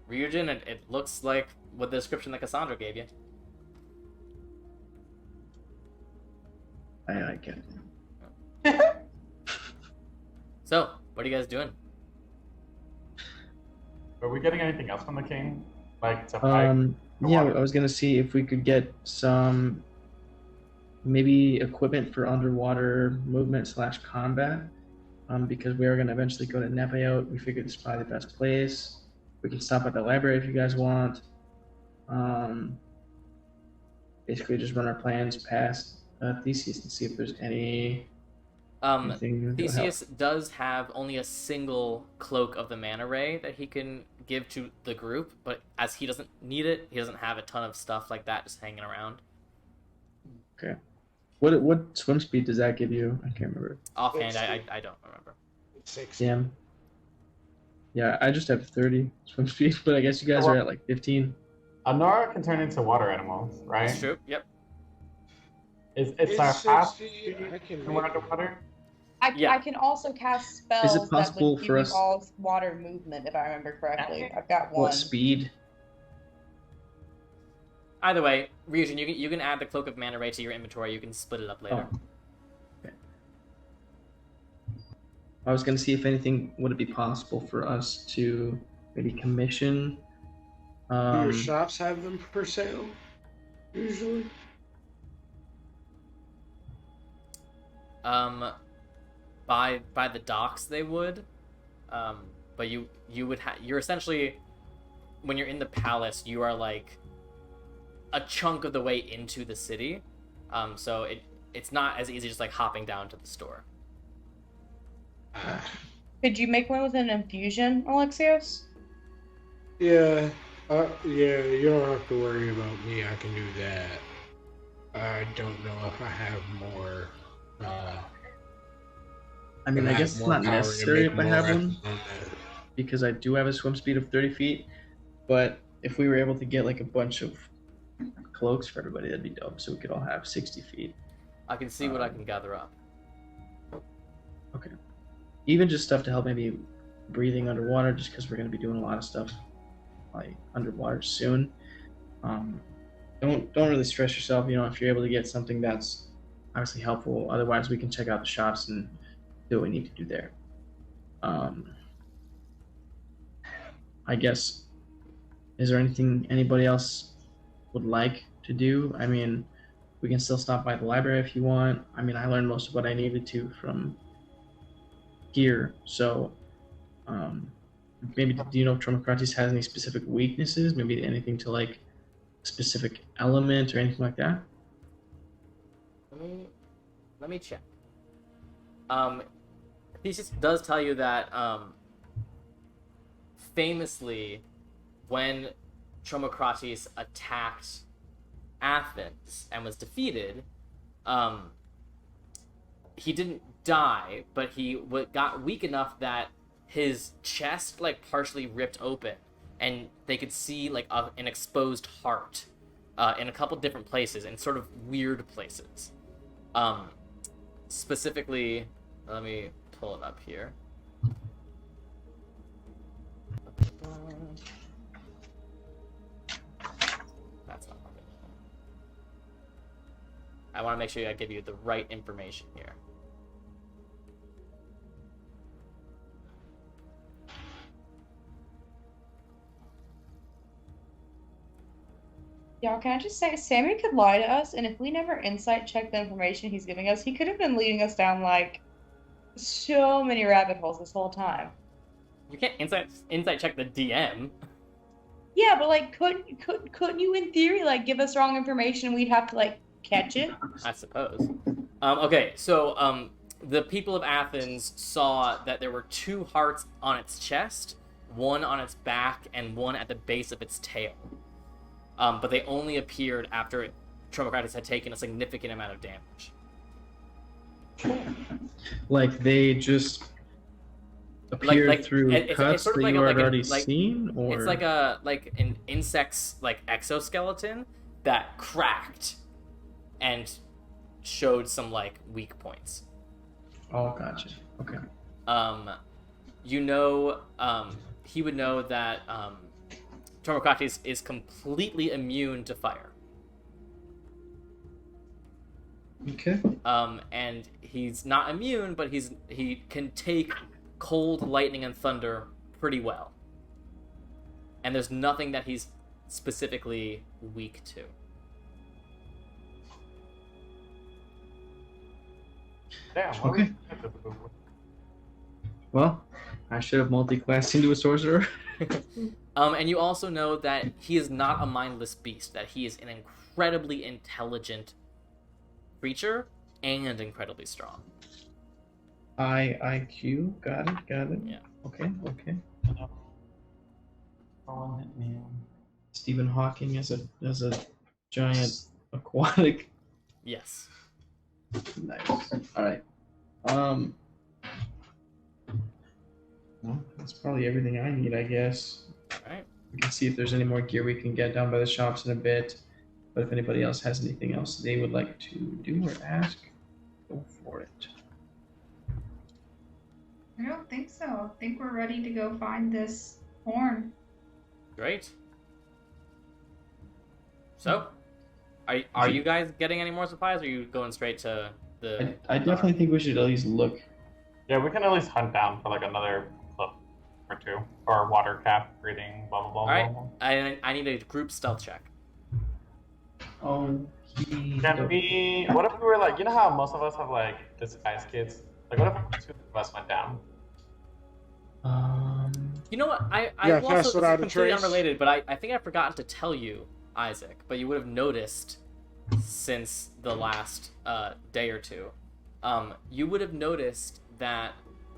Ryujin, it looks like what the description that Cassandra gave you. I get it. So, what are you guys doing? Are we getting anything else from the king? Like to fight? Yeah, water? I was gonna see if we could get some maybe equipment for underwater movement / combat. Because we are gonna eventually go to Nepaote. We figured it's probably the best place. We can stop at the library if you guys want. Basically, just run our plans past Theseus and see if there's anything that will help. Theseus does have only a single cloak of the mana ray that he can give to the group, but as he doesn't need it, he doesn't have a ton of stuff like that just hanging around. Okay. What swim speed does that give you? I can't remember. Offhand, I don't remember. 6. Damn. Yeah, I just have 30 swim speed, but I guess you guys are at like 15. Nora can turn into water animals, right? That's true. Yep. It's our half 60. I can when we're make it. underwater. Yeah. I can also cast spells Is it possible that would for give us- you all water movement, if I remember correctly. I've got one. What speed? Either way, Ryujin, you can add the cloak of mana ray to your inventory. You can split it up later. Oh. Okay. I was gonna see if anything would it be possible for us to maybe commission. Do your shops have them for sale? Usually. By the docks they would, but you would you're essentially, when you're in the palace, you are like a chunk of the way into the city, so it's not as easy just like hopping down to the store. Could you make one with an infusion, Alexios? Yeah. Yeah, you don't have to worry about me. I can do that. I don't know if I have more. I mean, I have guess it's more not power to necessary make if I more have one, weapons on that. because I do have a swim speed of 30 feet. But if we were able to get like a bunch of cloaks for everybody, that'd be dope. So we could all have 60 feet. I can see what I can gather up. Okay. Even just stuff to help maybe breathing underwater, just because we're going to be doing a lot of stuff like underwater soon. Don't really stress yourself. You know, if you're able to get something that's obviously helpful. Otherwise, we can check out the shops and do what we need to do there. I guess. Is there anything anybody else would like to do? I mean, we can still stop by the library if you want. I mean, I learned most of what I needed to from here, so maybe do you know if Tromocrates has any specific weaknesses? Maybe anything to like a specific element or anything like that? Let me check. Theseus does tell you that famously, when Tromocrates attacked Athens and was defeated, he didn't die, but he got weak enough that his chest like partially ripped open, and they could see like an exposed heart in a couple different places, in sort of weird places. Specifically, let me pull it up here. That's not working. I want to make sure I give you the right information here. Y'all, can I just say, Sammy could lie to us, and if we never insight check the information he's giving us, he could have been leading us down, like, So many rabbit holes this whole time. You can't insight check the DM. Yeah, but like, couldn't you, in theory, like, give us wrong information? We'd have to like catch it. I suppose. Okay, so the people of Athens saw that there were 2 hearts on its chest, one on its back, and one at the base of its tail. But they only appeared after Tromocrates had taken a significant amount of damage. Like they just appeared through cuts sort of that like you had already like, seen, or it's like an insect's like exoskeleton that cracked and showed some like weak points. Oh, gotcha. Okay. He would know that Tromocrates is completely immune to fire. Okay. And he's not immune, but he can take cold, lightning, and thunder pretty well. And there's nothing that he's specifically weak to. Damn. Okay. Well, I should have multi-classed into a sorcerer. And you also know that he is not a mindless beast, that he is an incredibly intelligent creature and incredibly strong. IQ, got it. Yeah. Okay. Stephen Hawking as a giant aquatic. Yes. Nice. All right. Well, that's probably everything I need, I guess. All right. We can see if there's any more gear we can get down by the shops in a bit. But if anybody else has anything else they would like to do or ask, go for it. I don't think so. I think we're ready to go find this horn. Great. So, are you guys getting any more supplies, or are you going straight to the... I definitely think we should at least look. Yeah, we can at least hunt down for like another cliff or 2. Or water cap, breathing, blah blah blah. Alright, blah. I need a group stealth check. Can we... What if we were like... You know how most of us have like disguise kits? Like what if 2 of us went down? You know what? I Yeah, also, cast this is without a completely trace. unrelated, but I think I've forgotten to tell you, Isaac, but you would have noticed since the last day or 2. You would have noticed that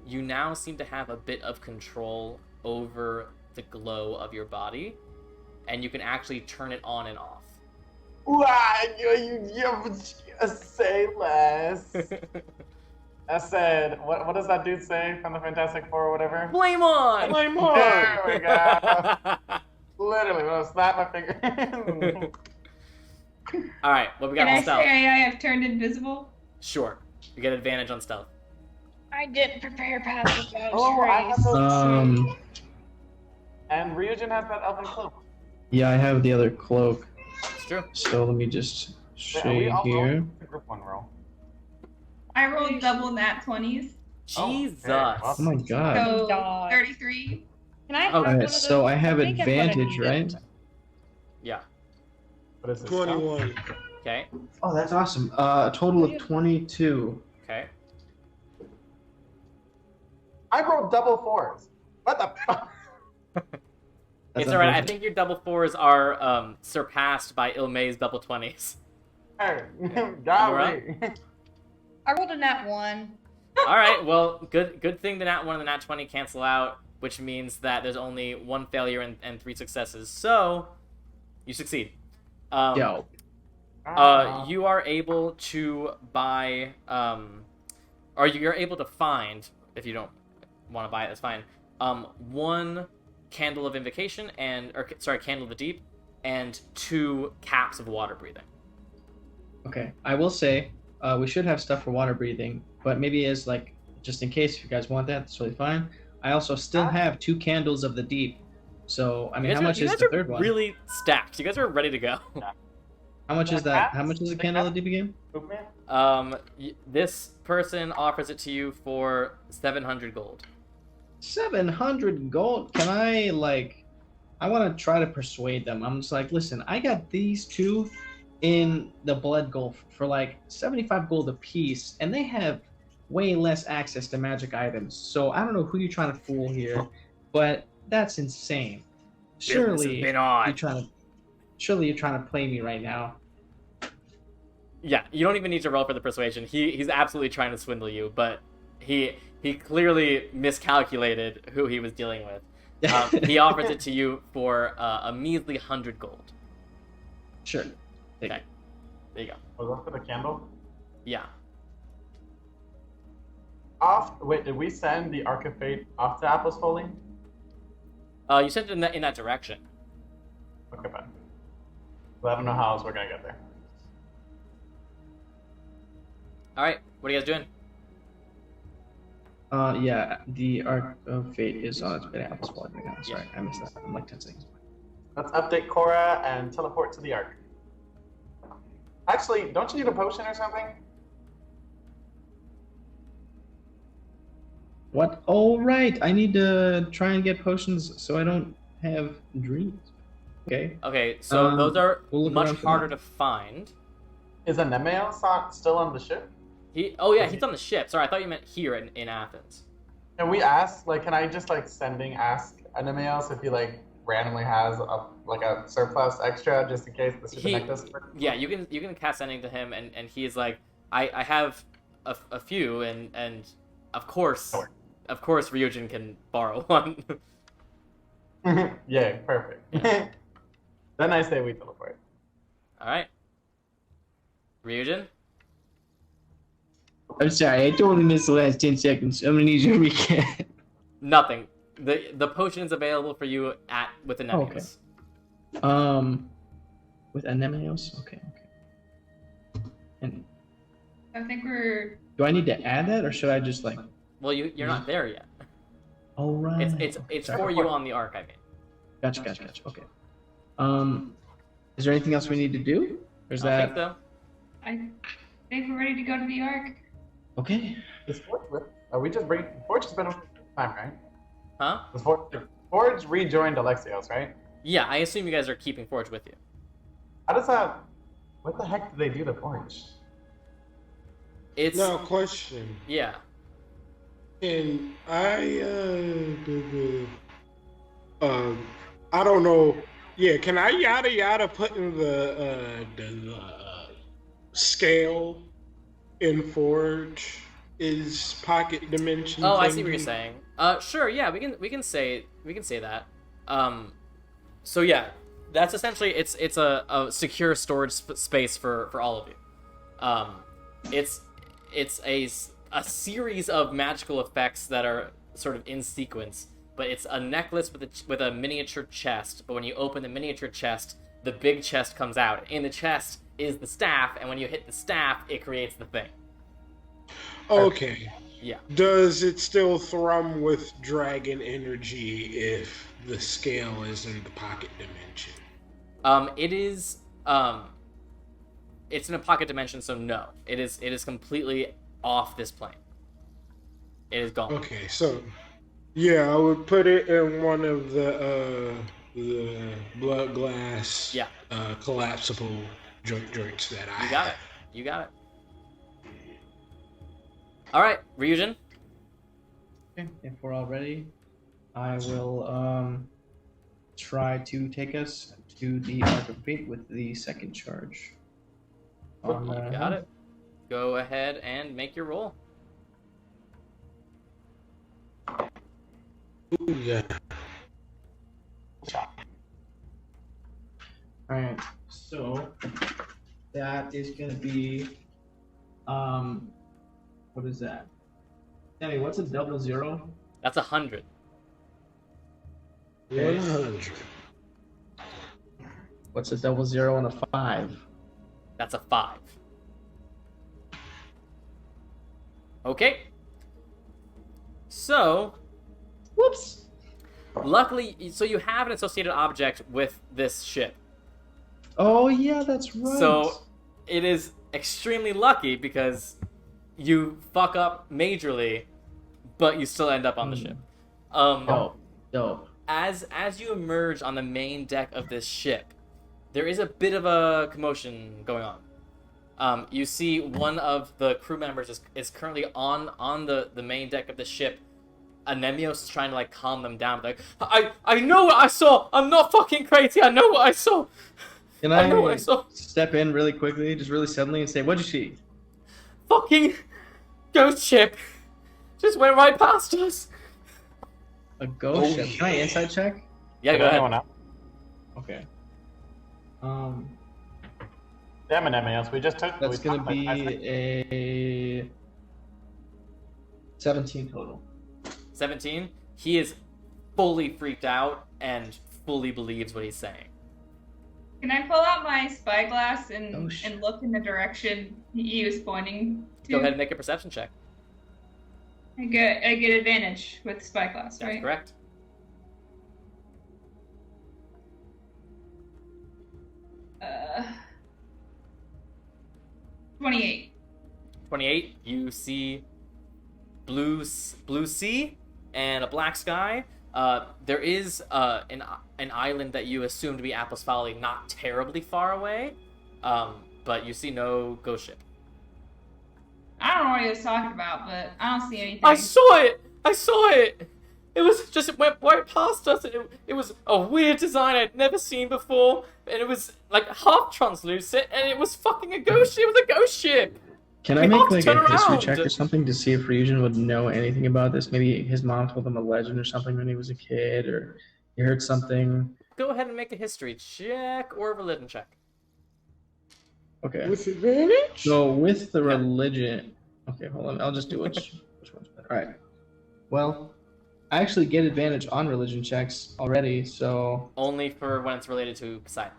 you now seem to have a bit of control over the glow of your body, and you can actually turn it on and off. Why you say less? I said, what does that dude say from the Fantastic Four or whatever? Flame on! Flame on! There we go. Literally, I'm gonna snap my finger. Alright, what we got Can on I stealth? say I have turned invisible? Sure. You get advantage on stealth. I didn't prepare past without Oh, I have those too. Um, And Ryujin has that elven cloak. yeah, I have the other cloak. It's true. So let me just Yeah, we shade all roll here. the group 1 roll. I rolled double nat 20s. Jesus. well, Oh my god. So God. 33. Can I have Oh, one Alright, of those? so I have think I'm gonna advantage, need it. right? Yeah. What is this? 21. Okay. Oh, that's awesome. A total of 22. Okay. I rolled double 4s. What the fuck? That's It's alright. I unfortunate. think your double 4s are surpassed by Ilmay's double 20s. Hey, You're golly. I rolled a nat 1. Alright, well, good thing the nat 1 and the nat 20 cancel out, which means that there's only 1 failure and 3 successes. So, you succeed. Yo. You are able to buy, or you're able to find, if you don't want to buy it, that's fine, 1 candle of invocation candle of the deep, and 2 caps of water breathing. Okay, I will say, we should have stuff for water breathing, but maybe as like, just in case if you guys want that, that's totally fine. I also still have 2 candles of the deep. So, I mean, how much is the third one? Really stacked. You guys are ready to go. How much is that? How much is the candle of the deep again? This person offers it to you for 700 gold. 700 gold? Can I, like... I want to try to persuade them. I'm just like, listen, I got these 2 in the Blood Gulf for like 75 gold a piece, and they have way less access to magic items. So I don't know who you're trying to fool here, but that's insane. Surely Been on. surely you're trying to play me right now. Yeah, you don't even need to roll for the persuasion. He's absolutely trying to swindle you, but he clearly miscalculated who he was dealing with. He offers it to you for a measly 100 gold. Sure. Okay. There you go. Was that for the candle? Yeah. Wait, did we send the Arc of Fate off to Apple's Folly? You sent it in that direction. Okay, fine. But I don't know how else we're gonna get there. All right. What are you guys doing? Yeah, the Arc of Fate is on its way to Apple's Falling right now. Sorry, I missed that. I'm like 10 seconds. Let's update Cora and teleport to the Arc. Actually, don't you need a potion or something? What? Oh, right. I need to try and get potions so I don't have dreams. Okay. Okay, so those are we'll look much around for harder that. to find. Is Anemeos still on the ship? He's on the ship. Sorry, I thought you meant here in Athens. Can we ask, can I just, ask Anemeos if he, randomly has a surplus extra just in case the super necklace? Yeah, you can cast sending to him, and he's like, I have a few, and of course Ryujin can borrow one. Yeah, perfect. Yeah. Then I say we teleport. All right, Ryujin. I'm sorry, I totally missed the last 10 seconds. I'm gonna need you to recap. Nothing. The potion is available for you with Anemeos. Okay. With Anemeos? Okay. And I think we're. do I need to add that, or should I just Well, you're not there yet. Oh, right. It's Sorry. for you on the arc, I mean. Gotcha. Okay. Is there anything else we need to do? Or is I that think so. I think we're ready to go to the Ark. okay? Is Forge with? We just bring. Forge has been over time, right? Huh? Forge rejoined Alexios, right? Yeah, I assume you guys are keeping Forge with you. How does that? What the heck did they do to Forge? It's Now, question. yeah. Can I I don't know. Yeah, can I yada put in the scale in Forge is pocket dimension? Oh, I see what thingy? you're saying. Sure, yeah, we can say that. So yeah, that's essentially it's a secure storage space for all of you. It's a series of magical effects that are sort of in sequence, but it's a necklace with a miniature chest. But when you open the miniature chest, the big chest comes out. In the chest is the staff, and when you hit the staff, it creates the thing. Okay. Yeah. Does it still thrum with dragon energy if the scale is in the pocket dimension? It is. It's in a pocket dimension, so no. It is completely off this plane. It is gone. Okay, so yeah, I would put it in one of the blood glass collapsible joints that I You got it. You got it. All right, Ryujin. Okay, if we're all ready, I will try to take us to the Arc of Fate with the second charge. You got it. Go ahead and make your roll. Ooh, yeah. Alright, so that is gonna be what is that? Sammy, what's a double zero? That's 100. 100. What's a double zero and a 5? That's a 5. Okay. So, Whoops! luckily, so you have an associated object with this ship. Oh yeah, that's right. So, it is extremely lucky because you fuck up majorly, but you still end up on the ship. Dope. As you emerge on the main deck of this ship, there is a bit of a commotion going You see one of the crew members is currently on the main deck of the ship. Anemios is trying to like calm them down. Like, I know what I saw. I'm not fucking crazy. I know what I saw. Can I know what I saw. Step in really quickly, just really suddenly, and say, "What'd you see?" Fucking ghost ship just went right past us. A ghost ship. Can I inside check? Yeah, go ahead. Up? Okay. Damn it, Emios. We just took. That's gonna be a 17 total. 17. He is fully freaked out and fully believes what he's saying. Can I pull out my spyglass and shit. and look in the direction he was pointing to? Go ahead and make a perception check. I get advantage with spyglass, That's right? correct. 28. 28. You see blue sea and a black sky. There is an island that you assume to be Apple's Folly, not terribly far away, but you see no ghost ship. I don't know what he was talking about, but I don't see anything. I saw it! It went right past us, and it was a weird design I'd never seen before, and it was like half translucent, and it was fucking a ghost ship. It was a ghost ship! Can I We make have to like turn a history around. check or something to see if Ryujin would know anything about this? Maybe his mom told him a legend or something when he was a kid, or he heard something. Go ahead and make a history check or a religion check. Okay. With advantage? So with the religion, okay, hold on. I'll just do which one's better. All right. Well, I actually get advantage on religion checks already, so Only for when it's related to Poseidon.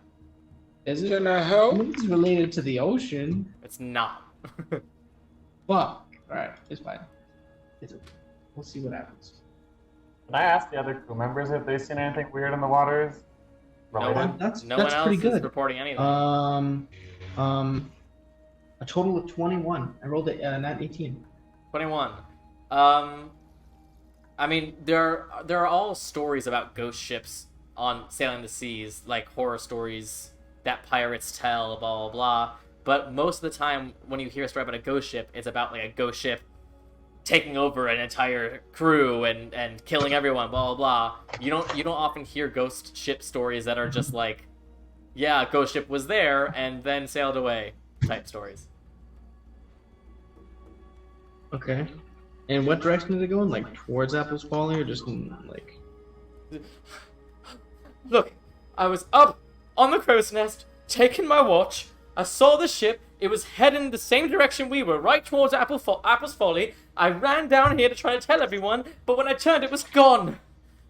is it? Can I I help? mean, it's related to the ocean. It's not. Fuck. All right, it's fine. We'll see what happens. Can I ask the other crew members if they've seen anything weird in the waters? No Related? one. That's No one else pretty is good. reporting anything. A total of 21. I rolled a nat 18. 21. I mean, there are all stories about ghost ships on sailing the seas, like horror stories that pirates tell, blah blah blah. But most of the time, when you hear a story about a ghost ship, it's about like a ghost ship taking over an entire crew and killing everyone, blah blah blah. You don't often hear ghost ship stories that are just like, yeah, a ghost ship was there and then sailed away type stories. Okay. And what direction did it go in? Like towards Apple's Folly, or just in, like? Look, I was up on the crow's nest, taking my watch. I saw the ship. It was heading the same direction we were, right towards Apple's Folly. I ran down here to try to tell everyone, but when I turned, it was gone.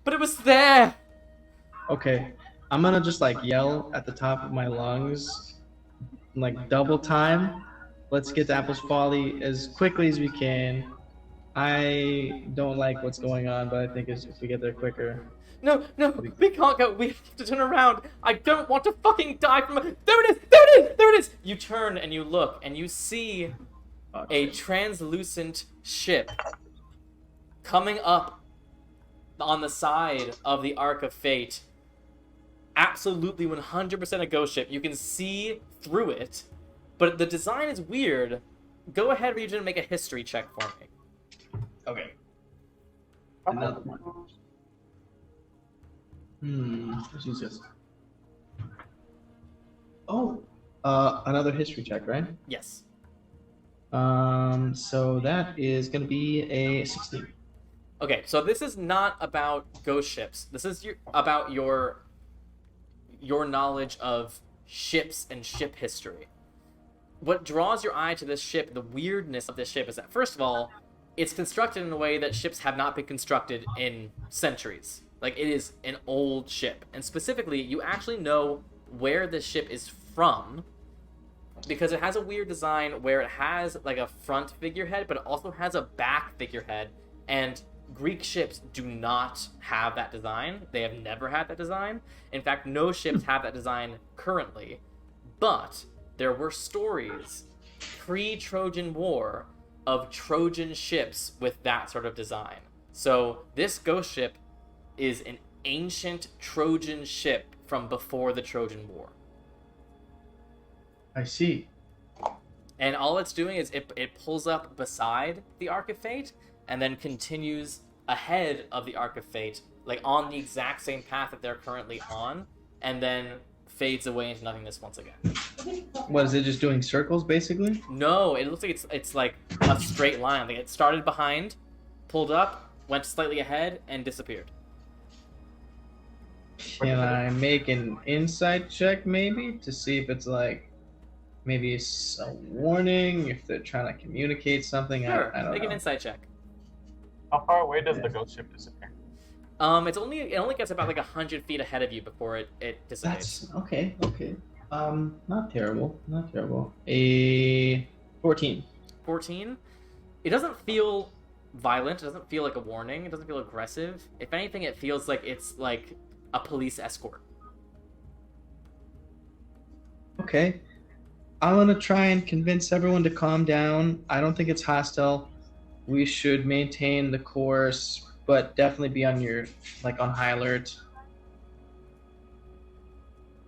But it was there. Okay. I'm gonna just like yell at the top of my lungs, like double time. Let's get to Apple's Folly as quickly as we can. I don't like what's going on, but I think if we get there quicker. No, we can't go. We have to turn around. I don't want to fucking die from a... There it is! You turn and you look, and you see a translucent ship coming up on the side of the Ark of Fate. Absolutely 100% a ghost ship. You can see through it, but the design is weird. Go ahead, Ryujin, and make a history check for me. Okay. Another one. Let's use this. Oh, another history check, right? Yes. So that is gonna be a 16. Okay, so this is not about ghost ships. This is about your knowledge of ships and ship history. What draws your eye to this ship, the weirdness of this ship, is that, first of all, it's constructed in a way that ships have not been constructed in centuries. Like, it is an old ship. And specifically, you actually know where this ship is from, because it has a weird design where it has, like, a front figurehead, but it also has a back figurehead. And Greek ships do not have that design. They have never had that design. In fact, no ships have that design currently. But there were stories pre-Trojan War of Trojan ships with that sort of design. So this ghost ship is an ancient Trojan ship from before the Trojan War. I see. And all it's doing is it pulls up beside the Arc of Fate and then continues ahead of the Arc of Fate, like on the exact same path that they're currently on, and then fades away into nothingness once again. What is it? Just doing circles, basically? No, it looks like it's like a straight line. Like it started behind, pulled up, went slightly ahead, and disappeared. Can I make an insight check, maybe, to see if it's like maybe it's a warning, if they're trying to communicate something? Sure, I don't make know. an insight check. How far away does the ghost ship disappear? It only gets about like 100 feet ahead of you before it dissipates. That's okay. Not terrible. A 14. 14. It doesn't feel violent. It doesn't feel like a warning. It doesn't feel aggressive. If anything, it feels like it's like a police escort. Okay. I'm gonna try and convince everyone to calm down. I don't think it's hostile. We should maintain the course, but definitely be on on high alert.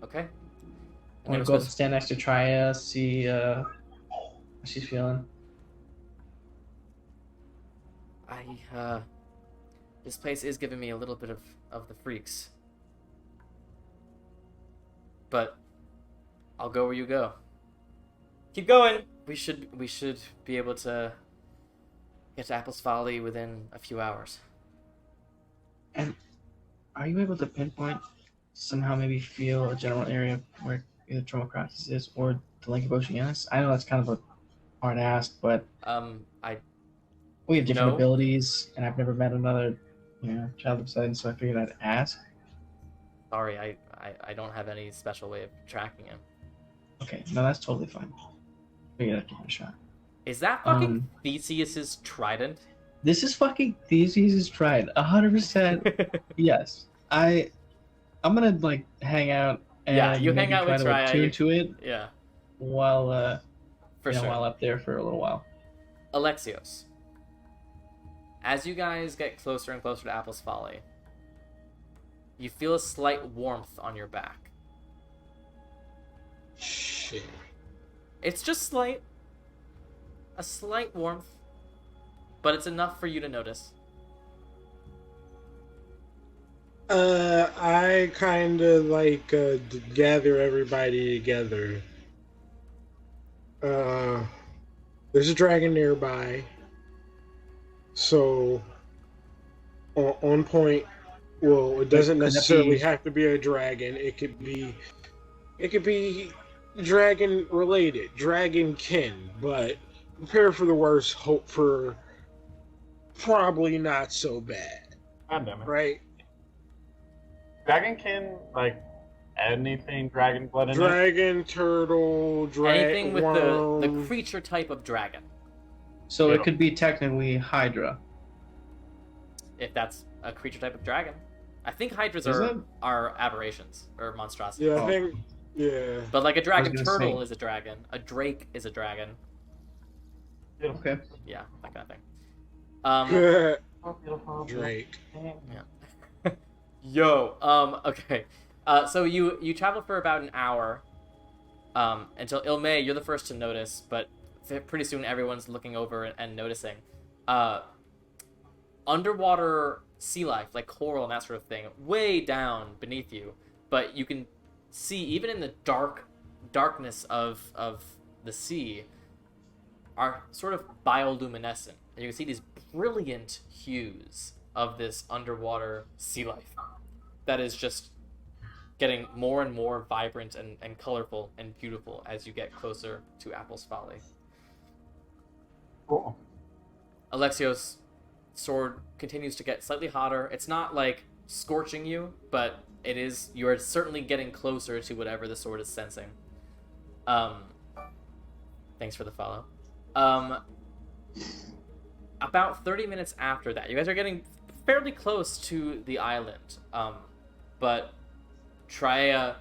Okay. I'm gonna go up and stand next to Trya, see how she's feeling. This place is giving me a little bit of the freaks. But I'll go where you go. Keep going. We should be able to get to Apple's Folly within a few hours. And are you able to pinpoint somehow, maybe feel a general area where either Tromocrates is or the Lake of Oceanus? I know that's kind of a hard ask, but we have different abilities, and I've never met another child of Poseidon, so I figured I'd ask. Sorry, I don't have any special way of tracking him. Okay, no, that's totally fine. Figured I'd give it a shot. Is that fucking Theseus's trident? This is fucking Theseus' trident, 100%. Yes, I'm gonna like hang out. And you hang out with Trya. Tune to it. Yeah. While for sure. While up there for a little while. Alexios, as you guys get closer and closer to Apple's Folly, you feel a slight warmth on your back. Shit. It's just slight. A slight warmth. But it's enough for you to notice. I kind of like gather everybody together. There's a dragon nearby. So, on point. Well, it doesn't necessarily have to be a dragon. It could be dragon related, dragon kin. But prepare for the worst, hope for probably not so bad. God damn it. Right? Dragonkin, like anything dragon blood in it? Dragon, turtle, anything with worm. the creature type of dragon. So it could be technically Hydra. If that's a creature type of dragon. I think hydras Is it? are aberrations or monstrosities. Yeah, I think. Yeah. But like a dragon gonna turtle say- is a dragon. A drake is a dragon. Okay. Yeah, that kind of thing. Oh, beautiful. Drake. Okay. So you travel for about an hour, until Ilmay, you're the first to notice, but pretty soon everyone's looking over and noticing. Underwater sea life, like coral and that sort of thing, way down beneath you, but you can see, even in the darkness of the sea, are sort of bioluminescent. And you can see these brilliant hues of this underwater sea life that is just getting more and more vibrant and colorful and beautiful as you get closer to Apple's Folly. Cool. Alexios' sword continues to get slightly hotter. It's not like scorching you, but you are certainly getting closer to whatever the sword is sensing. Thanks for the follow. About 30 minutes after that, you guys are getting fairly close to the island. But Trya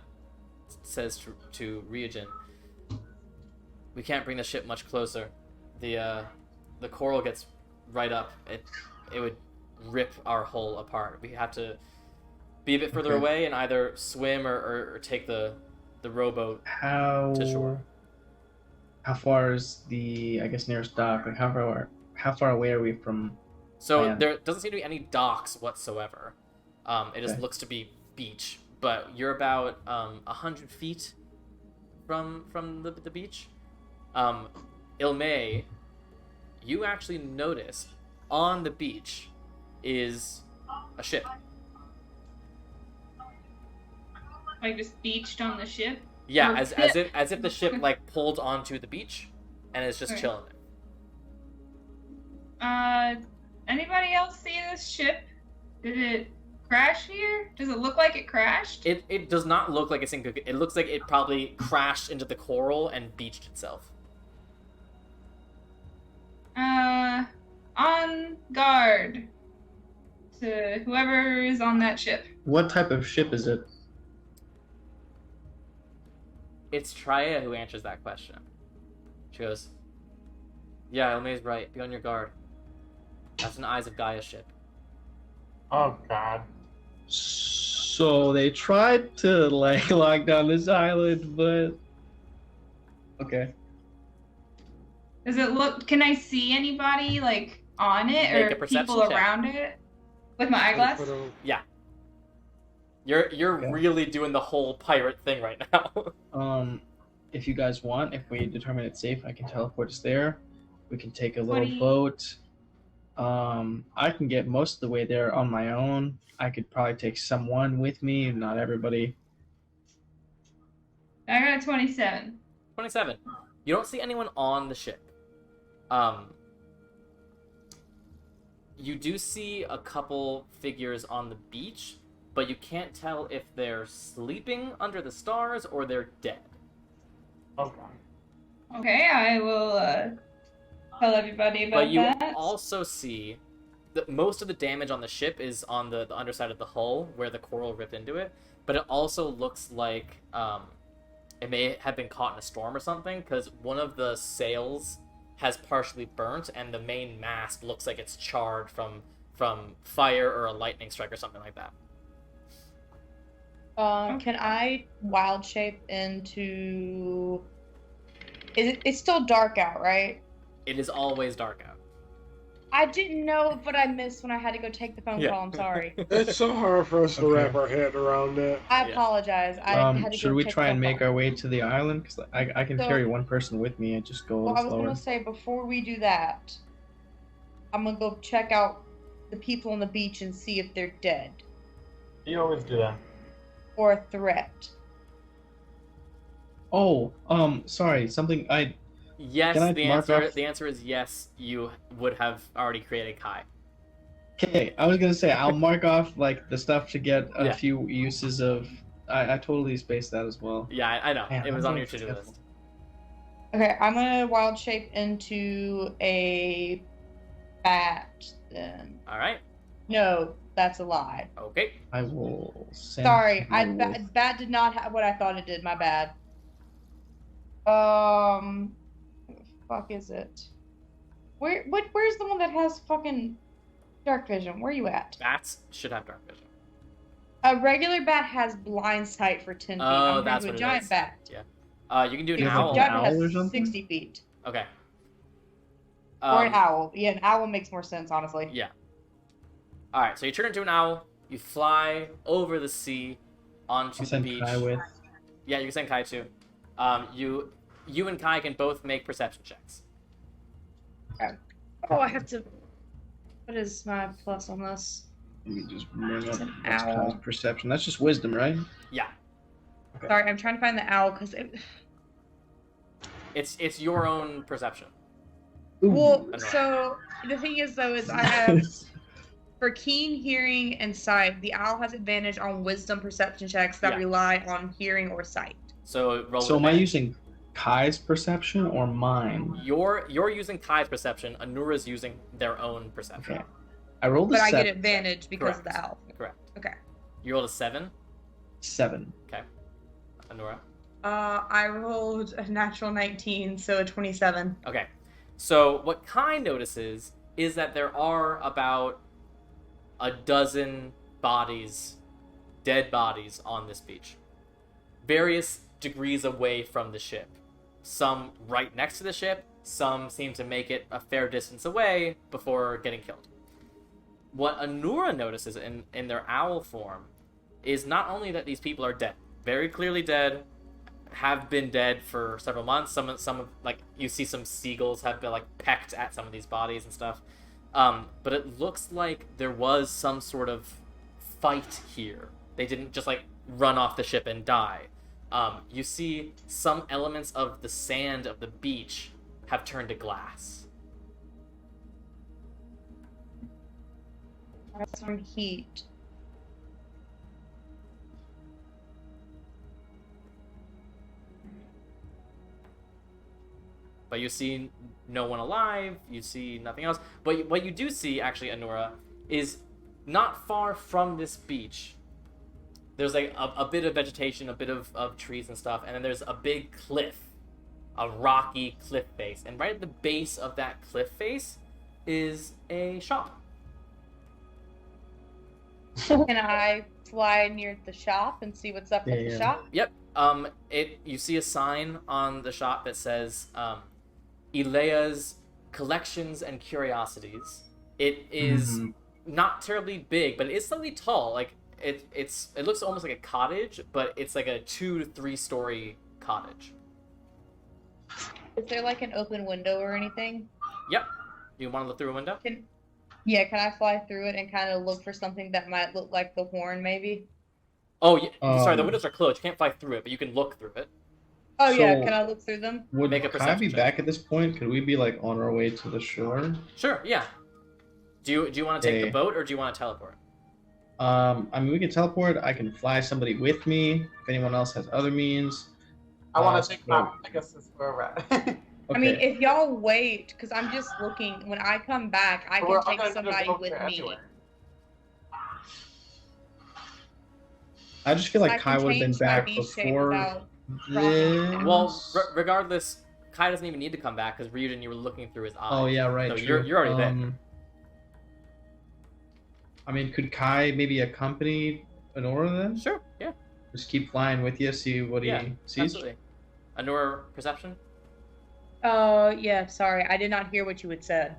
says to Ryujin, "We can't bring the ship much closer. The coral gets right up. It would rip our hull apart. We have to be a bit further away and either swim or take the rowboat to shore." How far is the, I guess, nearest dock? Like how far away are we from? So Land. there doesn't seem to be any docks whatsoever. It just Okay. looks to be beach, but you're about 100 feet from the beach. Ilme, you actually notice on the beach is a ship. Like just beached on the ship. Yeah, Or as if the ship like pulled onto the beach and is just Okay. chilling there. Anybody else see this ship? Did it crash here? Does it look like it crashed? It does not look like it's in good. It looks like it probably crashed into the coral and beached itself. On guard to whoever is on that ship. What type of ship is it? It's Triea who answers that question. She goes, "Yeah, Ilme's right. Be on your guard. That's an Eyes of Gaia ship." Oh God. So they tried to like lock down this island, but okay. Does it look? Can I see anybody like on it Make a or perception people check. around it with my eyeglass? You're Okay. really doing the whole pirate thing right now. If you guys want, if we determine it's safe, I can teleport us there. We can take a little 20. boat. I can get most of the way there on my own. I could probably take someone with me, not everybody. I got a 27. 27. You don't see anyone on the ship. You do see a couple figures on the beach, but you can't tell if they're sleeping under the stars or they're dead. Oh God. Okay, I will tell everybody about But you that. also see that most of the damage on the ship is on the underside of the hull where the coral ripped into it, but it also looks like it may have been caught in a storm or something, because one of the sails has partially burnt and the main mast looks like it's charred from fire or a lightning strike or something like that. Can I wild shape into? It's still dark out, right? It is always dark out. I didn't know what I missed when I had to go take the phone Yeah. call. I'm sorry. It's so hard for us to Okay. wrap our head around it. I Yeah. apologize. I had to Should go we take try the and make phone our way to the island? Because I can So- carry one person with me and just go a Well, I little was slower. gonna say before we do that, I'm gonna go check out the people on the beach and see if they're dead You always do that. or a threat. Oh, sorry. Something I Yes, Can I the mark answer off- the answer is yes. You would have already created Kai. Okay, I was gonna say I'll mark off like the stuff to get a Yeah. few uses of. I totally spaced that as well. Yeah, I know. Man, It was I'm on your very to-do forgetful. list. Okay, I'm gonna wild shape into a bat then. All right. No, that's a lie. Okay. I will send. Sorry, my wolf. bat did not have what I thought it did. My bad. What the fuck is it? Where's the one that has fucking dark vision? Where are you at? Bats should have dark vision. A regular bat has blind sight for 10 feet. Oh, I'm that's going what to it a giant is. bat. You can do an You have, like, owl. an Giant owl bat or has something? 60 feet. Okay. Or an owl. Yeah, an owl makes more sense, honestly. Yeah. All right. So you turn into an owl. You fly over the sea onto I'll the send beach. Kai with. Yeah, you can send Kai too. You and Kai can both make perception checks. Oh, I have to. What is my plus on this? Let me just bring It's up an what's owl. Kai's perception. That's just wisdom, right? Yeah. Sorry, I'm trying to find the owl because It's your own perception. well, I know. so the thing is though is I have for keen hearing and sight, the owl has advantage on wisdom perception checks that Yeah. rely on hearing or sight. So roll. So with am I advantage. using Kai's perception or mine? You're using Kai's perception. Anura's using their own perception. Okay. I rolled a But I get 7. advantage because of the Correct. owl. Correct. Okay. You rolled a 7. 7. Anura. I rolled a natural 19, so a 27. Okay. So what Kai notices is that there are about a dozen bodies, dead bodies on this beach. Various degrees away from the ship. some right next to the ship, some seem to make it a fair distance away before getting killed. What Anura notices in their owl form is not only that these people are dead, very clearly dead, have been dead for several months. Some of like you see some seagulls have been like pecked at some of these bodies and stuff. But it looks like there was some sort of fight here. They didn't just like run off the ship and die. You see some elements of the sand of the beach have turned to glass. That's from heat. But you see no one alive, you see nothing else. But what you do see, actually, Anura, is not far from this beach. There's like a bit of vegetation, a bit of trees and stuff, and then there's a big cliff, a rocky cliff face. And right at the base of that cliff face is a shop. Can I fly near the shop and see what's up with the shop? Yep. You see a sign on the shop that says, Elea's Collections and Curiosities. It is not terribly big, but it is slightly tall. Like it looks almost like a cottage, but it's like a 2 to 3 story cottage. Is there like an open window or anything? Yep. You want to look through a window? Can I fly through it and kind of look for something that might look like the horn, maybe? Oh, yeah. Sorry, the windows are closed. You can't fly through it, but you can look through it. Oh, So, yeah, can I look through them? Would Make a Kai perception be check. back at this point? Could we be like on our way to the shore? Sure, yeah. Do you want to take the Okay. boat, or do you want to teleport? I mean, we can teleport. I can fly somebody with me. If anyone else has other means. I want to take so- my. I guess that's where we're at. I mean, Okay. if y'all wait, because I'm just looking, when I come back, I We're can all take gonna do somebody boat with there me. anyway. I just feel I like Kai can would have been change my back beast shape before without this. Well, regardless, Kai doesn't even need to come back, because Ryujin, you were looking through his eyes. Oh yeah, right. So true. you're already there. I mean, could Kai maybe accompany Honora then? Sure, yeah. Just keep flying with you, see what Yeah, he sees. absolutely. Anura, perception? Oh, yeah, sorry. I did not hear what you had said.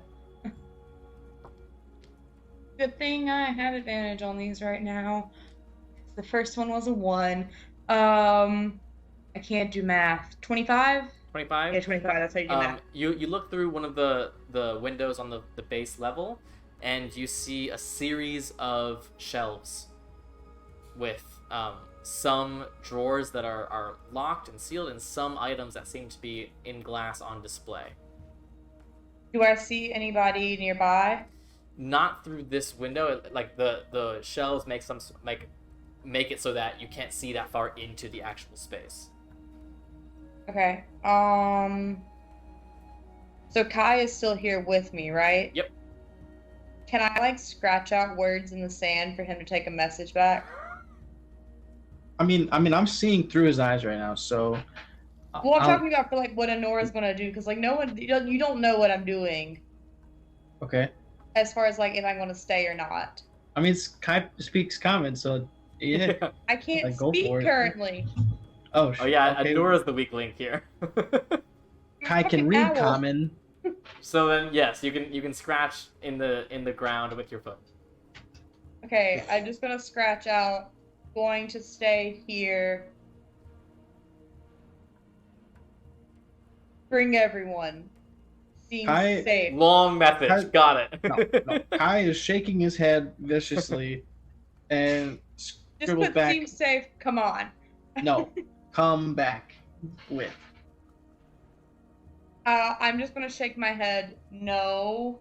Good thing I have advantage on these right now. The first one was a 1. I can't do math. 25? 25? Yeah, 25. That's how you do math. You look through one of the windows on the base level, and you see a series of shelves with some drawers that are locked and sealed, and some items that seem to be in glass on display. Do I see anybody nearby? Not through this window. Like the shelves make it so that you can't see that far into the actual space. Okay. So Kai is still here with me, right? Yep. Can I like scratch out words in the sand for him to take a message back? I mean, I'm seeing through his eyes right now, so. Well, I'm I'll- talking about for like what Honora's gonna do, because like no one, you don't know what I'm doing Okay. as far as like if I'm gonna stay or not. I mean, Kai speaks common, so yeah. I can't Like, go speak for it. currently. Oh, Oh yeah, okay. Anora's the weak link here. Kai can Fucking read owl. common. So then, yes, you can scratch in the ground with your foot. Okay, I'm just gonna scratch out. Going to stay here. Bring everyone. Seems Kai- safe. Long message. Kai- Got it. No. Kai is shaking his head viciously and Just scribbles put back. seems safe. Come on. No, come back with. I'm just gonna shake my head. No.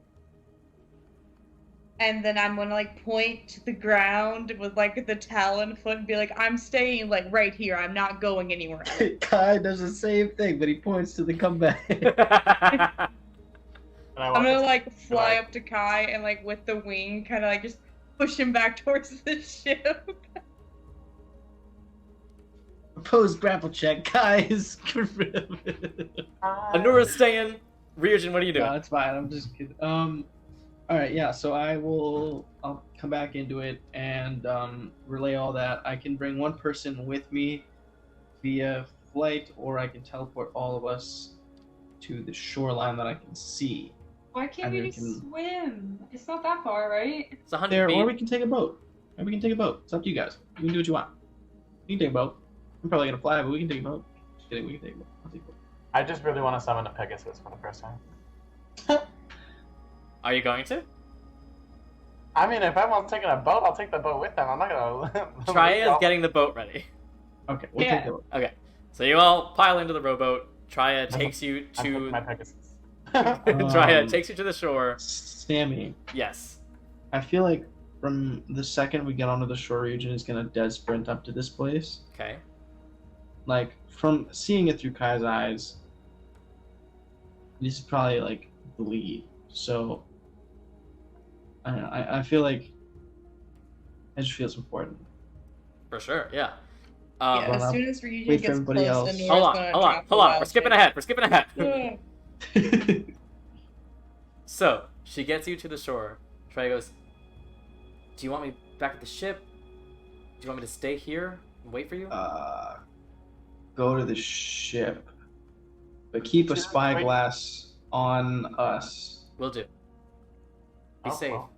And then I'm gonna like point to the ground with like the talon foot and be like, I'm staying like right here. I'm not going anywhere else. Kai does the same thing, but he points to the comeback. And I I'm want gonna to- like fly Right. up to Kai and like with the wing kind of like just push him back towards the ship. Opposed grapple check, guys. Anora's staying. Ryujin, what are you doing? No, it's fine. I'm just kidding. All right, yeah. So I'll come back into it and relay all that. I can bring one person with me via flight, or I can teleport all of us to the shoreline that I can see. Why can't And we we just can- swim? It's not that far, right? It's 100 There, feet. or we can take a boat. Maybe we can take a boat. It's up to you guys. You can do what you want. You can take a boat. I'm probably gonna fly, but we can take a boat. Just kidding, we can take a boat. I'll take a boat. I just really want to summon a Pegasus for the first time. Are you going to? I mean, if everyone's taking a boat, I'll take the boat with them. I'm not gonna. Trya is getting the boat ready. Okay, we'll Yeah. take the boat. Okay, so you all pile into the rowboat. Trya takes you I'm taking to my Pegasus. Trya takes you to the shore. Sammy, Yes. I feel like from the second we get onto the shore region, is gonna dead sprint up to this place. Okay. Like, from seeing it through Kai's eyes, this is probably like bleed. So I don't know, I feel like it just feels important. For sure. Yeah. Yeah, run as up, soon as Ryujin wait for gets everybody close, else. Anora's Hold on. gonna Hold on. drop Hold a on. wild We're skipping shit. ahead. We're skipping ahead. Yeah. So she gets you to the shore. Trya goes, "Do you want me back at the ship? Do you want me to stay here and wait for you?" Go to the ship, but keep a spyglass on us. Will do. Be Oh, safe. well.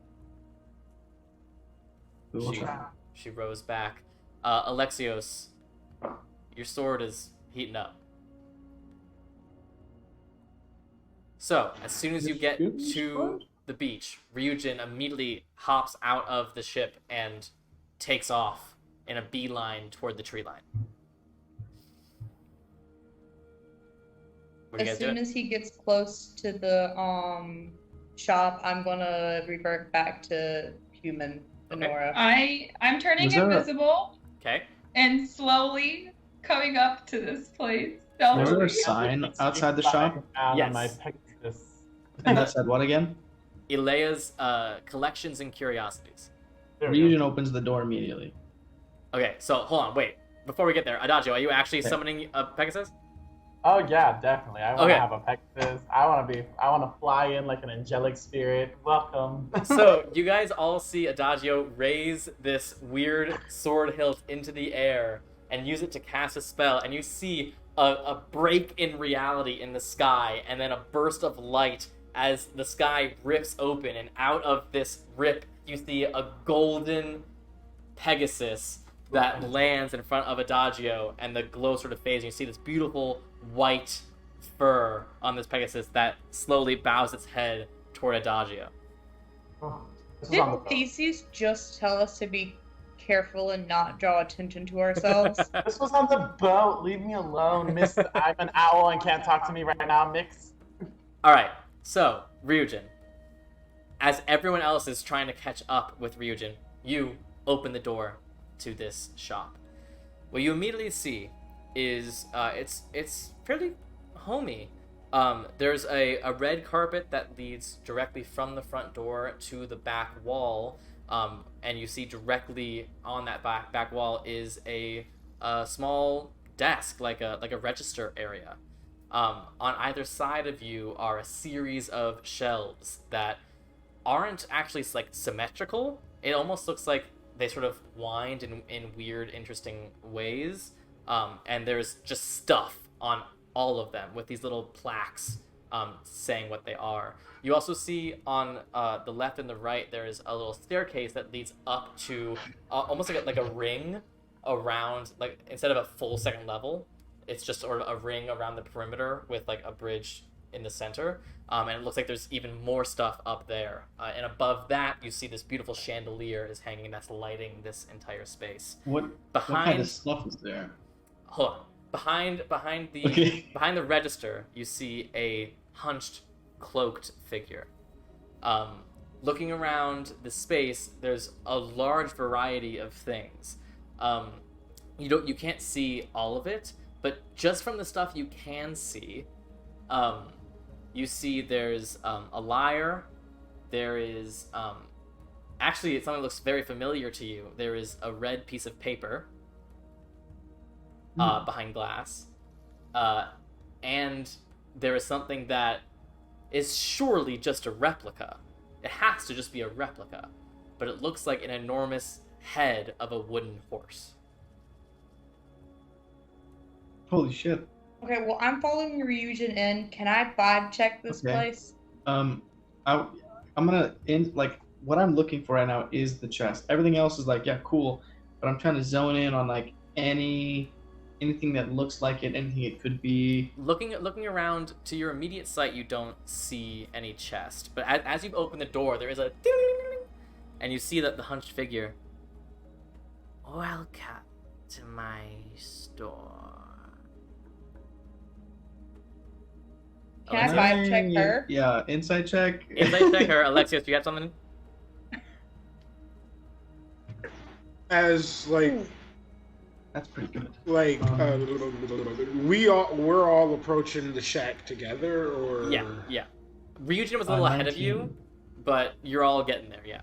We will She, try. she rows back. Alexios, your sword is heating up. So, as soon as you get to the beach, Ryujin immediately hops out of the ship and takes off in a beeline toward the tree line. What are you As guys soon doing? as he gets close to the shop, I'm gonna revert back to human Okay. Honora. I'm turning Was there a- invisible Okay. and slowly coming up to this place. Was there Stealthily. a sign outside the shop? Out Yes. on my Pegasus. And that said what again? Ilea's collections and curiosities. There we go. Ryujin opens the door immediately. Okay, so hold on, wait. Before we get there, Adagio, are you actually Okay. summoning a Pegasus? Oh yeah, definitely. I want to Okay. have a Pegasus. I want to fly in like an angelic spirit. Welcome. So you guys all see Adagio raise this weird sword hilt into the air and use it to cast a spell, and you see a break in reality in the sky, and then a burst of light as the sky rips open, and out of this rip you see a golden Pegasus that lands in front of Adagio, and the glow sort of fades, and you see this beautiful white fur on this Pegasus that slowly bows its head toward Adagio. Oh, this is on the Didn't boat. Theseus just tell us to be careful and not draw attention to ourselves? This was on the boat. Leave me alone, Miss. I'm an owl and can't talk to me right now, Mix. Alright, so, Ryujin. As everyone else is trying to catch up with Ryujin, you open the door to this shop. What you immediately see is, it's fairly homey. There's a red carpet that leads directly from the front door to the back wall, and you see directly on that back wall is a small desk, like a register area. On either side of you are a series of shelves that aren't actually like symmetrical. It almost looks like they sort of wind in weird, interesting ways. And there's just stuff on all of them with these little plaques saying what they are. You also see on the left and the right there is a little staircase that leads up to almost like a ring around, like instead of a full second level, it's just sort of a ring around the perimeter with like a bridge in the center. And it looks like there's even more stuff up there. And above that, you see this beautiful chandelier is hanging that's lighting this entire space. What Behind, kind of stuff is there? hold on. Behind the Okay. behind the register, you see a hunched, cloaked figure. Looking around the space, there's a large variety of things. You can't see all of it, but just from the stuff you can see, you see there's a lyre. There is actually it's something that looks very familiar to you. There is a red piece of paper behind glass, and there is something that is surely just a replica. It has to just be a replica, but it looks like an enormous head of a wooden horse. Holy shit. Okay, well, I'm following Ryujin in. Can I vibe check this Okay. place? I'm gonna like what I'm looking for right now is the chest. Everything else is like, yeah, cool, but I'm trying to zone in on like anything that looks like it, anything it could be. Looking around to your immediate sight, you don't see any chest. But as you've opened the door, there is a ding-a-ling-a-ling, and you see that the hunched figure. Welcome to my store. Can I vibe check her? Yeah, insight check. Insight check her. Alexios, you got something? As like That's pretty good. like we're all approaching the shack together, or Yeah. Ryujin was a little ahead of you, 19. but you're all getting there. Yeah.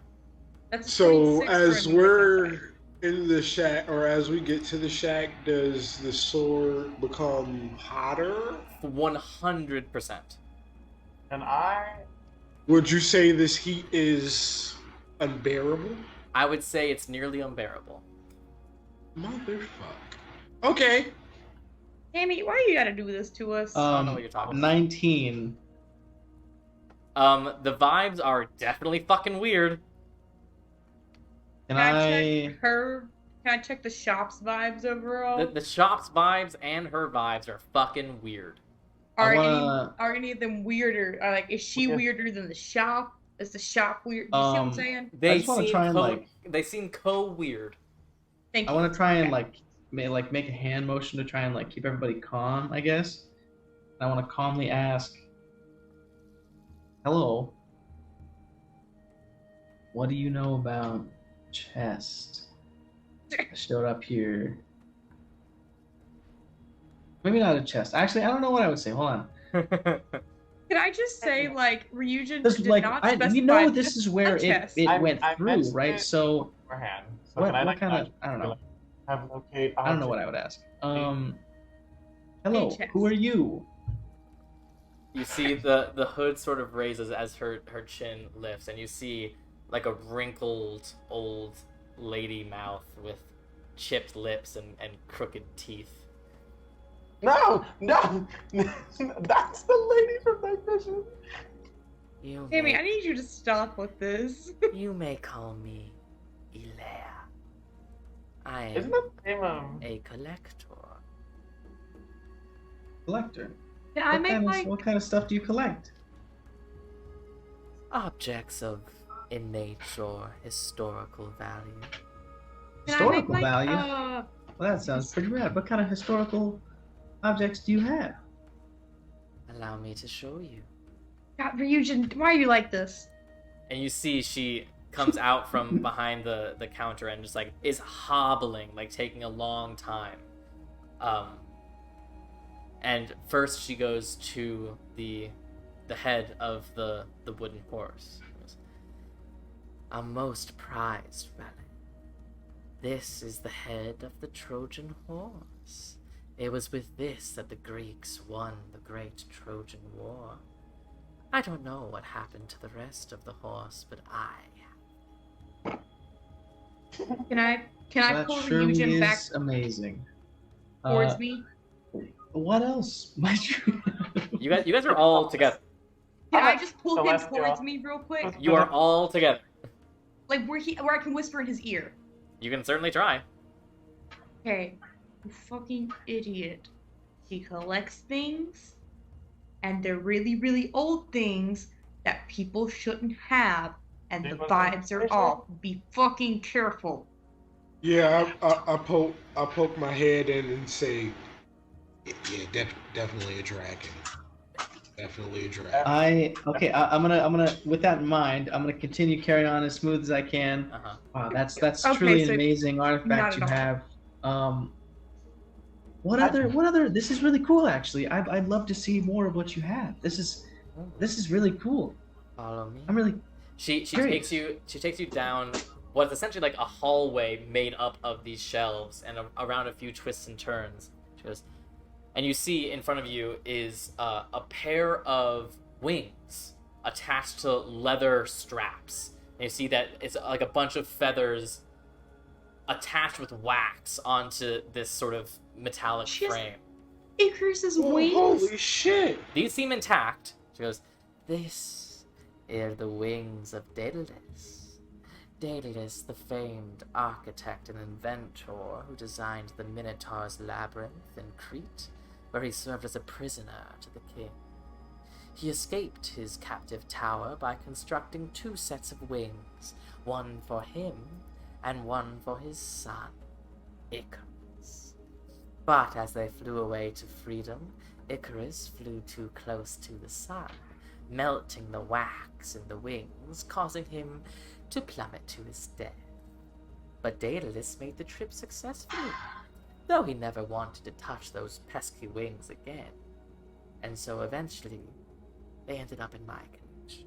That's So 26 as for a we're movement. in the shack, or as we get to the shack, does the sword become hotter? 100%. And I Would you say this heat is unbearable? I would say it's nearly unbearable. Motherfuck. Okay. Tammy, why you gotta do this to us? I don't know what you're talking about. 19. The vibes are definitely fucking weird. Can Can I I? check her? Can I check the shop's vibes overall? The shop's vibes and her vibes are fucking weird. Are I wanna- any of them weirder? Like, is she Okay. weirder than the shop? Is the shop weird? Do you see what I'm Um, saying? They just wanna seem try and, they seem co-weird. Thank I you. want to try and Okay. make a hand motion to try and like keep everybody calm, I guess. And I want to calmly ask, "Hello, what do you know about chest?" I showed up here. Maybe not a chest. Actually, I don't know what I would say. Hold on. Can I just say, like, Ryujin Because did like not we specify know this is where a chest. it I went through, mentioned right? it So beforehand. So what can I what like kind of nudge I don't know. like, have locate I don't know what I would ask. Hello, who are you? You see the hood sort of raises as her chin lifts, and you see like a wrinkled old lady mouth with chipped lips and crooked teeth. No, that's the lady from Night Vision. Tammy, I need you to stop with this. You may call me Ilea. I am Isn't that the name of? a collector. Collector. Can I make like What kind of stuff do you collect? Objects of innate or historical value. can I make, Historical like, value? Well, that sounds pretty rad. What kind of historical objects do you have? Allow me to show you. God, Ryujin, why are you like this? And you see she comes out from behind the counter and just like is hobbling, like taking a long time. And first she goes to the head of the wooden horse. She goes, "A most prized relic. This is the head of the Trojan horse. It was with this that the Greeks won the great Trojan War. I don't know what happened to the rest of the horse, but Can I That pull surely Ryujin is back amazing. towards me? What else might you? you guys are all together. Can I just pull him Celestial. towards me real quick? You are all together. Like where I can whisper in his ear. You can certainly try. Okay, you fucking idiot. He collects things, and they're really, really old things that people shouldn't have, and the vibes are off. Be fucking careful. Yeah, I poke my head in and say, yeah, definitely a dragon. Definitely a dragon. I'm gonna with that in mind, I'm gonna continue carrying on as smooth as I can. Uh-huh. Wow, that's Okay, truly so an amazing artifact not you at have. What other? This is really cool, actually. I'd love to see more of what you have. This is really cool. Follow me. I'm really She Great. takes you down what's essentially like a hallway made up of these shelves and around a few twists and turns. She goes, and you see in front of you is a pair of wings attached to leather straps. And you see that it's like a bunch of feathers attached with wax onto this sort of metallic She has- frame. Icarus's Oh, wings? holy shit! These seem intact. She goes, "This are the wings of Daedalus. Daedalus, the famed architect and inventor who designed the Minotaur's labyrinth in Crete, where he served as a prisoner to the king. He escaped his captive tower by constructing 2 sets of wings, one for him and one for his son, Icarus. But as they flew away to freedom, Icarus flew too close to the sun, melting the wax in the wings, causing him to plummet to his death. But Daedalus made the trip successfully, though he never wanted to touch those pesky wings again. And so eventually, they ended up in my cage."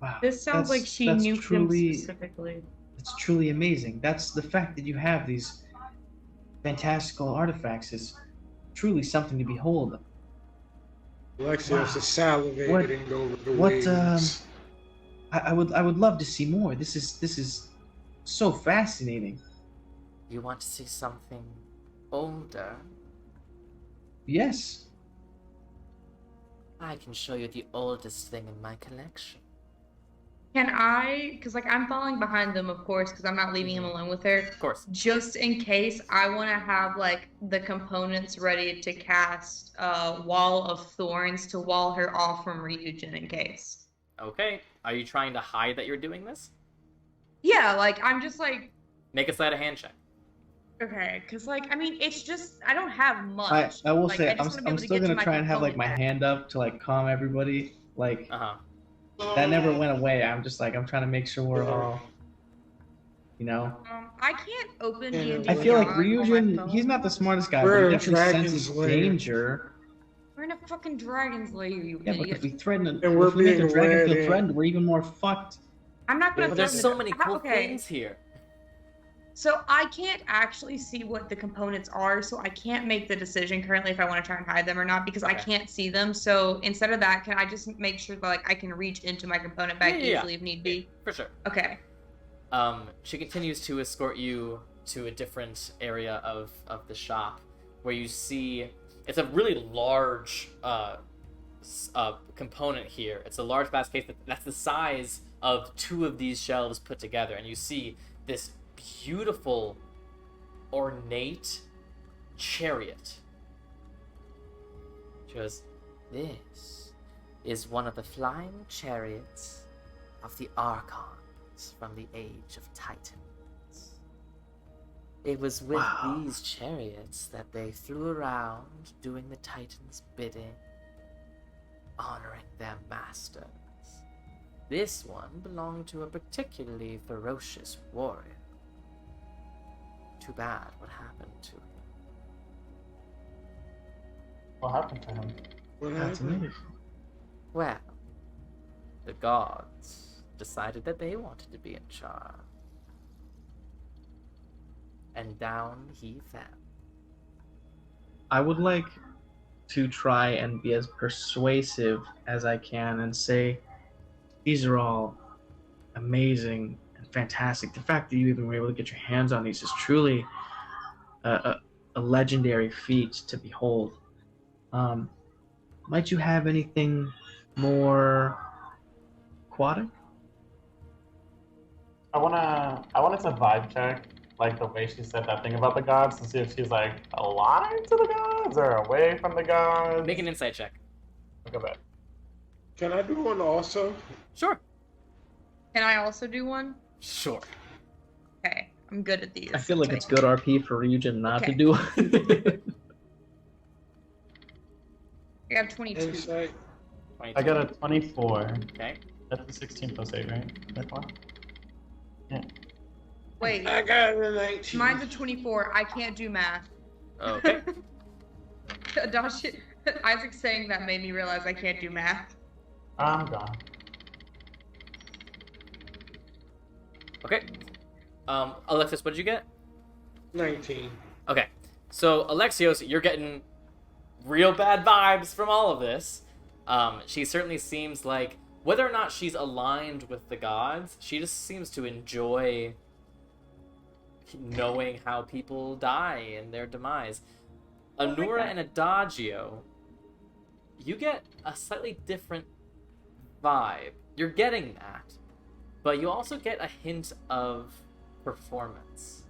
Wow. This sounds like she that's knew truly, him specifically. It's truly amazing. That's the fact that you have these fantastical artifacts is truly something to behold. Alexios Wow. is salivating over the what, wings. I would love to see more. This is so fascinating. You want to see something older? Yes. I can show you the oldest thing in my collection. Can I, because like I'm falling behind them, of course, because I'm not leaving him alone with her. Of course. Just in case, I want to have like the components ready to cast Wall of Thorns to wall her off from Ryujin in case. Okay. Are you trying to hide that you're doing this? Yeah, like I'm just like, Make a sleight of hand check. okay, because like I mean, it's just I don't have much. I will Like, say I just I'm wanna be able to still get to gonna my try and have like my component hand up to like calm everybody. Like Uh-huh. that never went away. I'm just like I'm trying to make sure we're all, you know. I can't open Yeah. D&D. I feel like on my Ryujin, phone. he's not the smartest guy, We're but a he definitely dragon's senses lair. danger. We're in a fucking dragon's lair, you Yeah, but idiot. if we threaten, And we're if we make the being dragon led feel in. threatened, we're even more fucked. I'm not gonna. But there's threaten so many How- cool okay. things here. So I can't actually see what the components are, so I can't make the decision currently if I want to try and hide them or not because I Okay. can't see them. So instead of that, can I just make sure that like I can reach into my component bag Yeah. easily if need be? For sure. Okay. She continues to escort you to a different area of the shop where you see it's a really large component here. It's a large glass case that's the size of 2 of these shelves put together, and you see this beautiful, ornate chariot. She goes, "This is one of the flying chariots of the Archons from the Age of Titans. It was with Wow. these chariots that they flew around doing the Titans' bidding, honoring their masters. This one belonged to a particularly ferocious warrior. Too bad what happened to him." What happened to him? What That's happened? amazing. Well, the gods decided that they wanted to be in charge. And down he fell. I would like to try and be as persuasive as I can and say these are all amazing and fantastic. The fact that you even were able to get your hands on these is truly a legendary feat to behold. Might you have anything more aquatic? I wanted to vibe check, like the way she said that thing about the gods, to see if she's like aligned to the gods or away from the gods. Make an insight check. Look at that. Can I do one also? Sure. Can I also do one? Sure. Okay, I'm good at these. I feel like it's good RP for Ryujin not Okay. to do it. I got 22. Insight. 22. I got a 24. Okay. That's the 16 plus 8, right? That one? Yeah. Wait, I got a 19. mine's a 24. I can't do math. Okay. Adachi, Isaac saying that made me realize I can't do math. I'm gone. Okay. Alexis, what did you get? 19. Okay. So, Alexios, you're getting real bad vibes from all of this. She certainly seems like, whether or not she's aligned with the gods, she just seems to enjoy knowing how people die and their demise. Anura and Adagio, you get a slightly different vibe. You're getting that, but you also get a hint of performance.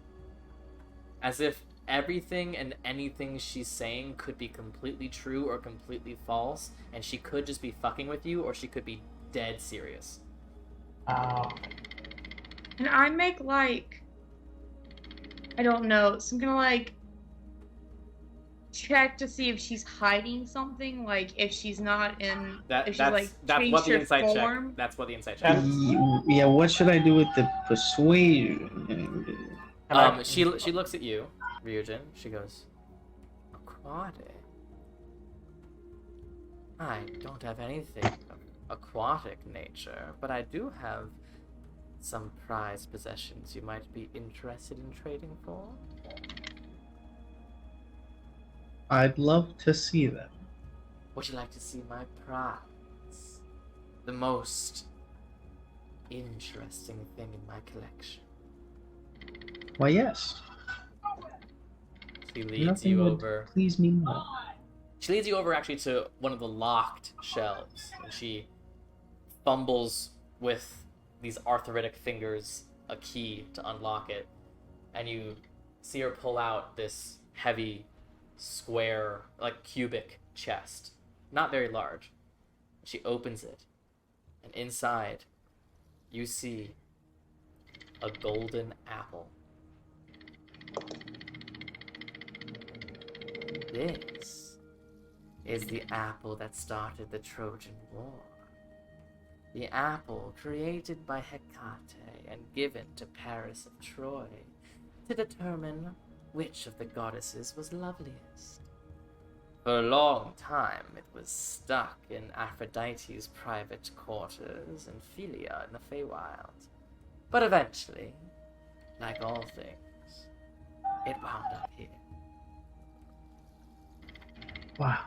As if everything and anything she's saying could be completely true or completely false, and she could just be fucking with you, or she could be dead serious. And I make like, I don't know, some kind of like check to see if she's hiding something, like if she's not in, if she's like that's what the changed her insight form. check. That's what the insight check. Yeah, what should I do with the persuasion? She looks at you, Ryujin. She goes, aquatic. I don't have anything of aquatic nature, but I do have some prized possessions you might be interested in trading for. I'd love to see them. Would you like to see my prize? The most interesting thing in my collection. Why, yes. She leads Nothing you would over. please me more. She leads you over actually to one of the locked shelves, and she fumbles with these arthritic fingers a key to unlock it, and you see her pull out this heavy, square, like cubic chest, not very large. She opens it, and inside you see a golden apple. This is the apple that started the Trojan War. The apple created by Hecate and given to Paris of Troy to determine which of the goddesses was loveliest. For a long time, it was stuck in Aphrodite's private quarters and Philia in the Feywild. But eventually, like all things, it wound up here. Wow.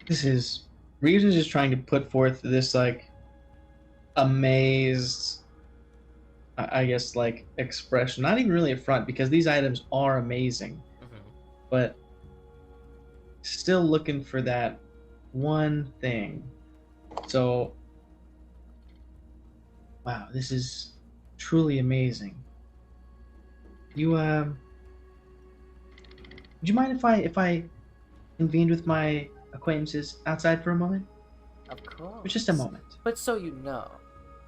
This is... Ryujin's just trying to put forth this, like, amazed, I guess, like, expression. Not even really a front, because these items are amazing. Mm-hmm. But still looking for that one thing. So, wow, this is truly amazing. You, would you mind if I convened with my acquaintances outside for a moment? Of course. For just a moment. But so you know,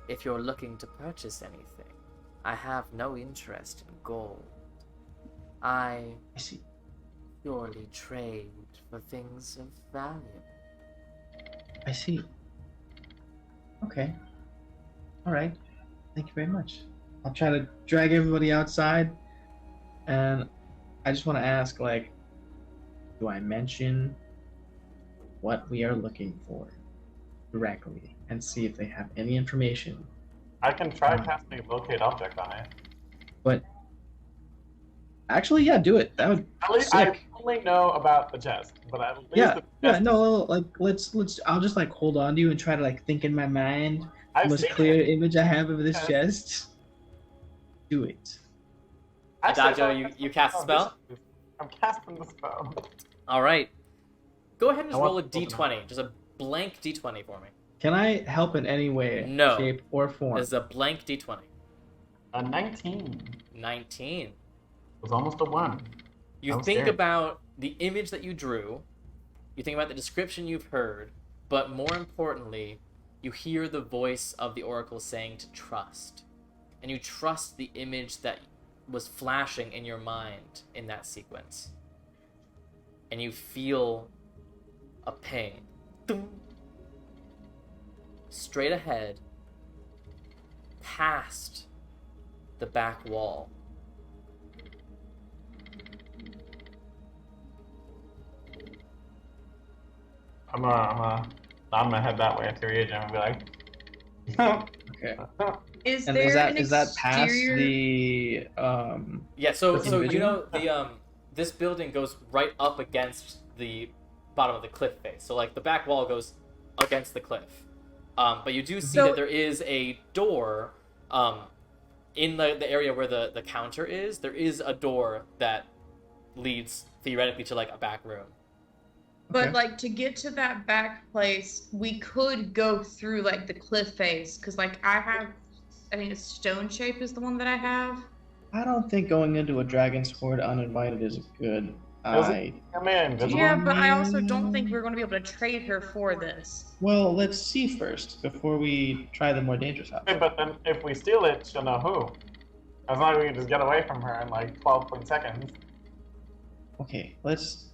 if you're looking to purchase anything, I have no interest in gold. I see. purely trade for things of value. I see. Okay. Alright. Thank you very much. I'll try to drag everybody outside, and I just want to ask, like, do I mention what we are looking for directly and see if they have any information? I can try casting locate object on it. But actually, yeah, do it. That would At least sick. I only know about the chest, but at least Yeah, the yeah, chest- no, like let's. I'll just like hold on to you and try to like think in my mind the I've most seen clear it. image I have of this Yeah. chest. Do it. Actually, Adagio, no, you cast a spell? I'm casting the spell. Alright. Go ahead and just I want roll a to open d20. Just a blank d20 for me. Can I help in any way, No. shape, or form? This is a blank d20. A 19 19. was almost a 1. You I'm think scared. about the image that you drew, you think about the description you've heard, but more importantly, you hear the voice of the oracle saying to trust. And you trust the image that was flashing in your mind in that sequence. And you feel a ping. Dum. Straight ahead, past the back wall. I'm gonna head that way to Ryujin and be like, Okay. Is And there an is that past exterior? the Yeah, so The you invision? know the this building goes right up against the bottom of the cliff face. So like the back wall goes against the cliff. But you do see So- that there is a door in the area where the counter is. There is a door that leads theoretically to like a back room. But Okay. like to get to that back place, we could go through like the cliff face because like I think it's stone shape is the one that I have. I don't think going into a dragon's hoard uninvited is a good idea. Come in. Good Yeah, luck. but I also don't think we're going to be able to trade her for this. Well, let's see first before we try the more dangerous option. Okay, but then if we steal it, she'll know who. As long as we can just get away from her in like 12 seconds. Okay, let's.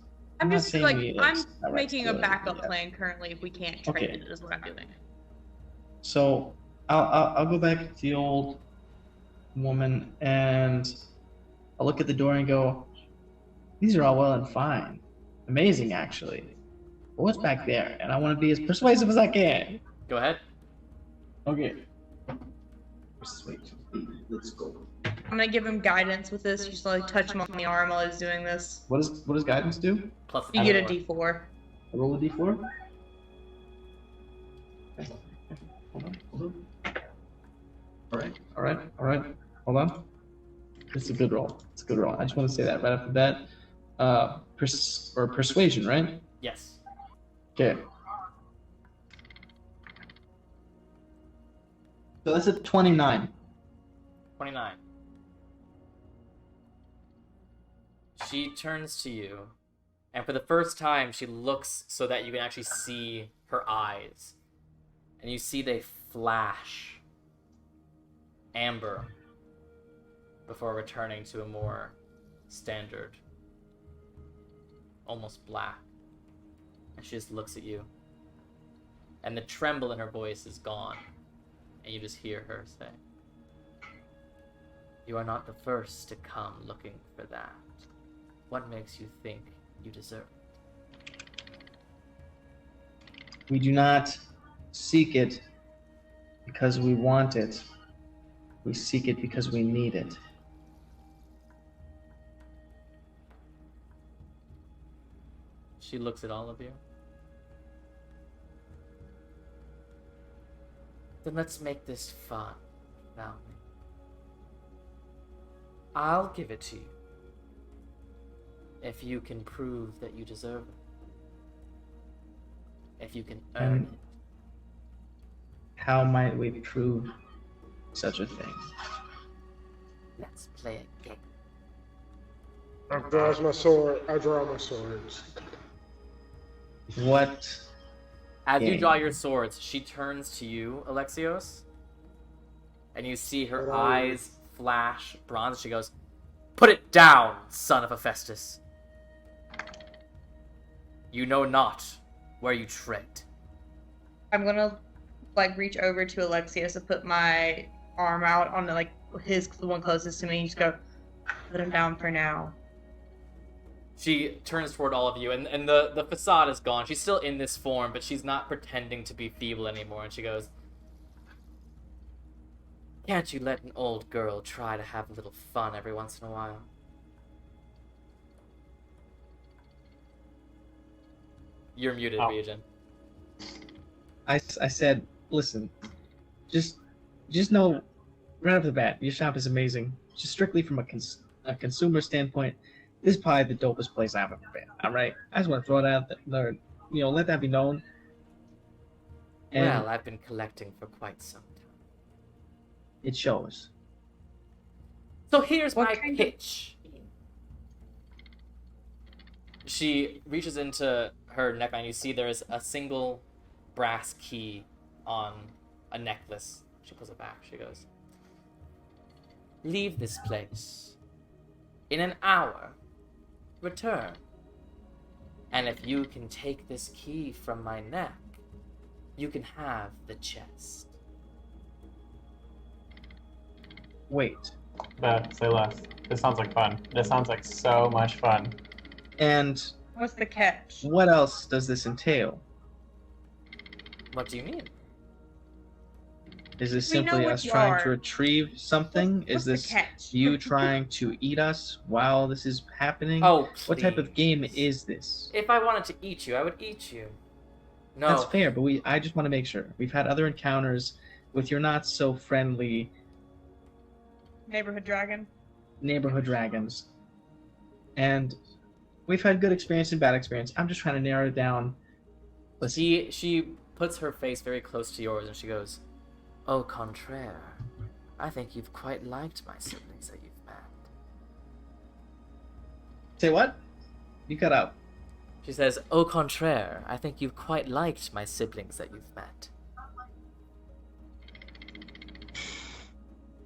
I'm not just saying like we, I'm outright making a steal it, backup yeah. plan currently if we can't trade Okay. it is what I'm doing. So I'll go back to the old woman and I'll look at the door and go, these are all well and fine. Amazing, actually. But what's back there? And I want to be as persuasive as I can. Go ahead. Okay. Persuade. Let's go. I'm gonna give him guidance with this, just like touch him on the arm while he's doing this. What does guidance do? Plus You get a four. D4. I roll a d4? Okay. Hold on. Alright. Hold on. It's a good roll. It's a good roll. I just want to say that right off the bat. Persuasion, right? Yes. Okay. So that's a 29. 29. She turns to you, and for the first time, she looks so that you can actually see her eyes. And you see they flash amber before returning to a more standard, almost black. And she just looks at you. And the tremble in her voice is gone. And you just hear her say, "You are not the first to come looking for that. What makes you think you deserve it?" We do not seek it because we want it. We seek it because we need it. She looks at all of you. Then let's make this fun, Naomi. I'll give it to you if you can prove that you deserve it. If you can earn And it. how might we prove such a thing? Let's play a game. I draw my sword. I draw my swords. What? As you Game. draw your swords, she turns to you, Alexios, and you see her What are you? eyes flash bronze. She goes, "Put it down, son of Hephaestus. You know not where you tread." I'm gonna like reach over to Alexios and put my arm out on the the one closest to me and just go, put him down for now. She turns toward all of you, and the facade is gone. She's still in this form, but she's not pretending to be feeble anymore. And she goes, "Can't you let an old girl try to have a little fun every once in a while?" You're muted, Oh. Regent. I said, listen, just know right off the bat, your shop is amazing. Just strictly from a consumer standpoint, this is probably the dopest place I've ever been. All right, I just want to throw it out there, let that be known. And Well, I've been collecting for quite some time. it shows. So here's What my kind of- pitch. She reaches into her neckline. You see there is a single brass key on a necklace. She pulls it back. She goes, "Leave this place. In an hour, return. And if you can take this key from my neck, you can have the chest." Wait, Say less. This sounds like fun. This sounds like so much fun. and What's the catch? what else does this entail? What do you mean? Is this We know simply what us you trying are. to retrieve something? What's Is the this catch? you trying to eat us while this is happening? Oh, What type of game please. is this? If I wanted to eat you, I would eat you. No. That's fair, but I just want to make sure. We've had other encounters with your not so friendly Neighborhood dragon. neighborhood dragons. And We've had good experience and bad experience. I'm just trying to narrow it down. Listen, She puts her face very close to yours and she goes, "Au contraire, I think you've quite liked my siblings that you've met." say what? You cut out. She says, "Au contraire, I think you've quite liked my siblings that you've met."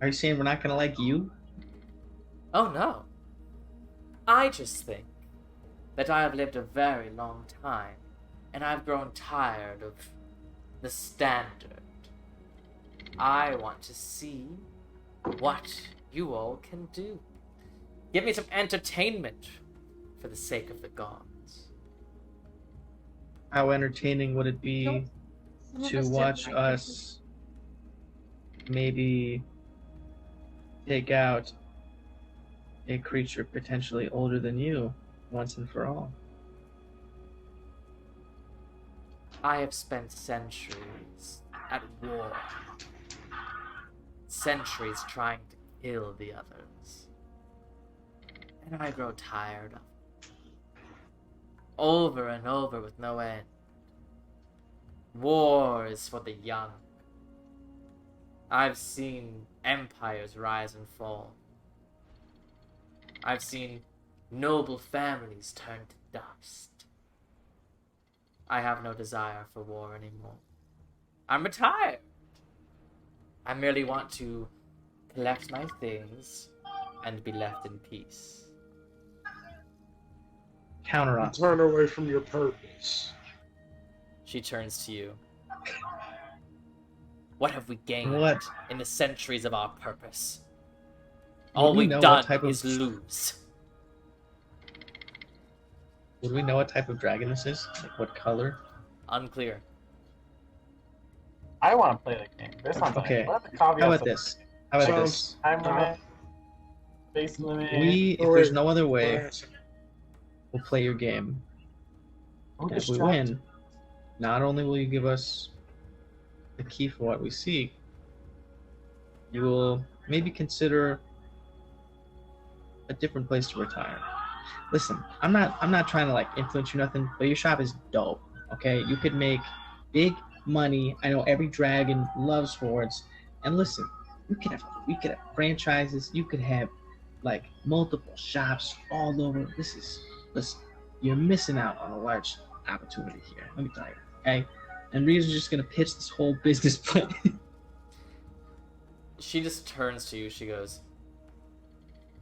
Are you saying we're not gonna like you? Oh no. I just think that I have lived a very long time, and I've grown tired of the standard. I want to see what you all can do. Give me some entertainment for the sake of the gods. How entertaining would it be Some of to us did watch like us maybe take out a creature potentially older than you once and for all? I have spent centuries at war. Centuries trying to kill the others. And I grow tired of it. Over and over with no end. War is for the young. I've seen empires rise and fall. I've seen noble families turn to dust. I have no desire for war anymore. I'm retired. I merely want to collect my things and be left in peace. Counter You on. turn away from your purpose. She turns to you. What have we gained What? in the centuries of our purpose? Would All we we've know done what type of- is lose. Would we know what type of dragon this is? Like what color? Unclear. I want to play the game. This sounds Okay. like, what are the caveats How of about this? How about this? Sounds Time limit, space limit. If Oh, there's wait. no other way, we'll play your game. Who And if we distracted? win, not only will you give us the key for what we seek, you will maybe consider a different place to retire. Listen, I'm not trying to like influence you nothing, but your shop is dope. Okay, you could make big money. I know every dragon loves hordes. And listen, we could have franchises. You could have like multiple shops all over. Listen, you're missing out on a large opportunity here. Let me tell you. Okay, and Rita's just gonna pitch this whole business plan. She just turns to you. She goes,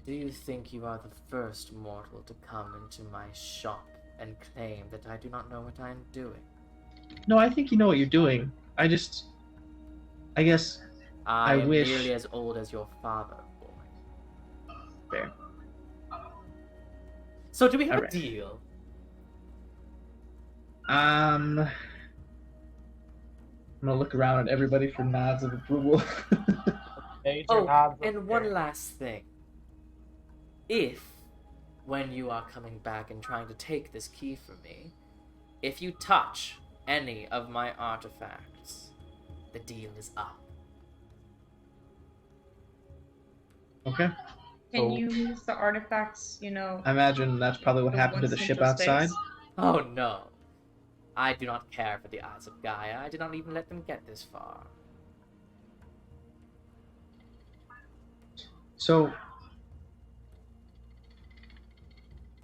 "Do you think you are the first mortal to come into my shop and claim that I do not know what I am doing? No, I think you know what you're doing. I guess I am wish- nearly as old as your father, boy." fair. So do we have Alright. a deal? I'm gonna look around at everybody for nods of approval. Major Oh, nods of and one care. last thing. If, when you are coming back and trying to take this key from me, if you touch any of my artifacts, the deal is up. Okay. Can you use the artifacts, I imagine that's probably what the happened to one the ship central outside. space? Oh no. I do not care for the eyes of Gaia. I did not even let them get this far. So,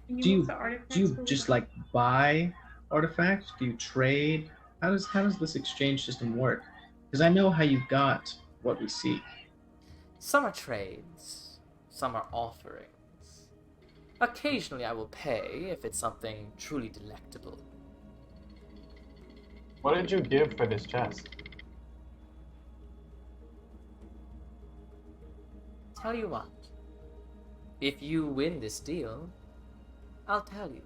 Can Do you- move the artifacts do you over? just like buy artifacts? Do you trade? How does this exchange system work? Because I know how you got what we seek. Some are trades, some are offerings. Occasionally I will pay if it's something truly delectable. What did you give for this chest? Tell you what, if you win this deal, I'll tell you.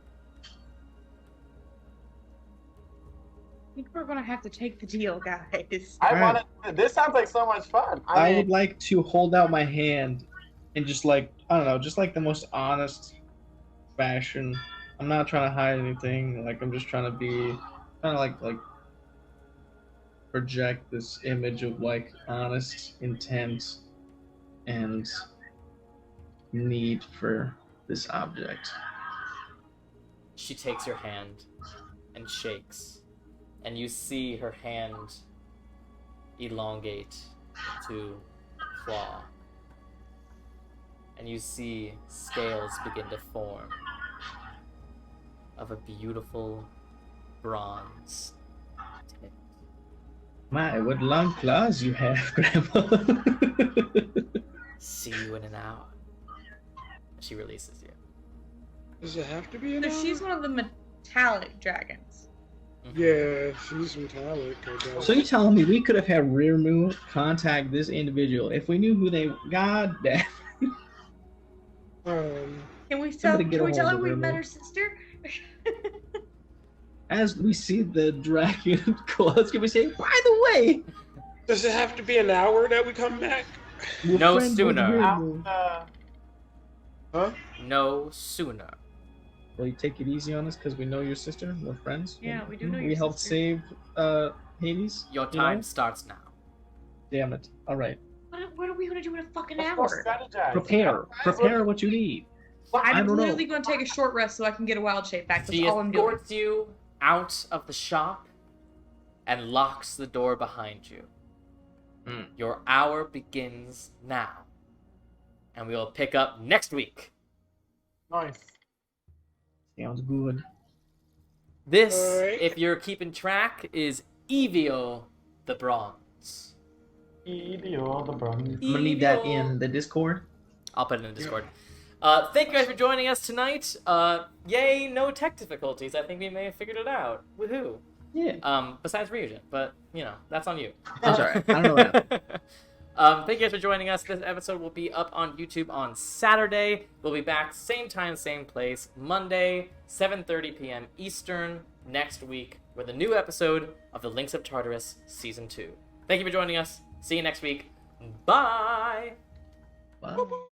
I think we're gonna have to take the deal, guys. I Alright. want to. This sounds like so much fun. I mean, would like to hold out my hand and just like, I don't know, just like the most honest fashion. I'm not trying to hide anything. Like I'm just trying to be kind of like project this image of like honest intent and need for this object. She takes your hand and shakes, and you see her hand elongate to claw, and you see scales begin to form of a beautiful bronze tip. My, what long claws you have, Grandma. See you in an hour. She releases you. Does it have to be an So hour? she's one of the metallic dragons. Yeah, she's metallic, I guess. So you're telling me we could have had Rirmu contact this individual if we knew who they? God damn. Can we tell? Somebody get Can we a tell hold her of we her, met man. her sister? As we see the dragon claws, can we say, by the way, Does it have to be an hour that we come back? we're No friends with sooner. Rirmu. Huh? No sooner. Will you take it easy on us because we know your sister? We're friends. Yeah, we do Hmm? know We your helped sister. save Hades. Your you time know? starts now. Damn it. All right. What are we gonna do in a fucking Let's go hour? strategize. Prepare what you need. Well, I I'm don't know. literally gonna take a short rest so I can get a wild shape back. That's She all I'm doing. escorts you out of the shop and locks the door behind you. Hmm. Your hour begins now. And we will pick up next week. Nice. Sounds good. This, Alright. if you're keeping track, is Evio the Bronze. Evio the bronze. I'm gonna leave that Evio. in the Discord. I'll put it in the Discord. Thank you guys for joining us tonight. Yay, no tech difficulties. I think we may have figured it out. Woohoo. Yeah. Besides Ryujin, but, that's on you. That's alright. I don't know that. Thank you guys for joining us. This episode will be up on YouTube on Saturday. We'll be back same time, same place, Monday, 7:30 p.m. Eastern next week with a new episode of The Links of Tartarus Season 2. Thank you for joining us. See you next week. Bye! Wow.